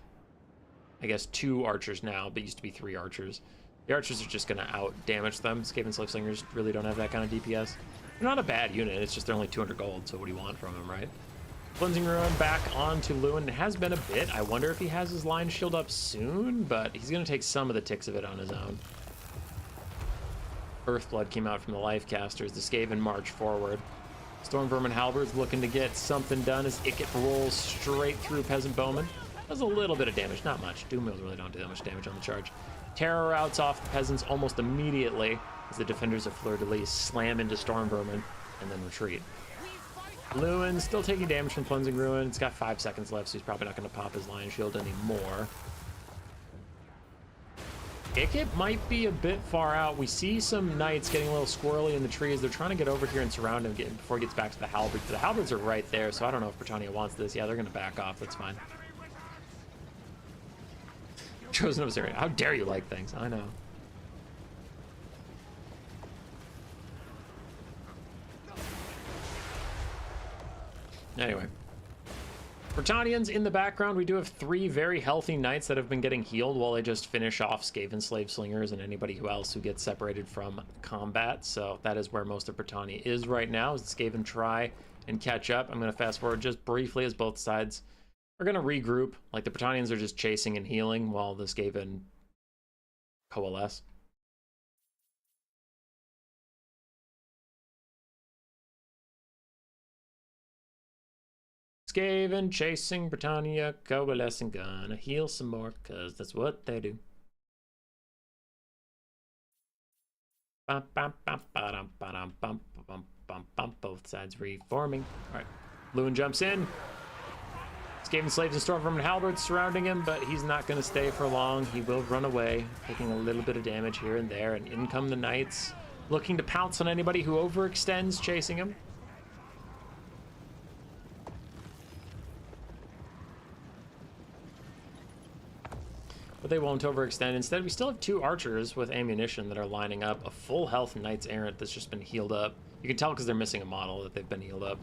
I guess, 2 Archers now, but used to be 3 Archers. The Archers are just going to out-damage them. Skaven Slave Slingers really don't have that kind of DPS. They're not a bad unit, it's just they're only 200 gold, so what do you want from them, right? Cleansing Ruin back onto Lewin. It has been a bit. I wonder if he has his line shield up soon, but he's going to take some of the ticks of it on his own. Earthblood came out from the Life Casters. The Skaven march forward. Storm Vermin Halberds looking to get something done as Ikit rolls straight through Peasant Bowman. Does a little bit of damage, not much. Doom Mills really don't do that much damage on the charge. Terror routes off the Peasants almost immediately as the defenders of Fleur de Lis slam into Storm Vermin and then retreat. Lewin still taking damage from Cleansing Ruin. It's got 5 seconds left, so he's probably not going to pop his Lion Shield anymore. Ikit might be a bit far out. We see some Knights getting a little squirrely in the trees. They're trying to get over here and surround him before he gets back to the Halberds. The Halberds are right there, so I don't know if Britannia wants this. Yeah, they're going to back off. That's fine. Chosen Observer. How dare you like things? I know. Anyway. Britannians in the background, we do have 3 very healthy knights that have been getting healed while they just finish off Skaven slave slingers and anybody who else who gets separated from combat. So that is where most of Britannia is right now, as the Skaven try and catch up. I'm going to fast forward just briefly as both sides are going to regroup. Like, the Britannians are just chasing and healing while the Skaven coalesce. Skaven chasing Britannia, coalescing, gonna heal some more, cause that's what they do. Both sides reforming. Alright, Lewin jumps in. Skaven slaves and Stormvermin and halberds surrounding him, but he's not gonna stay for long. He will run away, taking a little bit of damage here and there, and in come the knights, looking to pounce on anybody who overextends, chasing him. But they won't overextend. Instead, we still have 2 archers with ammunition that are lining up. A full health Knights Errant that's just been healed up. You can tell because they're missing a model that they've been healed up.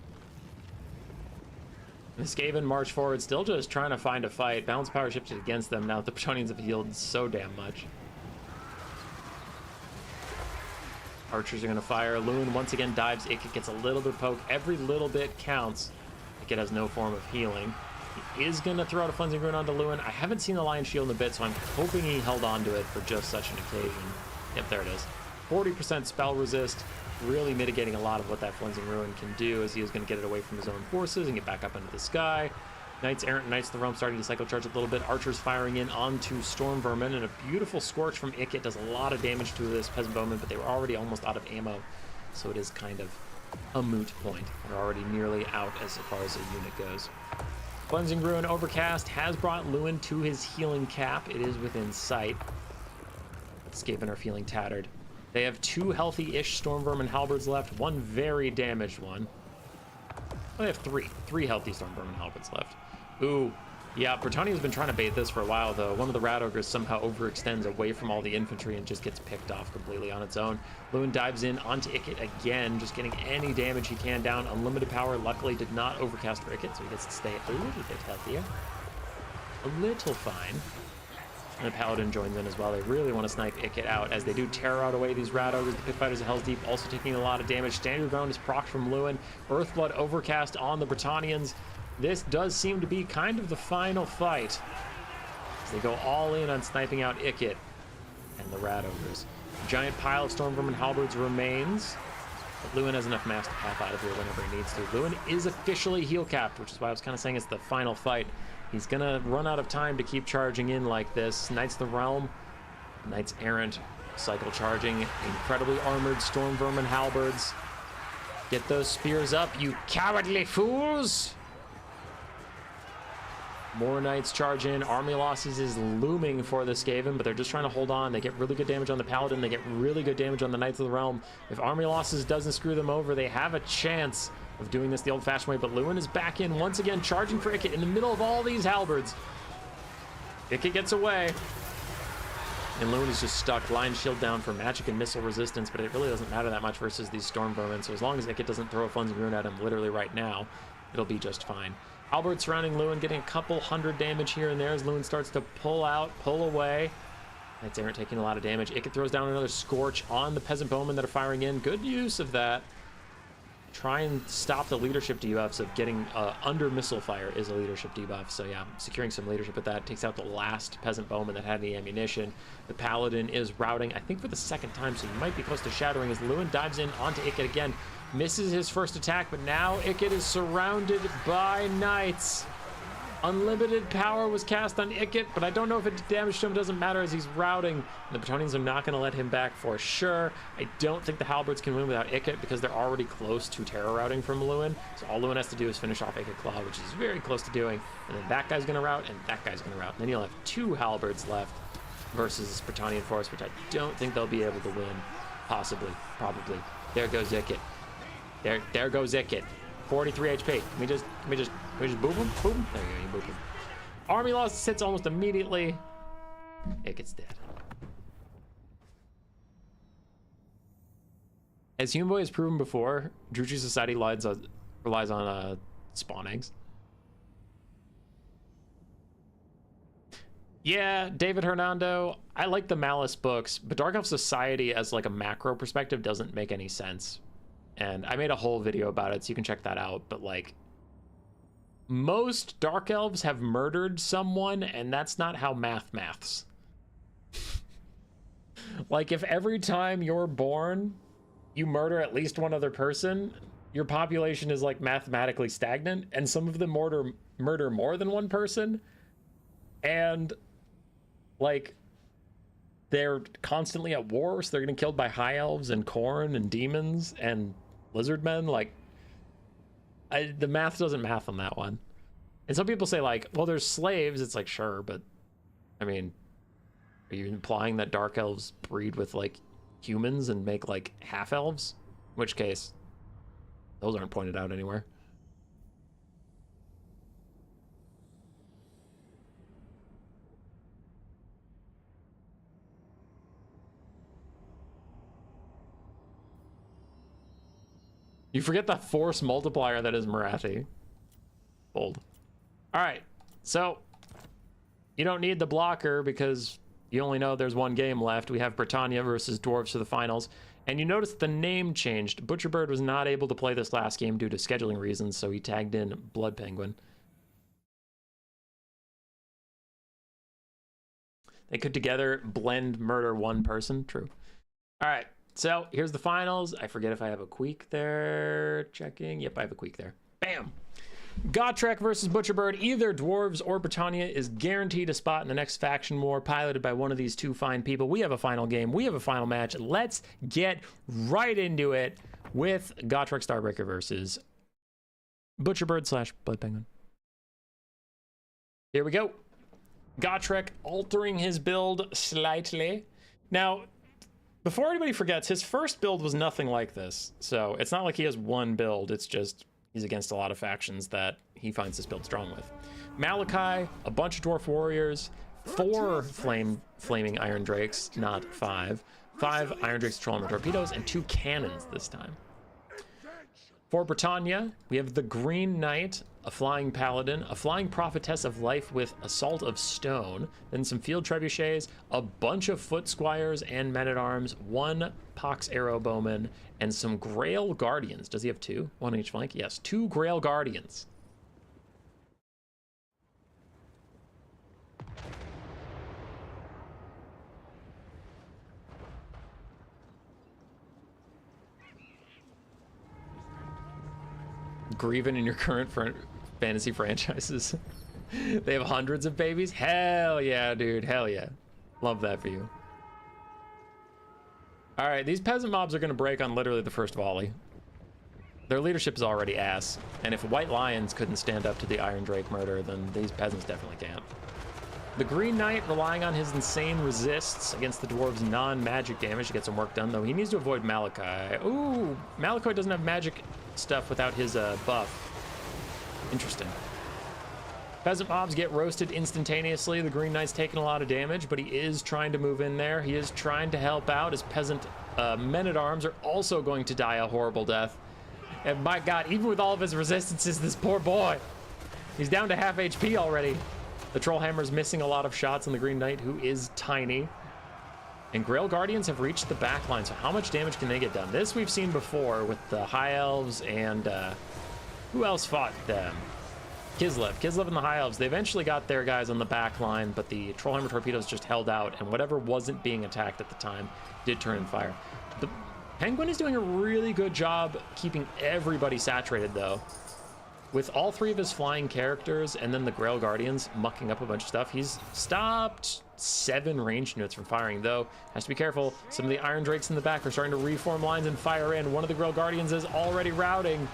And the Skaven march forward, still just trying to find a fight. Balance power shifted against them now that the Bretonnians have healed so damn much. Archers are going to fire. Lewin once again dives. Ikit gets a little bit of poke. Every little bit counts. Ikit has no form of healing. He is going to throw out a Cleansing Rune onto Lewin. I haven't seen the Lion Shield in a bit, so I'm hoping he held on to it for just such an occasion. Yep, there it is. 40% spell resist, really mitigating a lot of what that Cleansing Rune can do, as he is going to get it away from his own forces and get back up into the sky. Knights Errant, Knights of the Realm starting to cycle charge a little bit. Archers firing in onto Storm Vermin, and a beautiful Scorch from Ikit does a lot of damage to this Peasant Bowman, but they were already almost out of ammo, so it is kind of a moot point. They're already nearly out as far as a unit goes. Cleansing Rune Overcast has brought Lewin to his healing cap. It is within sight. The Skaven are feeling tattered. They have 2 healthy-ish Storm Vermin halberds left, 1 very damaged one. Oh, they have 3 healthy Storm Vermin halberds left. Ooh, yeah, Britannia's been trying to bait this for a while, though. One of the Rat Ogres somehow overextends away from all the infantry and just gets picked off completely on its own. Lewin dives in onto Ikit again, just getting any damage he can down. Unlimited power, luckily, did not overcast for Ikit, so he gets to stay a little bit healthier. A little fine. And the Paladin joins in as well. They really want to snipe Ikit out, as they do terror out away these Rat Ogres. The Pitfighters of Hell's Deep also taking a lot of damage. Standard Ground is procced from Lewin. Earthblood Overcast on the Britannians. This does seem to be kind of the final fight, as they go all in on sniping out Ikit and the Rat Ogres. A giant pile of Storm Vermin halberds remains, but Lewin has enough mass to pop out of here whenever he needs to. Lewin is officially heal capped, which is why I was kind of saying it's the final fight. He's gonna run out of time to keep charging in like this. Knights of the Realm, Knights Errant, cycle charging, incredibly armored Storm Vermin halberds. Get those spears up, you cowardly fools! More Knights charge in. Army losses is looming for the Skaven, but they're just trying to hold on. They get really good damage on the Paladin. They get really good damage on the Knights of the Realm. If Army losses doesn't screw them over, they have a chance of doing this the old-fashioned way. But Lewin is back in once again, charging for Ikit in the middle of all these halberds. Ikit gets away, and Lewin is just stuck. Lion Shield down for magic and missile resistance, but it really doesn't matter that much versus these Storm Vermin. So as long as Ikit doesn't throw a Cleansing Rune at him literally right now, it'll be just fine. Halberd surrounding Lewin, getting a couple hundred damage here and there as Lewin starts to pull away. Knights Errant taking a lot of damage. Ikit throws down another Scorch on the Peasant Bowmen that are firing in. Good use of that. Try and stop the leadership debuffs of getting under missile fire is a leadership debuff. So yeah, securing some leadership with that. Takes out the last Peasant Bowman that had any ammunition. The Paladin is routing, I think for the 2nd time, so he might be close to shattering as Lewin dives in onto Ikit again. Misses his first attack, but now Ikit is surrounded by Knights. Unlimited power was cast on Ikit, but I don't know if it damage to him. Doesn't matter as he's routing. The Bretonnians are not going to let him back for sure. I don't think the halberds can win without Ikit because they're already close to terror routing from Lewin. So all Lewin has to do is finish off Ikit Claw, which is very close to doing. And then that guy's going to rout, and that guy's going to rout. And then you'll have 2 halberds left versus Bretonnian force, which I don't think they'll be able to win. Possibly, probably. There goes Ikit. There goes Ikit. 43 HP. Can we just boop him? Boop him? There you go, you boop him. Army loss hits almost immediately. Ikit's dead. As Human Boy has proven before, Druchii Society relies on spawn eggs. Yeah, David Hernando, I like the Malice books, but Dark Elf Society as like a macro perspective doesn't make any sense. And I made a whole video about it, so you can check that out. But like, most Dark Elves have murdered someone, and that's not how maths. Like, if every time you're born, you murder at least one other person, your population is like mathematically stagnant, and some of them murder more than one person, and like they're constantly at war, so they're getting killed by high elves and Khorne and demons and lizard men. Like, the math doesn't math on that one. And some people say like, well, there's slaves. It's like, sure, but I mean, are you implying that dark elves breed with like humans and make like half elves? In which case, those aren't pointed out anywhere. You forget the force multiplier that is Marathi. Bold. All right, so you don't need the blocker because you only know there's one game left. We have Britannia versus Dwarves for the finals. And you notice the name changed. Butcherbird was not able to play this last game due to scheduling reasons, so he tagged in Blood Penguin. They could together blend murder one person. True. All right. So here's the finals. I forget if I have a Queek there. Checking. Yep, I have a Queek there. Bam. Gotrek versus Butcherbird. Either Dwarves or Britannia is guaranteed a spot in the next faction war, piloted by one of these two fine people. We have a final game. We have a final match. Let's get right into it with Gotrek Starbreaker versus Butcherbird / Blood Penguin. Here we go. Gotrek altering his build slightly. Now, before anybody forgets, his first build was nothing like this. So it's not like he has one build. It's just he's against a lot of factions that he finds this build strong with. Malachi, a bunch of Dwarf Warriors, 4 flaming Iron Drakes, not 5. 5 Iron Drakes, Trollhammer Torpedoes, and 2 cannons this time. For Britannia, we have the Green Knight, a Flying Paladin, a Flying Prophetess of Life with Assault of Stone, then some Field Trebuchets, a bunch of Foot Squires and Men-at-Arms, 1 Pox Arrow Bowman, and some Grail Guardians. Does he have 2? 1 on each flank? Yes, 2 Grail Guardians. Grieving in your current fantasy franchises. They have hundreds of babies? Hell yeah, dude. Hell yeah. Love that for you. All right, these peasant mobs are going to break on literally the first volley. Their leadership is already ass. And if White Lions couldn't stand up to the Iron Drake murder, then these peasants definitely can't. The Green Knight, relying on his insane resists against the dwarves' non-magic damage to get some work done, though he needs to avoid Malachi. Ooh, Malachi doesn't have magic stuff without his buff. Interesting. Peasant mobs get roasted instantaneously. The Green Knight's taking a lot of damage, but he is trying to move in there. He is trying to help out. His peasant men-at-arms are also going to die a horrible death. And my god, even with all of his resistances, this poor boy, he's down to half HP already. The Trollhammer's missing a lot of shots on the Green Knight, who is tiny. And Grail Guardians have reached the back line, so how much damage can they get done? This we've seen before with the High Elves and who else fought them? Kislev and the High Elves. They eventually got their guys on the back line, but the Trollhammer torpedoes just held out, and whatever wasn't being attacked at the time did turn in fire. The Penguin is doing a really good job keeping everybody saturated, though. With all 3 of his flying characters and then the Grail Guardians mucking up a bunch of stuff, he's stopped 7 ranged units from firing, though. Has to be careful. Some of the Iron Drakes in the back are starting to reform lines and fire in. One of the Grail Guardians is already routing.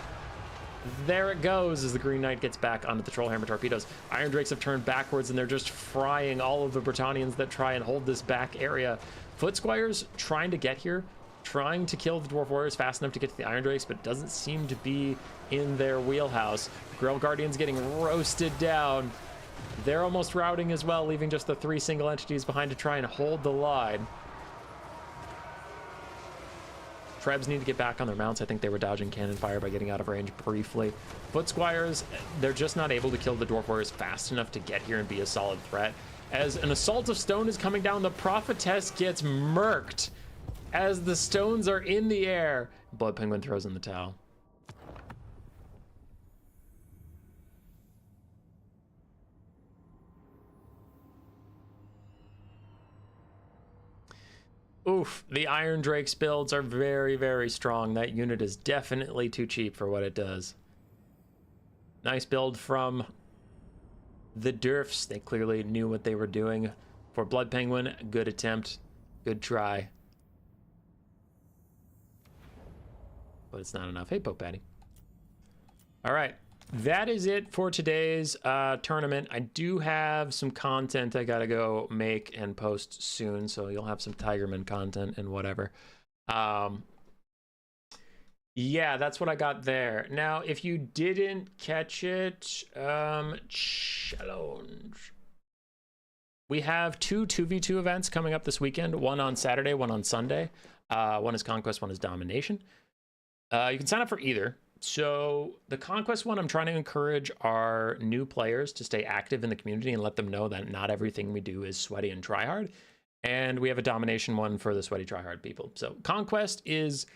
There it goes as the Green Knight gets back onto the Trollhammer torpedoes. Iron Drakes have turned backwards, and they're just frying all of the Britannians that try and hold this back area. Foot Squires trying to get here, trying to kill the Dwarf Warriors fast enough to get to the Iron Drakes, but it doesn't seem to be in their wheelhouse. Grail Guardians getting roasted down. They're almost routing as well, leaving just the 3 single entities behind to try and hold the line. Trebs need to get back on their mounts. I think they were dodging cannon fire by getting out of range briefly. Foot Squires, they're just not able to kill the Dwarf Warriors fast enough to get here and be a solid threat. As an Assault of Stone is coming down, the Prophetess gets murked as the stones are in the air. Blood Penguin throws in the towel. Oof, the Iron Drake's builds are very, very strong. That unit is definitely too cheap for what it does. Nice build from the Durfs. They clearly knew what they were doing. For Blood Penguin, good attempt, good try. But it's not enough. Hey, Pope Patty. All right, that is it for today's tournament. I do have some content I gotta go make and post soon, so you'll have some Tigerman content and whatever. Yeah, that's what I got there. Now, if you didn't catch it, challenge. We have two 2v2 events coming up this weekend, one on Saturday, one on Sunday. One is Conquest, one is Domination. You can sign up for either. So the Conquest one, I'm trying to encourage our new players to stay active in the community and let them know that not everything we do is sweaty and try hard. And we have a Domination one for the sweaty try hard people. So Conquest is,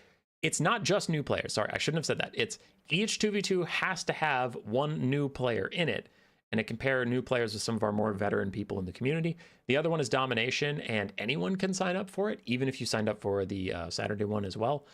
it's not just new players. Sorry, I shouldn't have said that. It's each 2v2 has to have one new player in it, and it can pair new players with some of our more veteran people in the community. The other one is Domination, and anyone can sign up for it, even if you signed up for the Saturday one as well.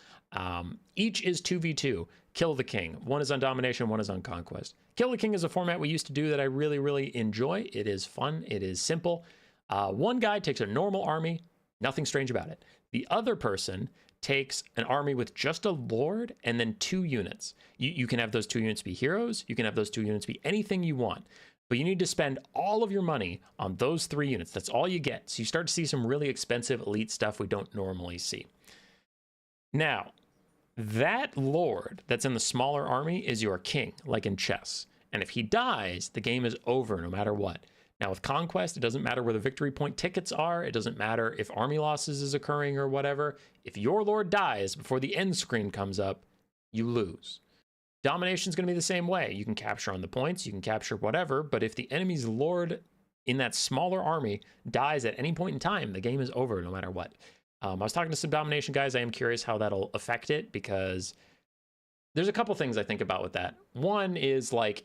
Each is 2v2. Kill the King. One is on Domination, one is on Conquest. Kill the King is a format we used to do that I really, really enjoy. It is fun. It is simple. One guy takes a normal army, nothing strange about it. The other person takes an army with just a Lord and then 2 units. You can have those 2 units be heroes. You can have those 2 units be anything you want. But you need to spend all of your money on those 3 units. That's all you get. So you start to see some really expensive elite stuff we don't normally see. Now, that Lord that's in the smaller army is your king, like in chess. And if he dies, the game is over no matter what. Now with Conquest, it doesn't matter where the victory point tickets are. It doesn't matter if army losses is occurring or whatever. If your Lord dies before the end screen comes up, you lose. Domination is going to be the same way. You can capture on the points, you can capture whatever, but if the enemy's Lord in that smaller army dies at any point in time, the game is over no matter what. I was talking to some Domination guys. I am curious how that'll affect it, because there's a couple things I think about with that. One is like,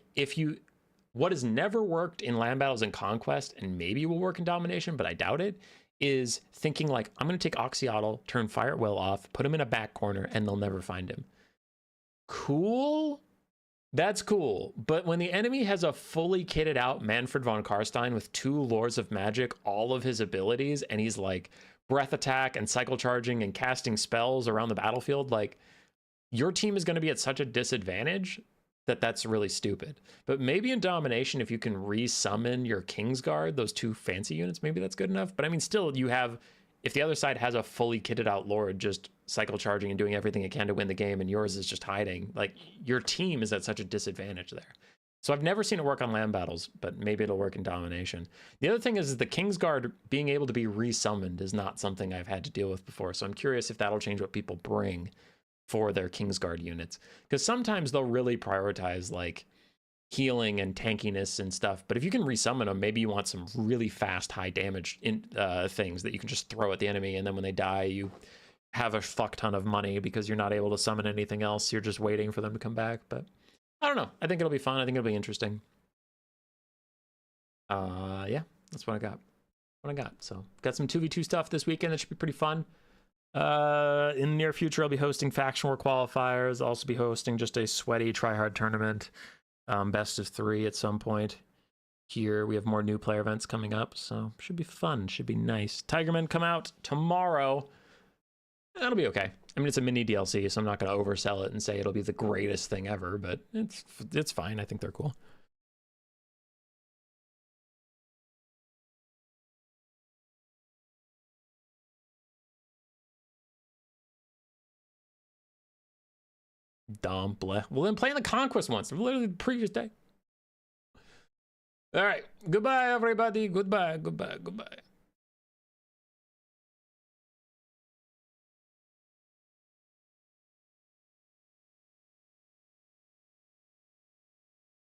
what has never worked in land battles and Conquest, and maybe will work in Domination, but I doubt it, is thinking like, I'm going to take Oxyotl, turn Fire at Will off, put him in a back corner, and they'll never find him. Cool. That's cool. But when the enemy has a fully kitted out Manfred von Karstein with 2 Lords of Magic, all of his abilities, and he's like breath attack and cycle charging and casting spells around the battlefield, like your team is going to be at such a disadvantage that's really stupid. But maybe in Domination, if you can resummon your Kingsguard, those 2 fancy units, maybe that's good enough. But I mean, still, you have, if the other side has a fully kitted out Lord just cycle charging and doing everything it can to win the game, and yours is just hiding, like your team is at such a disadvantage there. So I've never seen it work on land battles, but maybe it'll work in Domination. The other thing is the Kingsguard being able to be resummoned is not something I've had to deal with before. So I'm curious if that'll change what people bring for their Kingsguard units, because sometimes they'll really prioritize like healing and tankiness and stuff. But if you can resummon them, maybe you want some really fast, high damage things that you can just throw at the enemy, and then when they die, you have a fuck ton of money because you're not able to summon anything else. You're just waiting for them to come back. But I don't know. I think it'll be fun. I think it'll be interesting. Yeah, that's what I got. So got some 2v2 stuff this weekend that should be pretty fun. In the near future, I'll be hosting Faction War qualifiers. I'll also be hosting just a sweaty tryhard tournament, best of 3 at some point. Here we have more new player events coming up, so should be fun. Should be nice. Tigerman come out tomorrow. That'll be okay. I mean, it's a mini DLC, so I'm not going to oversell it and say it'll be the greatest thing ever, but it's fine. I think they're cool. Dumb, bleh. Well, then play in the Conquest once. Literally the previous day. All right. Goodbye, everybody. Goodbye, goodbye, goodbye.